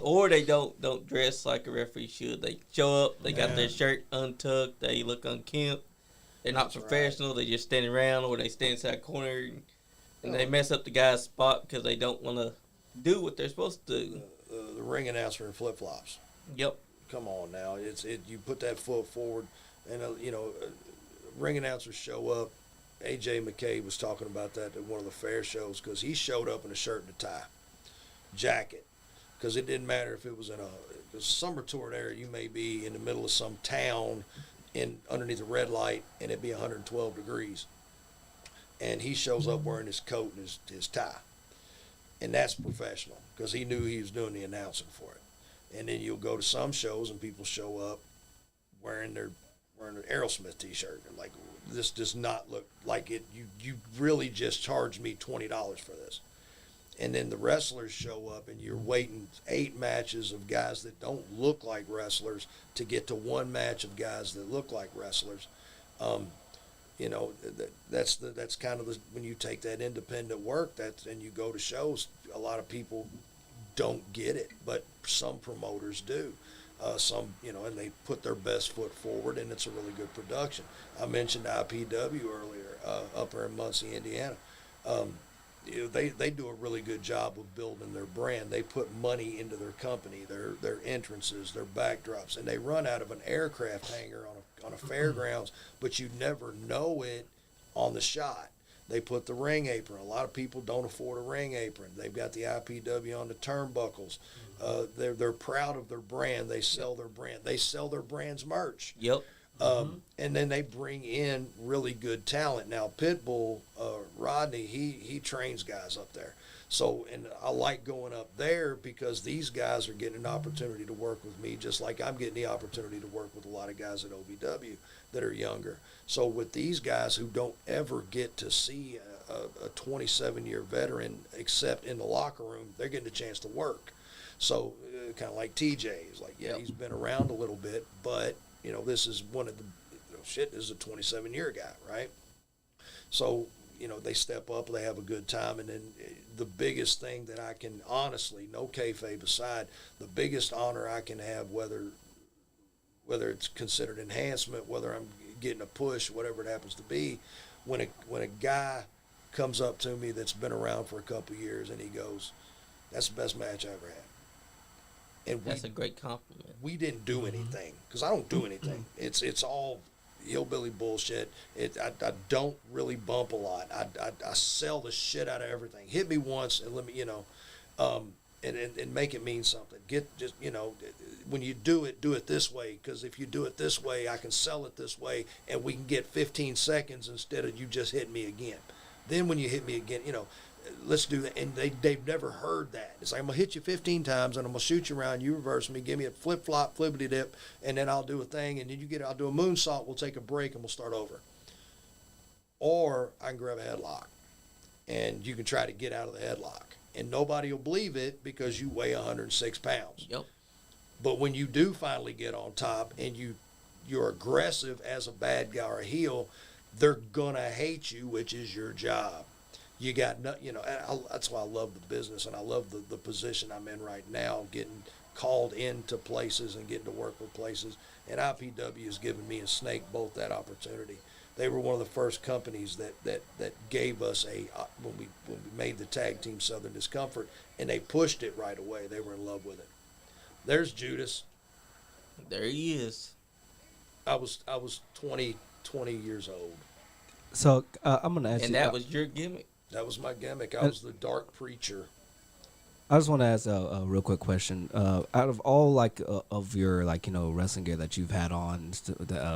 Or they don't dress like a referee should. They show up, they got their shirt untucked, they look unkempt. They're not professional. Right. They just stand around, or they stand inside a corner, and they mess up the guy's spot because they don't want to do what they're supposed to do.
The ring announcer in flip flops.
Yep.
Come on now, you put that foot forward, and ring announcers show up. AJ McKay was talking about that at one of the fair shows because he showed up in a shirt and a tie, jacket, because it didn't matter if it was in a summer tour there. You may be in the middle of some town underneath a red light, and it'd be 112 degrees, and he shows up wearing his coat and his tie, and that's professional because he knew he was doing the announcing for it. And then you'll go to some shows and people show up wearing an Aerosmith t-shirt, and like, this does not look like it. You really just charged me $20 for this. And then the wrestlers show up, and you're waiting 8 matches of guys that don't look like wrestlers to get to one match of guys that look like wrestlers. That's kind of when you take that independent work, and you go to shows, a lot of people don't get it, but some promoters do. And they put their best foot forward, and it's a really good production. I mentioned IPW earlier, up there in Muncie, Indiana. They do a really good job of building their brand. They put money into their company, their entrances, their backdrops, and they run out of an aircraft hangar on a fairgrounds, but you never know it on the shot. They put the ring apron. A lot of people don't afford a ring apron. They've got the IPW on the turnbuckles. They're proud of their brand. They sell their brand. They sell their brand's merch.
Yep.
And then they bring in really good talent. Now, Pitbull, Rodney, he trains guys up there. So, and I like going up there because these guys are getting an opportunity to work with me, just like I'm getting the opportunity to work with a lot of guys at OVW that are younger. So with these guys who don't ever get to see a 27-year veteran, except in the locker room, they're getting a chance to work. So kind of like TJ is like, yeah, he's been around a little bit, but this is one of the this is a 27-year guy, right? So they step up, they have a good time, and then the biggest thing that I can honestly, no kayfabe aside, the biggest honor I can have, whether it's considered enhancement, whether I'm getting a push, whatever it happens to be, when a guy comes up to me that's been around for a couple of years and he goes, "That's the best match I ever had." And
that's a great compliment.
We didn't do anything, because I don't do anything. It's all hillbilly bullshit. I don't really bump a lot. I sell the shit out of everything. Hit me once and let me, and make it mean something. When you do it this way, because if you do it this way, I can sell it this way, and we can get 15 seconds instead of you just hitting me again. Then when you hit me again, let's do that. And they've never heard that. It's like, I'm going to hit you 15 times, and I'm going to shoot you around, you reverse me, give me a flip-flop, flippity-dip, and then I'll do a thing, and then I'll do a moonsault, we'll take a break, and we'll start over. Or I can grab a headlock, and you can try to get out of the headlock. And nobody will believe it because you weigh 106 pounds.
Yep.
But when you do finally get on top and you're aggressive as a bad guy or a heel, they're going to hate you, which is your job. You got, that's why I love the business, and I love the position I'm in right now, getting called into places and getting to work with places. And IPW has given me and Snake both that opportunity. They were one of the first companies that gave us when we made the tag team Southern Discomfort, and they pushed it right away. They were in love with it. There's Judas.
There he is.
I was 20 years old.
So I'm gonna ask
and
you.
And that was your gimmick.
That was my gimmick. I was the dark preacher.
I just want to ask a real quick question. Out of all of your wrestling gear that you've had on,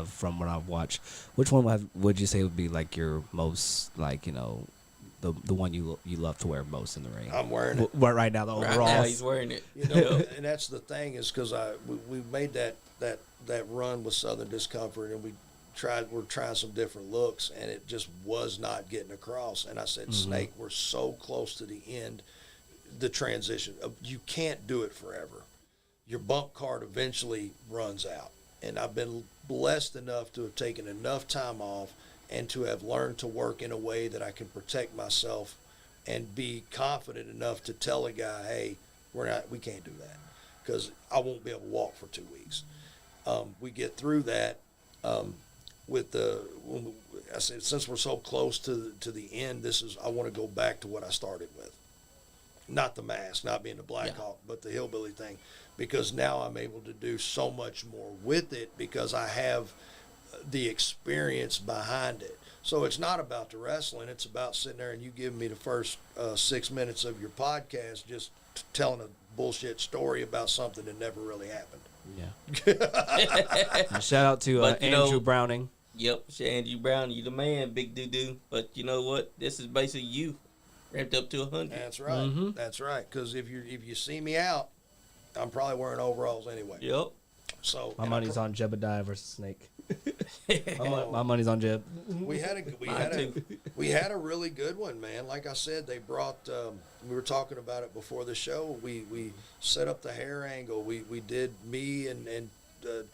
from what I've watched, which one would you say would be your most the one you love to wear most in the ring?
I'm wearing it
right now. The overalls.
Right now he's wearing it.
And that's the thing, is because we made that run with Southern Discomfort, and we're trying some different looks, and it just was not getting across. And I said, Snake, we're so close to the end. The transition, you can't do it forever. Your bump card eventually runs out, and I've been blessed enough to have taken enough time off and to have learned to work in a way that I can protect myself and be confident enough to tell a guy, hey, we can't do that, because I won't be able to walk for 2 weeks. We get through that I said, since we're so close to the end, I want to go back to what I started with. Not the mask, not being the Blackhawk, but the hillbilly thing, because now I'm able to do so much more with it because I have the experience behind it. So it's not about the wrestling. It's about sitting there and you giving me the first 6 minutes of your podcast just telling a bullshit story about something that never really happened.
Yeah. Shout out to Andrew Browning.
Yep, Andrew Brown, you the man, big doo-doo. But you know what? This is basically you. Ramped up to 100.
That's right. Mm-hmm. That's right. Because if you see me out, I'm probably wearing overalls anyway.
Yep.
So
my money's on Jebediah versus Snake. my money's on Jeb.
We had a really good one, man. Like I said, they brought. We were talking about it before the show. We set up the hair angle. We did me and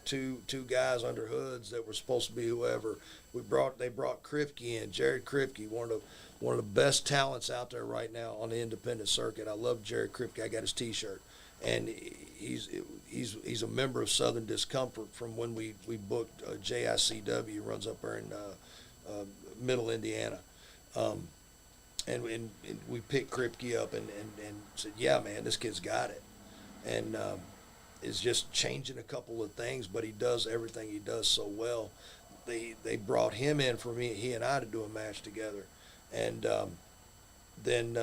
two guys under hoods that were supposed to be whoever. They brought Kripke in, Jared Kripke, one of the best talents out there right now on the independent circuit. I love Jared Kripke. I got his T-shirt, and he's a member of Southern Discomfort from when we booked JICW, runs up there in Middle Indiana, and we picked Kripke up and said, yeah, man, this kid's got it, and is just changing a couple of things, but he does everything he does so well. They brought him in for me, he and I, to do a match together. And then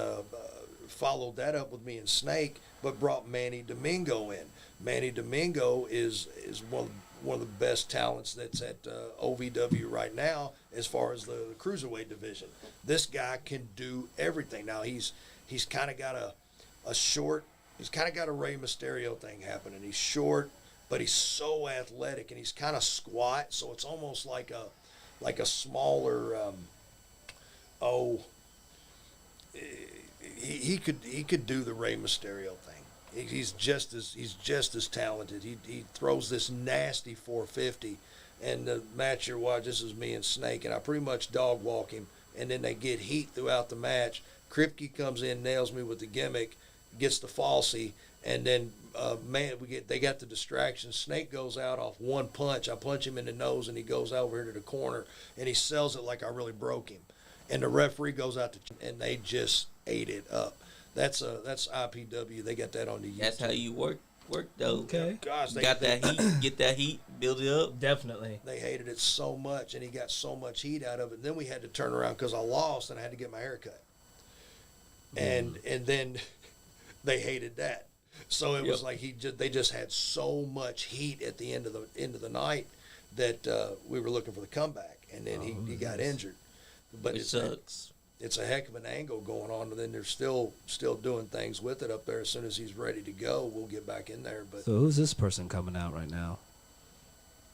followed that up with me and Snake, but brought Manny Domingo in. Manny Domingo is one of the best talents that's at OVW right now as far as the cruiserweight division. This guy can do everything. Now he's kind of got he's kind of got a Rey Mysterio thing happening. He's short, but he's so athletic, and he's kind of squat, so it's almost like a smaller he could do the Rey Mysterio thing. He's just as talented. He throws this nasty 450, and the match you're watching, this is me and Snake, and I pretty much dog walk him, and then they get heat throughout the match. Kripke comes in, nails me with the gimmick, gets the falsie, and then they got the distraction. Snake goes out off one punch. I punch him in the nose, and he goes over here to the corner, and he sells it like I really broke him. And the referee goes out and they just ate it up. That's IPW. They got that on the YouTube.
That's how you work though.
Okay.
Gosh, they
Got that heat, get that heat, build it up.
Definitely.
They hated it so much, and he got so much heat out of it. And then we had to turn around because I lost, and I had to get my hair cut. And then they hated that. So it was like they just had so much heat at the end of the night that we were looking for the comeback, and then he got injured. But
It sucks.
It's a heck of an angle going on, and then they're still doing things with it up there. As soon as he's ready to go, we'll get back in there. But
So who's this person coming out right now?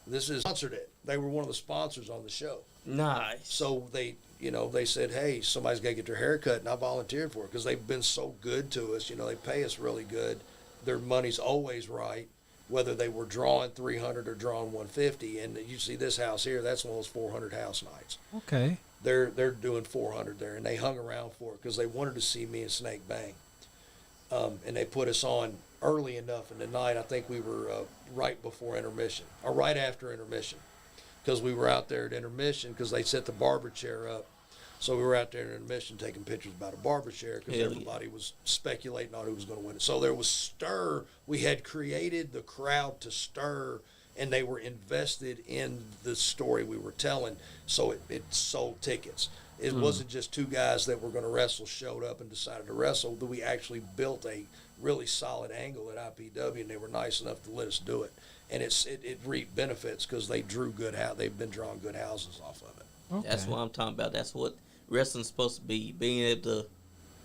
this is sponsored it. They were one of the sponsors on the show.
Nice.
So they said, hey, somebody's got to get their hair cut, and I volunteered for it because they've been so good to us. They pay us really good. Their money's always right, whether they were drawing 300 or drawing 150. And you see this house here, that's one of those 400 house nights.
Okay.
They're doing 400 there, and they hung around for it because they wanted to see me and Snake bang. And they put us on early enough in the night. I think we were right before intermission, or right after intermission, because we were out there at intermission because they set the barber chair up. So we were out there at intermission taking pictures about a barber chair because everybody was speculating on who was going to win it. So there was stir. We had created the crowd to stir, and they were invested in the story we were telling, so it sold tickets. It wasn't just two guys that were going to wrestle showed up and decided to wrestle. We actually built a really solid angle at IPW, and they were nice enough to let us do it. And it reaped benefits because they drew they've been drawing good houses off of it.
Okay.
That's what I'm talking about. That's what wrestling's supposed to be, being able to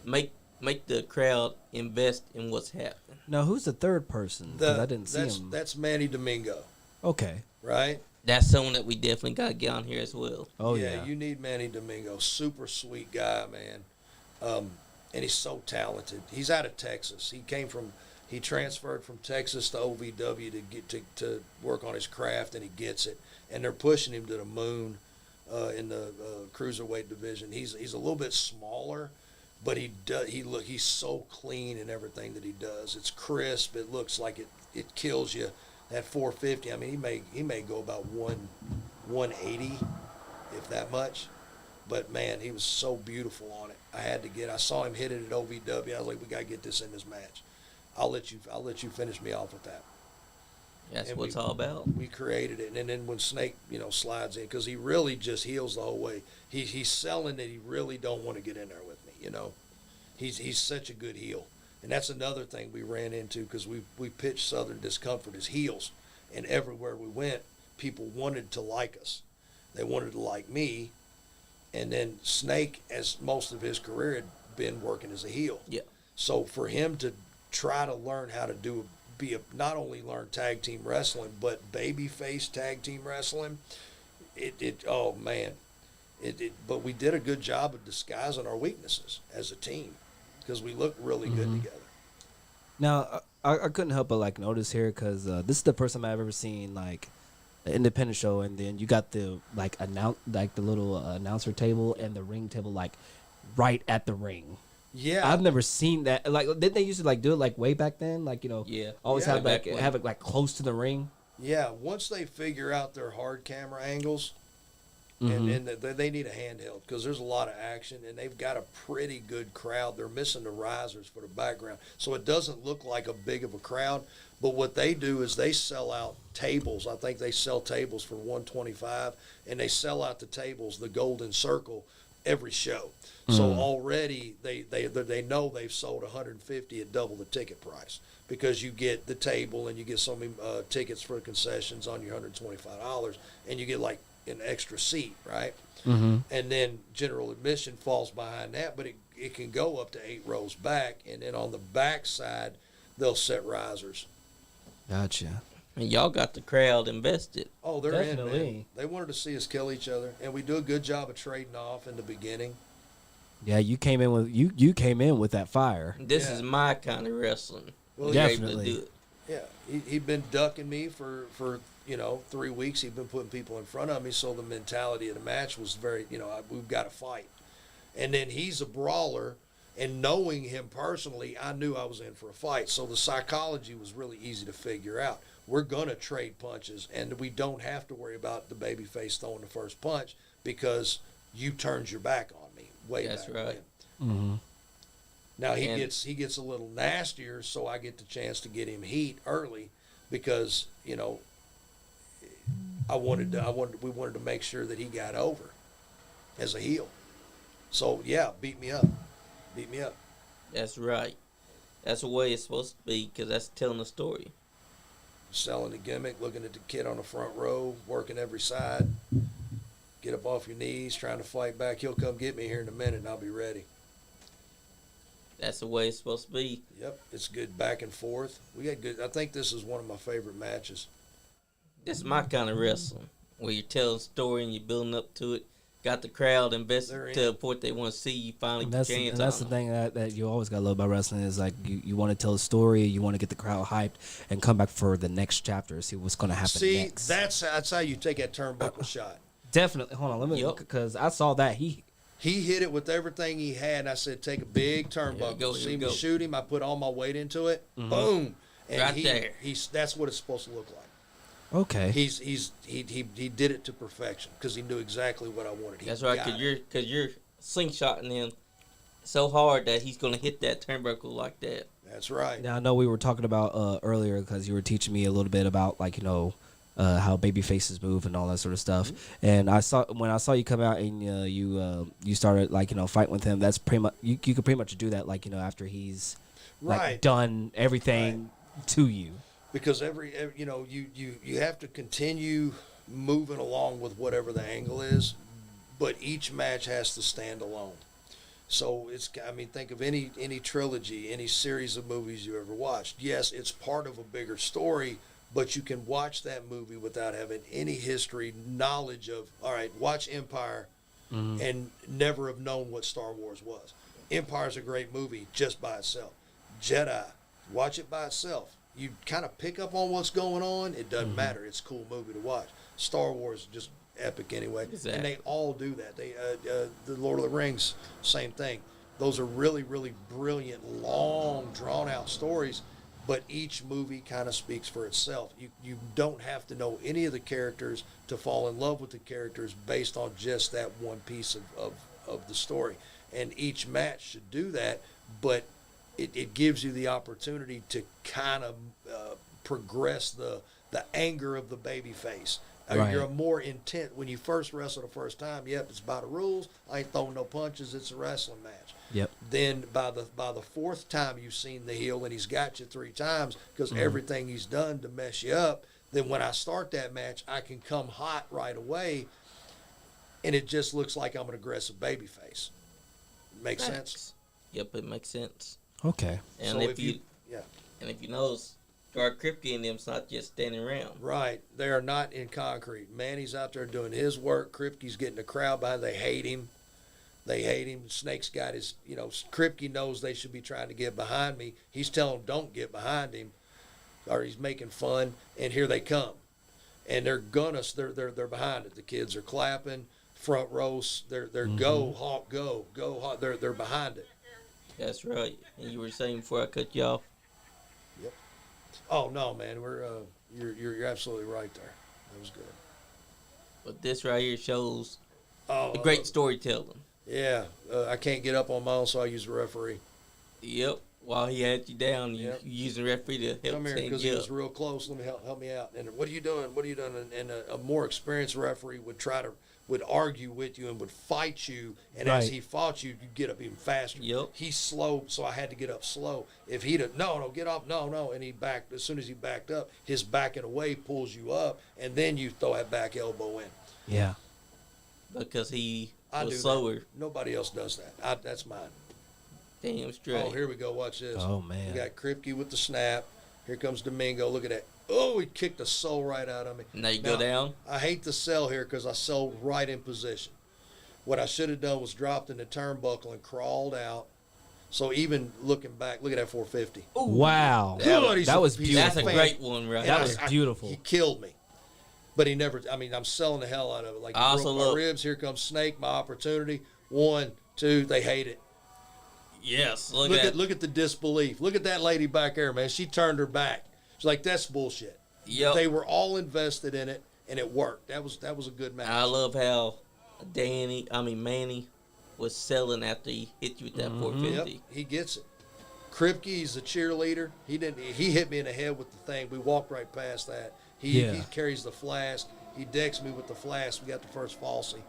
make the crowd invest in what's happening.
Now, who's the third person? 'Cause I didn't see him.
That's Manny Domingo,
Okay.
right?
That's someone that we definitely got to get on here as well.
Oh, yeah.
You need Manny Domingo. Super sweet guy, man. And he's so talented. He's out of Texas. He transferred from Texas to OVW to get to work on his craft, and he gets it. And they're pushing him to the moon in the cruiserweight division. He's a little bit smaller, but he's so clean in everything that he does. It's crisp. It looks like it kills you. That 450. I mean, he may go about 180, if that much. But man, he was so beautiful on it. I saw him hit it at OVW. I was like, we gotta get this in this match. I'll let you finish me off with that.
That's
And
what it's all about.
We created it, and then when Snake, slides in, because he really just heals the whole way. He's selling that he really don't want to get in there with me. He's such a good heel, and that's another thing we ran into because we pitched Southern Discomfort as heels, and everywhere we went, people wanted to like us. They wanted to like me, and then Snake, as most of his career, had been working as a heel.
Yeah.
So for him to try to learn how to not only learn tag team wrestling, but babyface tag team wrestling, but we did a good job of disguising our weaknesses as a team because we look really good together.
Now, I couldn't help but notice here because this is the first time I've ever seen an independent show, and then you got the the little announcer table and the ring table right at the ring.
Yeah,
I've never seen that. Didn't they used to do it way back then?
Yeah.
Always
Yeah.
have it close to the ring.
Yeah, once they figure out their hard camera angles,
Mm-hmm.
and they need a handheld because there's a lot of action, and they've got a pretty good crowd. They're missing the risers for the background, so it doesn't look like a big of a crowd. But what they do is they sell out tables. I think they sell tables for $125, and they sell out the tables, the Golden Circle, every show. So already they know they've sold 150 at double the ticket price because you get the table and you get so many tickets for concessions on your $125, and you get an extra seat, right?
Mm-hmm.
And then general admission falls behind that, but it can go up to 8 rows back, and then on the back side they'll set risers.
Gotcha.
And y'all got the crowd invested.
Oh, they're in,
Definitely.
man. They wanted to see us kill each other, and we do a good job of trading off in the beginning.
Yeah, you came in with you came in with that fire.
This
Yeah.
is my kind of wrestling.
Well,
You're able to
definitely.
do it.
Yeah, he'd been ducking me for 3 weeks. He'd been putting people in front of me, so the mentality of the match was very, we've got to fight. And then he's a brawler, and knowing him personally, I knew I was in for a fight. So the psychology was really easy to figure out. We're gonna trade punches, and we don't have to worry about the babyface throwing the first punch because you turned your back on me.
That's
back
right.
when. Now he
And-
gets a little nastier, so I get the chance to get him heat early because we wanted to make sure that he got over as a heel. So yeah, beat me up.
That's right. That's the way it's supposed to be because that's telling the story.
Selling the gimmick, looking at the kid on the front row, working every side. Get up off your knees, trying to fight back. He'll come get me here in a minute, and I'll be ready.
That's the way it's supposed to be.
Yep, it's good back and forth. We got good. I think this is one of my favorite matches.
This is my kind of wrestling where you're telling a story and you're building up to it. Got the crowd invested
They're in.
to the point they want to see you finally
And
get
that's
a chance
that's the
on them.
thing that you always gotta love about wrestling is like you want to tell a story, you want to get the crowd hyped, and come back for the next chapter, see what's gonna happen
See,
next.
that's how you take that turnbuckle shot.
Definitely. Hold on, let me
Yep.
because I saw that he.
He hit it with everything he had, and I said, take a big
Here we
turnbuckle.
go,
See
here we
me
go.
shoot him. I put all my weight into it. Boom. And
Right there.
That's what it's supposed to look like.
Okay.
He did it to perfection because he knew exactly what I wanted. He
That's right,
got
because
it.
you're slingshotting him so hard that he's gonna hit that turnbuckle like that.
That's right.
Now I know we were talking about earlier because you were teaching me a little bit about like how baby faces move and all that sort of stuff. And I saw when I saw you come out and you started like fighting with him. That's pretty much you could pretty much do that like after he's like
Right.
done everything to you.
Because you have to continue moving along with whatever the angle is, but each match has to stand alone. So think of any trilogy, any series of movies you ever watched. Yes, it's part of a bigger story, but you can watch that movie without having any history, knowledge of, all right, watch Empire and never have known what Star Wars was. Empire's a great movie just by itself. Jedi, watch it by itself. You kind of pick up on what's going on. It doesn't matter. It's a cool movie to watch. Star Wars is just epic anyway.
Exactly.
And they all do that. They the Lord of the Rings, same thing. Those are really, really brilliant, long, drawn-out stories, but each movie kind of speaks for itself. You don't have to know any of the characters to fall in love with the characters based on just that one piece of the story. And each match should do that, but it gives you the opportunity to kind of progress the anger of the baby face.
Right.
You're more intent when you first wrestle the first time. Yep, it's by the rules. I ain't throwing no punches. It's a wrestling match.
Yep.
Then by the fourth time you've seen the heel and he's got you 3 times because everything he's done to mess you up, then when I start that match, I can come hot right away, and it just looks like I'm an aggressive baby face. Make sense?
Facts. Yep, it makes sense.
Okay.
And
So
if you
yeah.
and if you notice, Dark Kripke and them's not just standing around.
Right. They are not in concrete. Manny's out there doing his work. Kripke's getting the crowd behind. They hate him. Snake's got his, Kripke knows they should be trying to get behind me. He's telling them don't get behind him, or he's making fun, and here they come. And they're behind it. The kids are clapping, front rows, they're go, Hawk, go, Hawk. They're behind it.
That's right. And you were saying before I cut you off,
Yep. Oh no, man, you're absolutely right there. That was good.
but this right here shows
Oh,
the great storytelling.
Yeah, I can't get up on my own, so I use the referee.
Yep. While he had you down, you
Yep.
using the referee to help
Come here,
stand
because
you
he
up.
was real close. Let me help me out. And what are you doing? What are you doing? And a more experienced referee would argue with you and would fight you. And as
Right.
he fought you, you get up even faster.
Yep.
He's slow, so I had to get up slow. If he'd have no, get off, no, and he backed. As soon as he backed up, his backing away pulls you up, and then you throw that back elbow in.
Yeah.
Because he
I do
was slower.
that. Nobody else does that. That's mine.
Damn straight.
Oh, here we go. Watch this.
Oh, man.
We got Kripke with the snap. Here comes Domingo. Look at that. Oh, he kicked the soul right out of me.
Now you go down.
I hate to sell here because I sold right in position. What I should have done was dropped in the turnbuckle and crawled out. So even looking back, look at that 450.
Wow.
Good,
That was
he's
beautiful.
That's a great one, right?
That
there.
was beautiful.
He killed me. But he never, I mean, I'm selling the hell out of it. Like,
I also
broke my
love-
ribs. Here comes Snake, my opportunity. 1, 2, they hate it.
Yes.
Look at the disbelief. Look at that lady back there, man. She turned her back. She's like, that's bullshit.
Yep.
They were all invested in it, and it worked. That was a good match.
I love how Manny was selling after he hit you with that 450.
Yep, he gets it. Kripke, he's a cheerleader. He hit me in the head with the thing. We walked right past that. He carries the flask. He decks me with the flask. We got the first falsie.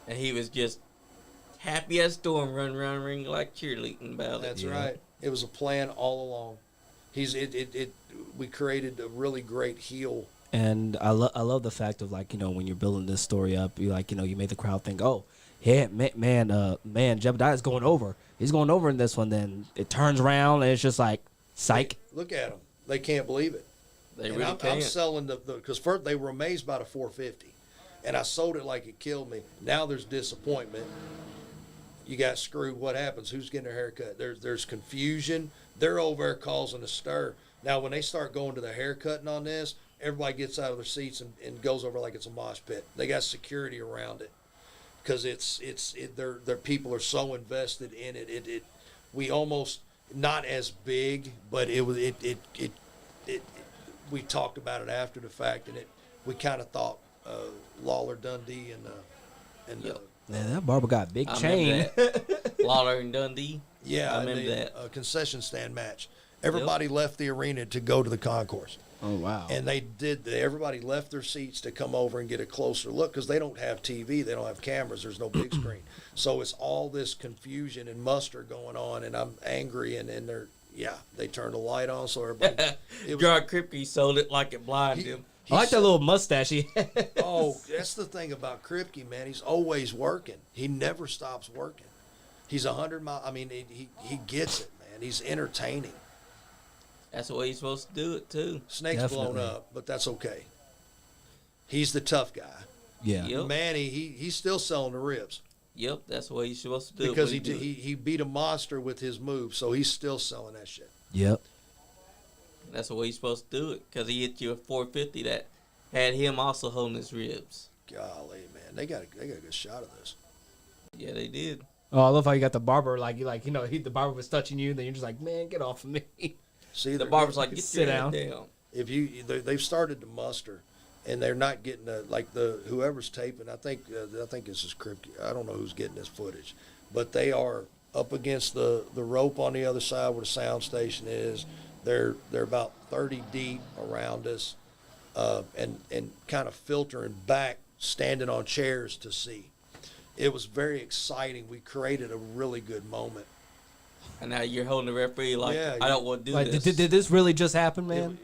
And he was just happy as storm, running around the ring like cheerleading about
That's
it.
right. It was a plan all along. We created a really great heel.
And I love the fact of, like, you know, when you're building this story up, you like, you know, you made the crowd think, oh, yeah, man, Jebediah's going over. He's going over in this one. Then it turns around and it's just like, psych.
Look at them. They can't believe it.
They
And
really
I'm
can't.
selling because first they were amazed by the 450, and I sold it like it killed me. Now there's disappointment. You got screwed. What happens? Who's getting their haircut? There's confusion. They're over there causing a stir. Now when they start going to the haircutting on this, everybody gets out of their seats and goes over like it's a mosh pit. They got security around it because their people are so invested in it. We almost not as big, but we talked about it after the fact, and we kind of thought Lawler, Dundee, and
Yep.
Man, that barber got a big
I
chain.
remember that. Lawler and Dundee.
yeah,
I remember that.
a concession stand match. Everybody left the arena to go to the concourse,
Oh, wow.
and everybody left their seats to come over and get a closer look because they don't have TV, they don't have cameras, there's no big screen, so it's all this confusion and muster going on, and I'm angry, and they turned the light on, so everybody. It was,
Gerard Kripke sold it like it blinded him.
I like that little mustache he had.
Oh, that's the thing about Kripke, man. He's always working. He never stops working. He's 100 miles. I mean, he gets it, man. He's entertaining.
That's the way you're supposed to do it, too.
Snake's blown
Definitely.
up, but that's okay. He's the tough guy.
Yeah.
Yep.
Manny, he's still selling the ribs
Yep, that's the way you're supposed to do
because
it.
he beat a monster with his move, so he's still selling that shit.
Yep.
That's the way you're supposed to do it because he hit you a 450 that had him also holding his ribs.
Golly, man, they got a good shot of this.
Yeah, they did.
Oh, I love how you got the barber, the barber was touching you, and then you're just like, man, get off of me.
See,
The
they're
barber's like, get
Sit
your head
down.
down.
if they've started to muster, and they're not getting whoever's taping. I think this is Kripke. I don't know who's getting this footage, but they are up against the rope on the other side where the sound station is. They're about 30 deep around us, and kind of filtering back, standing on chairs to see. It was very exciting. We created a really good moment.
And now you're holding the referee like,
Yeah,
I don't want to do
Like,
this.
did this really just happen, man?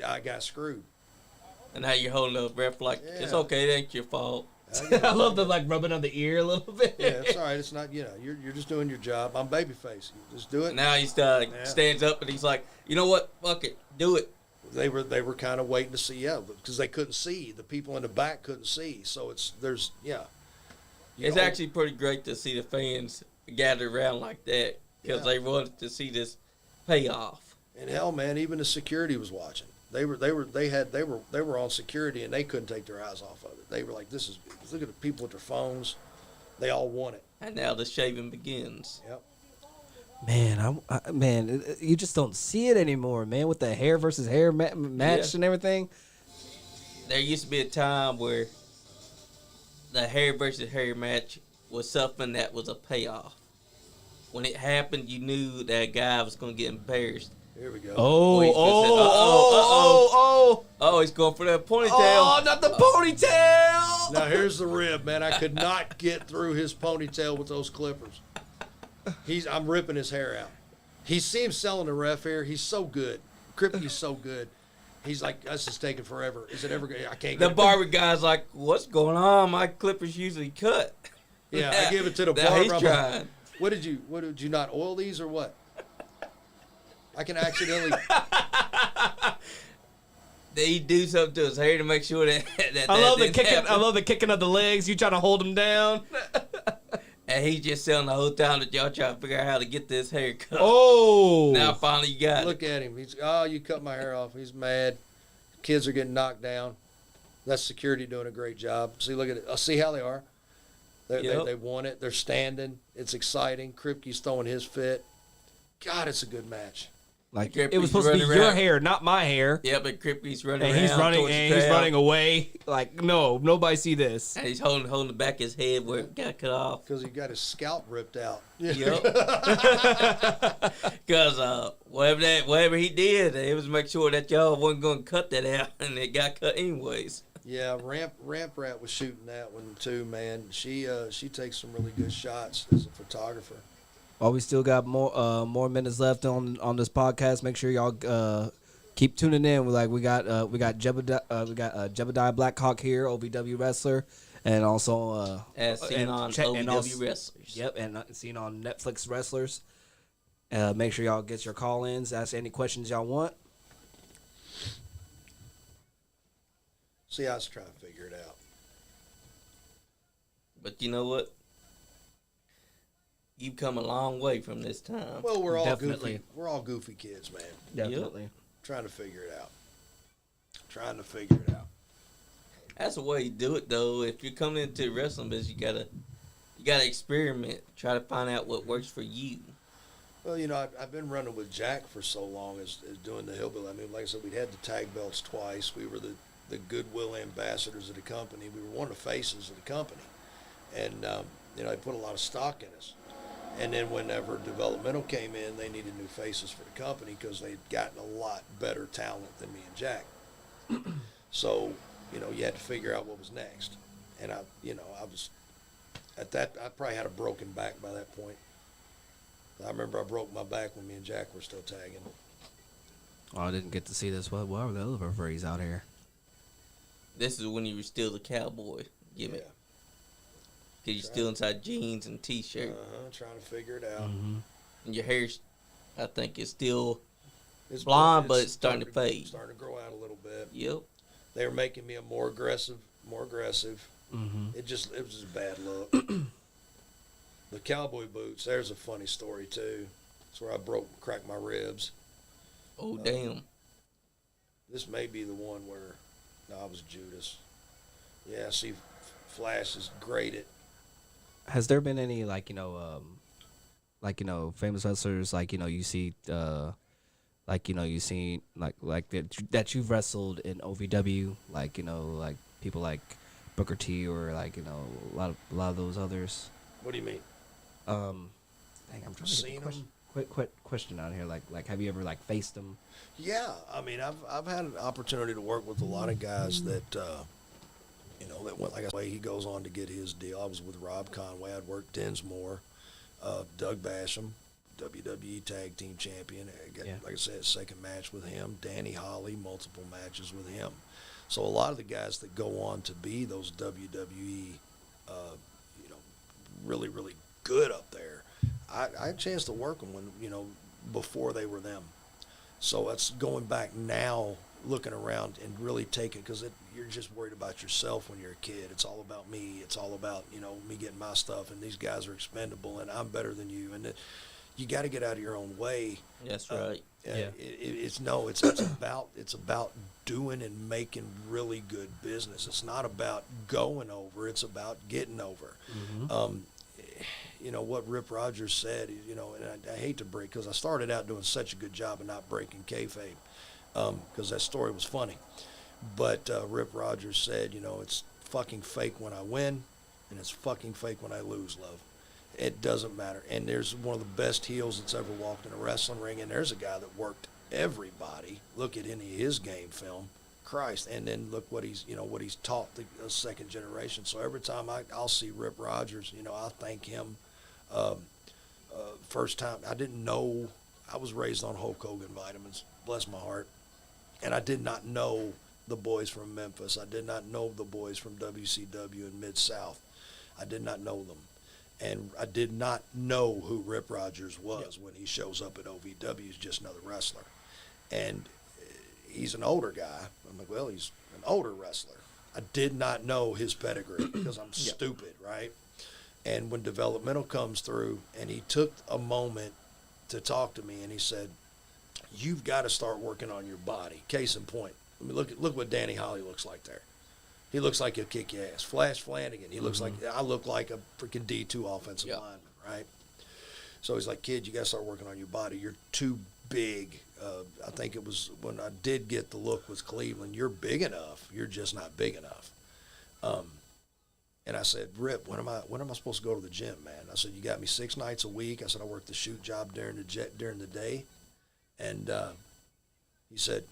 I got screwed.
And now you're holding the ref like, it's
Yeah.
okay, it ain't your fault.
I love the rubbing on the ear a little bit.
Yeah, it's all right. It's not, you're just doing your job. I'm babyface. Just do it.
And now he stands up and he's like, you know what? Fuck it. Do it.
They were kind of waiting to see, because they couldn't see. The people in the back couldn't see. So it's
It's actually pretty great to see the fans gather around like that because
Yeah.
they wanted to see this payoff.
And hell, man, even the security was watching. They were on security, and they couldn't take their eyes off of it. They were like, look at the people with their phones. They all want it.
And now the shaving begins.
Yep.
Man, you just don't see it anymore, man, with the hair versus hair match
Yeah.
and everything.
There used to be a time where the hair versus hair match was something that was a payoff. When it happened, you knew that guy was going to get embarrassed.
Here we go.
Oh,
Wait, Oh, he's going for that ponytail.
Oh, not the ponytail!
Now here's the rib, man. I could not get through his ponytail with those clippers. I'm ripping his hair out. He seems selling the ref here. He's so good. Kripke's so good. He's like, this is taking forever. Is it ever going? I can't.
The
get it.
barber guy's like, what's going on? My clippers usually cut.
Yeah, I give it to the
Now
barber.
he's
I'm like,
trying.
What did you not oil these or what? I can accidentally.
They do something to his hair to make sure that
I love the kicking. I love the kicking of the legs. You trying to hold him down.
And he just selling the whole time that y'all trying to figure out how to get this haircut.
Oh,
Now finally you got
Look
it.
at him. He's you cut my hair off. He's mad. Kids are getting knocked down. That's security doing a great job. See, look at it. See how they are.
Yep.
They won it. They're standing. It's exciting. Kripke's throwing his fit. God, it's a good match.
like
Kripke's
it was supposed to be
running
your
around.
hair, not my hair.
Yeah, but Kripke's running
And
around.
he's running,
towards the
and he's
crowd,
running away. Like, no, nobody see this.
And he's holding the back of his head where it got cut off.
Because he got his scalp ripped out.
Yep. Because whatever he did, it was make sure that y'all wasn't going to cut that out, and it got cut anyways.
Yeah, Ramp Rat was shooting that one too, man. She takes some really good shots as a photographer.
While we still got more minutes left on this podcast, make sure y'all keep tuning in. We got Jebediah Blackhawk here, OVW wrestler, and also
As seen on OVW Wrestlers.
Yep, and seen on Netflix Wrestlers. Make sure y'all get your call-ins, ask any questions y'all want.
See, I was trying to figure it out.
But you know what? You've come a long way from this time.
Well, we're all
Definitely.
goofy. We're all goofy kids, man.
Definitely.
Trying to figure it out.
That's the way you do it, though. If you're coming into the wrestling business, you gotta experiment. Try to find out what works for you.
Well, I've been running with Jack for so long as doing the Hillbilly. I mean, like I said, we'd had the tag belts twice. We were the goodwill ambassadors of the company. We were one of the faces of the company. And, they put a lot of stock in us. And then whenever developmental came in, they needed new faces for the company because they'd gotten a lot better talent than me and Jack. So, you had to figure out what was next. And I was at that, I probably had a broken back by that point. I remember I broke my back when me and Jack were still tagging.
Oh, I didn't get to see this. What were the other referees out here?
This is when you were still the cowboy gimmick.
Yeah.
Because you're still inside jeans and t-shirt.
Trying to figure it out.
Mm-hmm.
And your hair, I think, is still
It's
blonde, but it's starting to fade.
Starting to grow out a little bit.
Yep.
They were making me more aggressive.
Mm-hmm.
It was just a bad look. The cowboy boots, there's a funny story too. It's where I cracked my ribs.
Oh, damn.
This may be the one where, no, I was Judas. Yeah, see, Flash is great at.
Has there been any famous wrestlers you see you seen that you've wrestled in OVW like people like Booker T or a lot of those others?
What do you mean?
I'm trying to
Seen
get the quick question out here. Like have you ever faced them?
Yeah, I mean, I've had an opportunity to work with a lot of guys that that went like I say. He goes on to get his deal. I was with Rob Conway. I'd worked Dinsmore, Doug Basham, WWE Tag Team Champion. Like I said, second match with him. Danny Holly, multiple matches with him. So a lot of the guys that go on to be those WWE, really, really good up there, I had a chance to work them when, before they were them. So that's going back now, looking around and really taking, because you're just worried about yourself when you're a kid. It's all about me. It's all about, me getting my stuff, and these guys are expendable, and I'm better than you. And you got to get out of your own way.
That's right.
Yeah.
It's about doing and making really good business. It's not about going over. It's about getting over.
Mm-hmm.
What Rip Rogers said, and I hate to break, because I started out doing such a good job of not breaking kayfabe, because that story was funny. But Rip Rogers said, it's fucking fake when I win, and it's fucking fake when I lose, love. It doesn't matter. And there's one of the best heels that's ever walked in a wrestling ring, and there's a guy that worked everybody. Look at any of his game film. Christ. And then look what he's taught the second generation. So every time I'll see Rip Rogers, I thank him. First time, I didn't know, I was raised on Hulk Hogan vitamins, bless my heart. And I did not know the boys from Memphis. I did not know the boys from WCW in Mid-South. I did not know them. And I did not know who Rip Rogers was when he shows up at OVW. He's just another wrestler. And he's an older guy. I'm like, well, he's an older wrestler. I did not know his pedigree because I'm stupid, right? And when developmental comes through, and he took a moment to talk to me, and he said, "You've got to start working on your body." Case in point, I mean, look what Danny Holly looks like there. He looks like he'll kick your ass. Flash Flanagan, he looks like, I look like a freaking D2 offensive lineman, right? So he's like, "Kid, you got to start working on your body. You're too big." I think it was when I did get the look with Cleveland, "You're big enough. You're just not big enough." And I said, "Rip, when am I supposed to go to the gym, man?" I said, "You got me 6 nights a week." I said, "I work the shoot job during the day." And he said,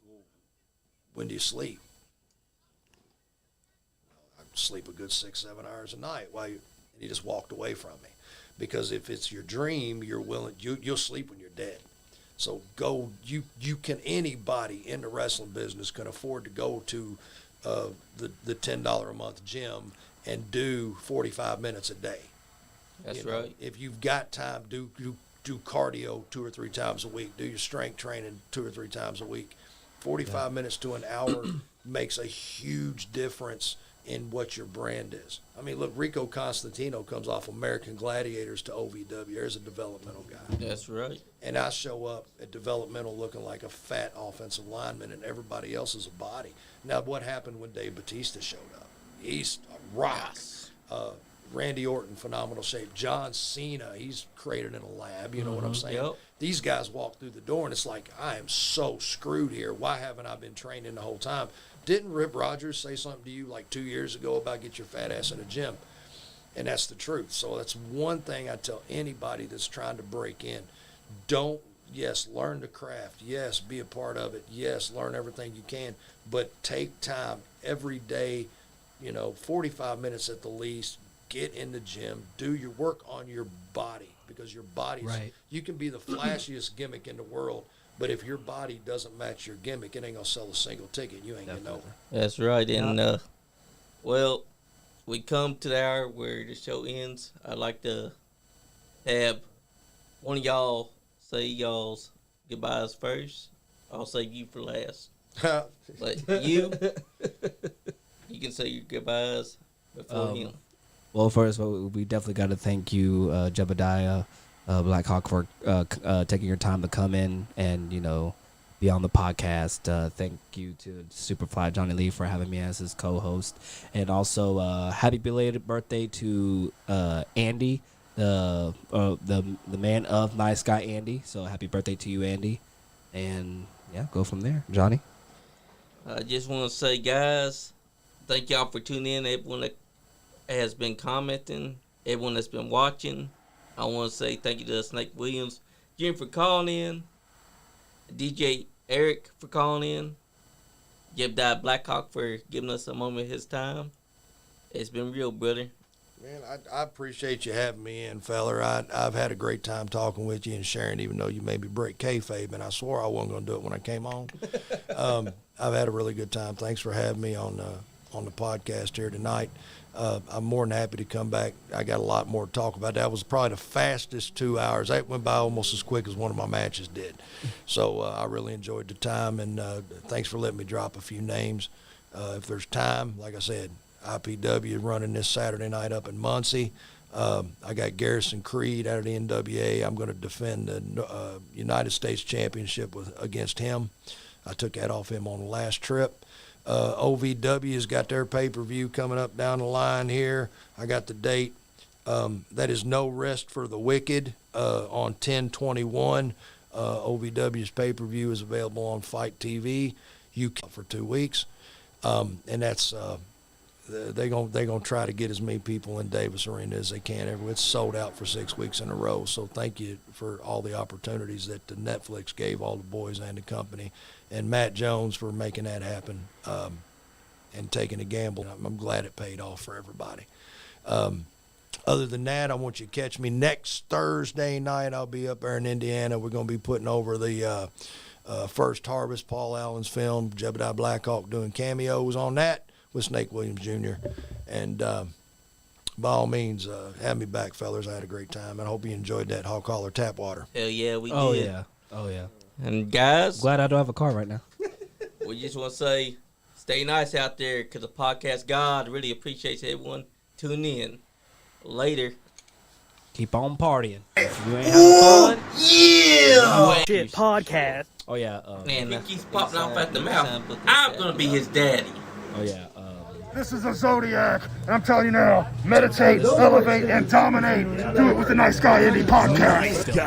"Well, when do you sleep?" "I sleep a good 6-7 hours a night." And he just walked away from me, because if it's your dream, you'll sleep when you're dead. So go. You can, anybody in the wrestling business can afford to go to the $10 a month gym and do 45 minutes a day.
That's right.
If you've got time, do cardio 2 or 3 times a week. Do your strength training 2 or 3 times a week. 45 minutes to an hour makes a huge difference in what your brand is. I mean, look, Rico Constantino comes off American Gladiators to OVW. There's a developmental guy.
That's right.
And I show up at developmental looking like a fat offensive lineman, and everybody else is a body. Now, what happened when Dave Bautista showed up? He's a rock. Randy Orton, phenomenal shape. John Cena, he's created in a lab. You know what I'm saying?
Yep.
These guys walk through the door, and it's like, I am so screwed here. Why haven't I been training the whole time? Didn't Rip Rogers say something to you like 2 years ago about get your fat ass in the gym? And that's the truth. So that's one thing I tell anybody that's trying to break in. Learn the craft. Yes, be a part of it. Yes, learn everything you can. But take time every day, 45 minutes at the least. Get in the gym. Do your work on your body, because your body, you can be the flashiest gimmick in the world, but if your body doesn't match your gimmick, it ain't going to sell a single ticket. You ain't getting over.
That's right. And, we come to the hour where the show ends. I'd like to have one of y'all say y'all's goodbyes first. I'll say you for last. But you can say your goodbyes before him.
Well, first, we definitely got to thank you, Jebediah Blackhawk, for taking your time to come in and, be on the podcast. Thank you to SuperFly Johnny Lee for having me as his co-host. And also, happy belated birthday to Andy, the man of Nice Guy Andy. So happy birthday to you, Andy. And, go from there. Johnny?
I just want to say, guys, thank y'all for tuning in. Everyone that has been commenting, everyone that's been watching. I want to say thank you to Snake Williams, Jim for calling in, DJ Eric for calling in, Jebediah Blackhawk for giving us a moment of his time. It's been real, brother.
Man, I appreciate you having me in, feller. I've had a great time talking with you and sharing, even though you made me break kayfabe, and I swore I wasn't going to do it when I came on. I've had a really good time. Thanks for having me on the podcast here tonight. I'm more than happy to come back. I got a lot more to talk about. That was probably the fastest 2 hours. That went by almost as quick as one of my matches did. So I really enjoyed the time, and thanks for letting me drop a few names. If there's time, like I said, IPW running this Saturday night up in Muncie. I got Garrison Creed out of the NWA. I'm going to defend the United States Championship against him. I took that off him on the last trip. OVW's got their pay-per-view coming up down the line here. I got the date. That is No Rest for the Wicked on 10/21. OVW's pay-per-view is available on Fight TV. You can for 2 weeks, and that's they're gonna try to get as many people in Davis Arena as they can. It's sold out for 6 weeks in a row. So thank you for all the opportunities that the Netflix gave all the boys and the company, and Matt Jones for making that happen and taking a gamble. I'm glad it paid off for everybody. Other than that, I want you to catch me next Thursday night. I'll be up there in Indiana. We're going to be putting over the First Harvest, Paul Allen's film. Jebediah Blackhawk doing cameos on that with Snake Williams Jr. And by all means, have me back, fellas. I had a great time. I hope you enjoyed that Hawk Holler tap water.
Hell yeah, we
Oh,
did.
yeah. Oh, yeah.
And guys,
Glad I don't have a car right now.
we just want to say stay nice out there, because the podcast God really appreciates everyone tuning in. Later.
Keep on partying. If you ain't having fun.
Yeah! Shit, podcast.
Oh yeah.
Man, if he keeps popping off at the mouth, I'm gonna be his daddy.
Oh yeah.
This is a Zodiac, and I'm telling you now, meditate, elevate, and dominate. Do it with the Nice Guy Indie Podcast.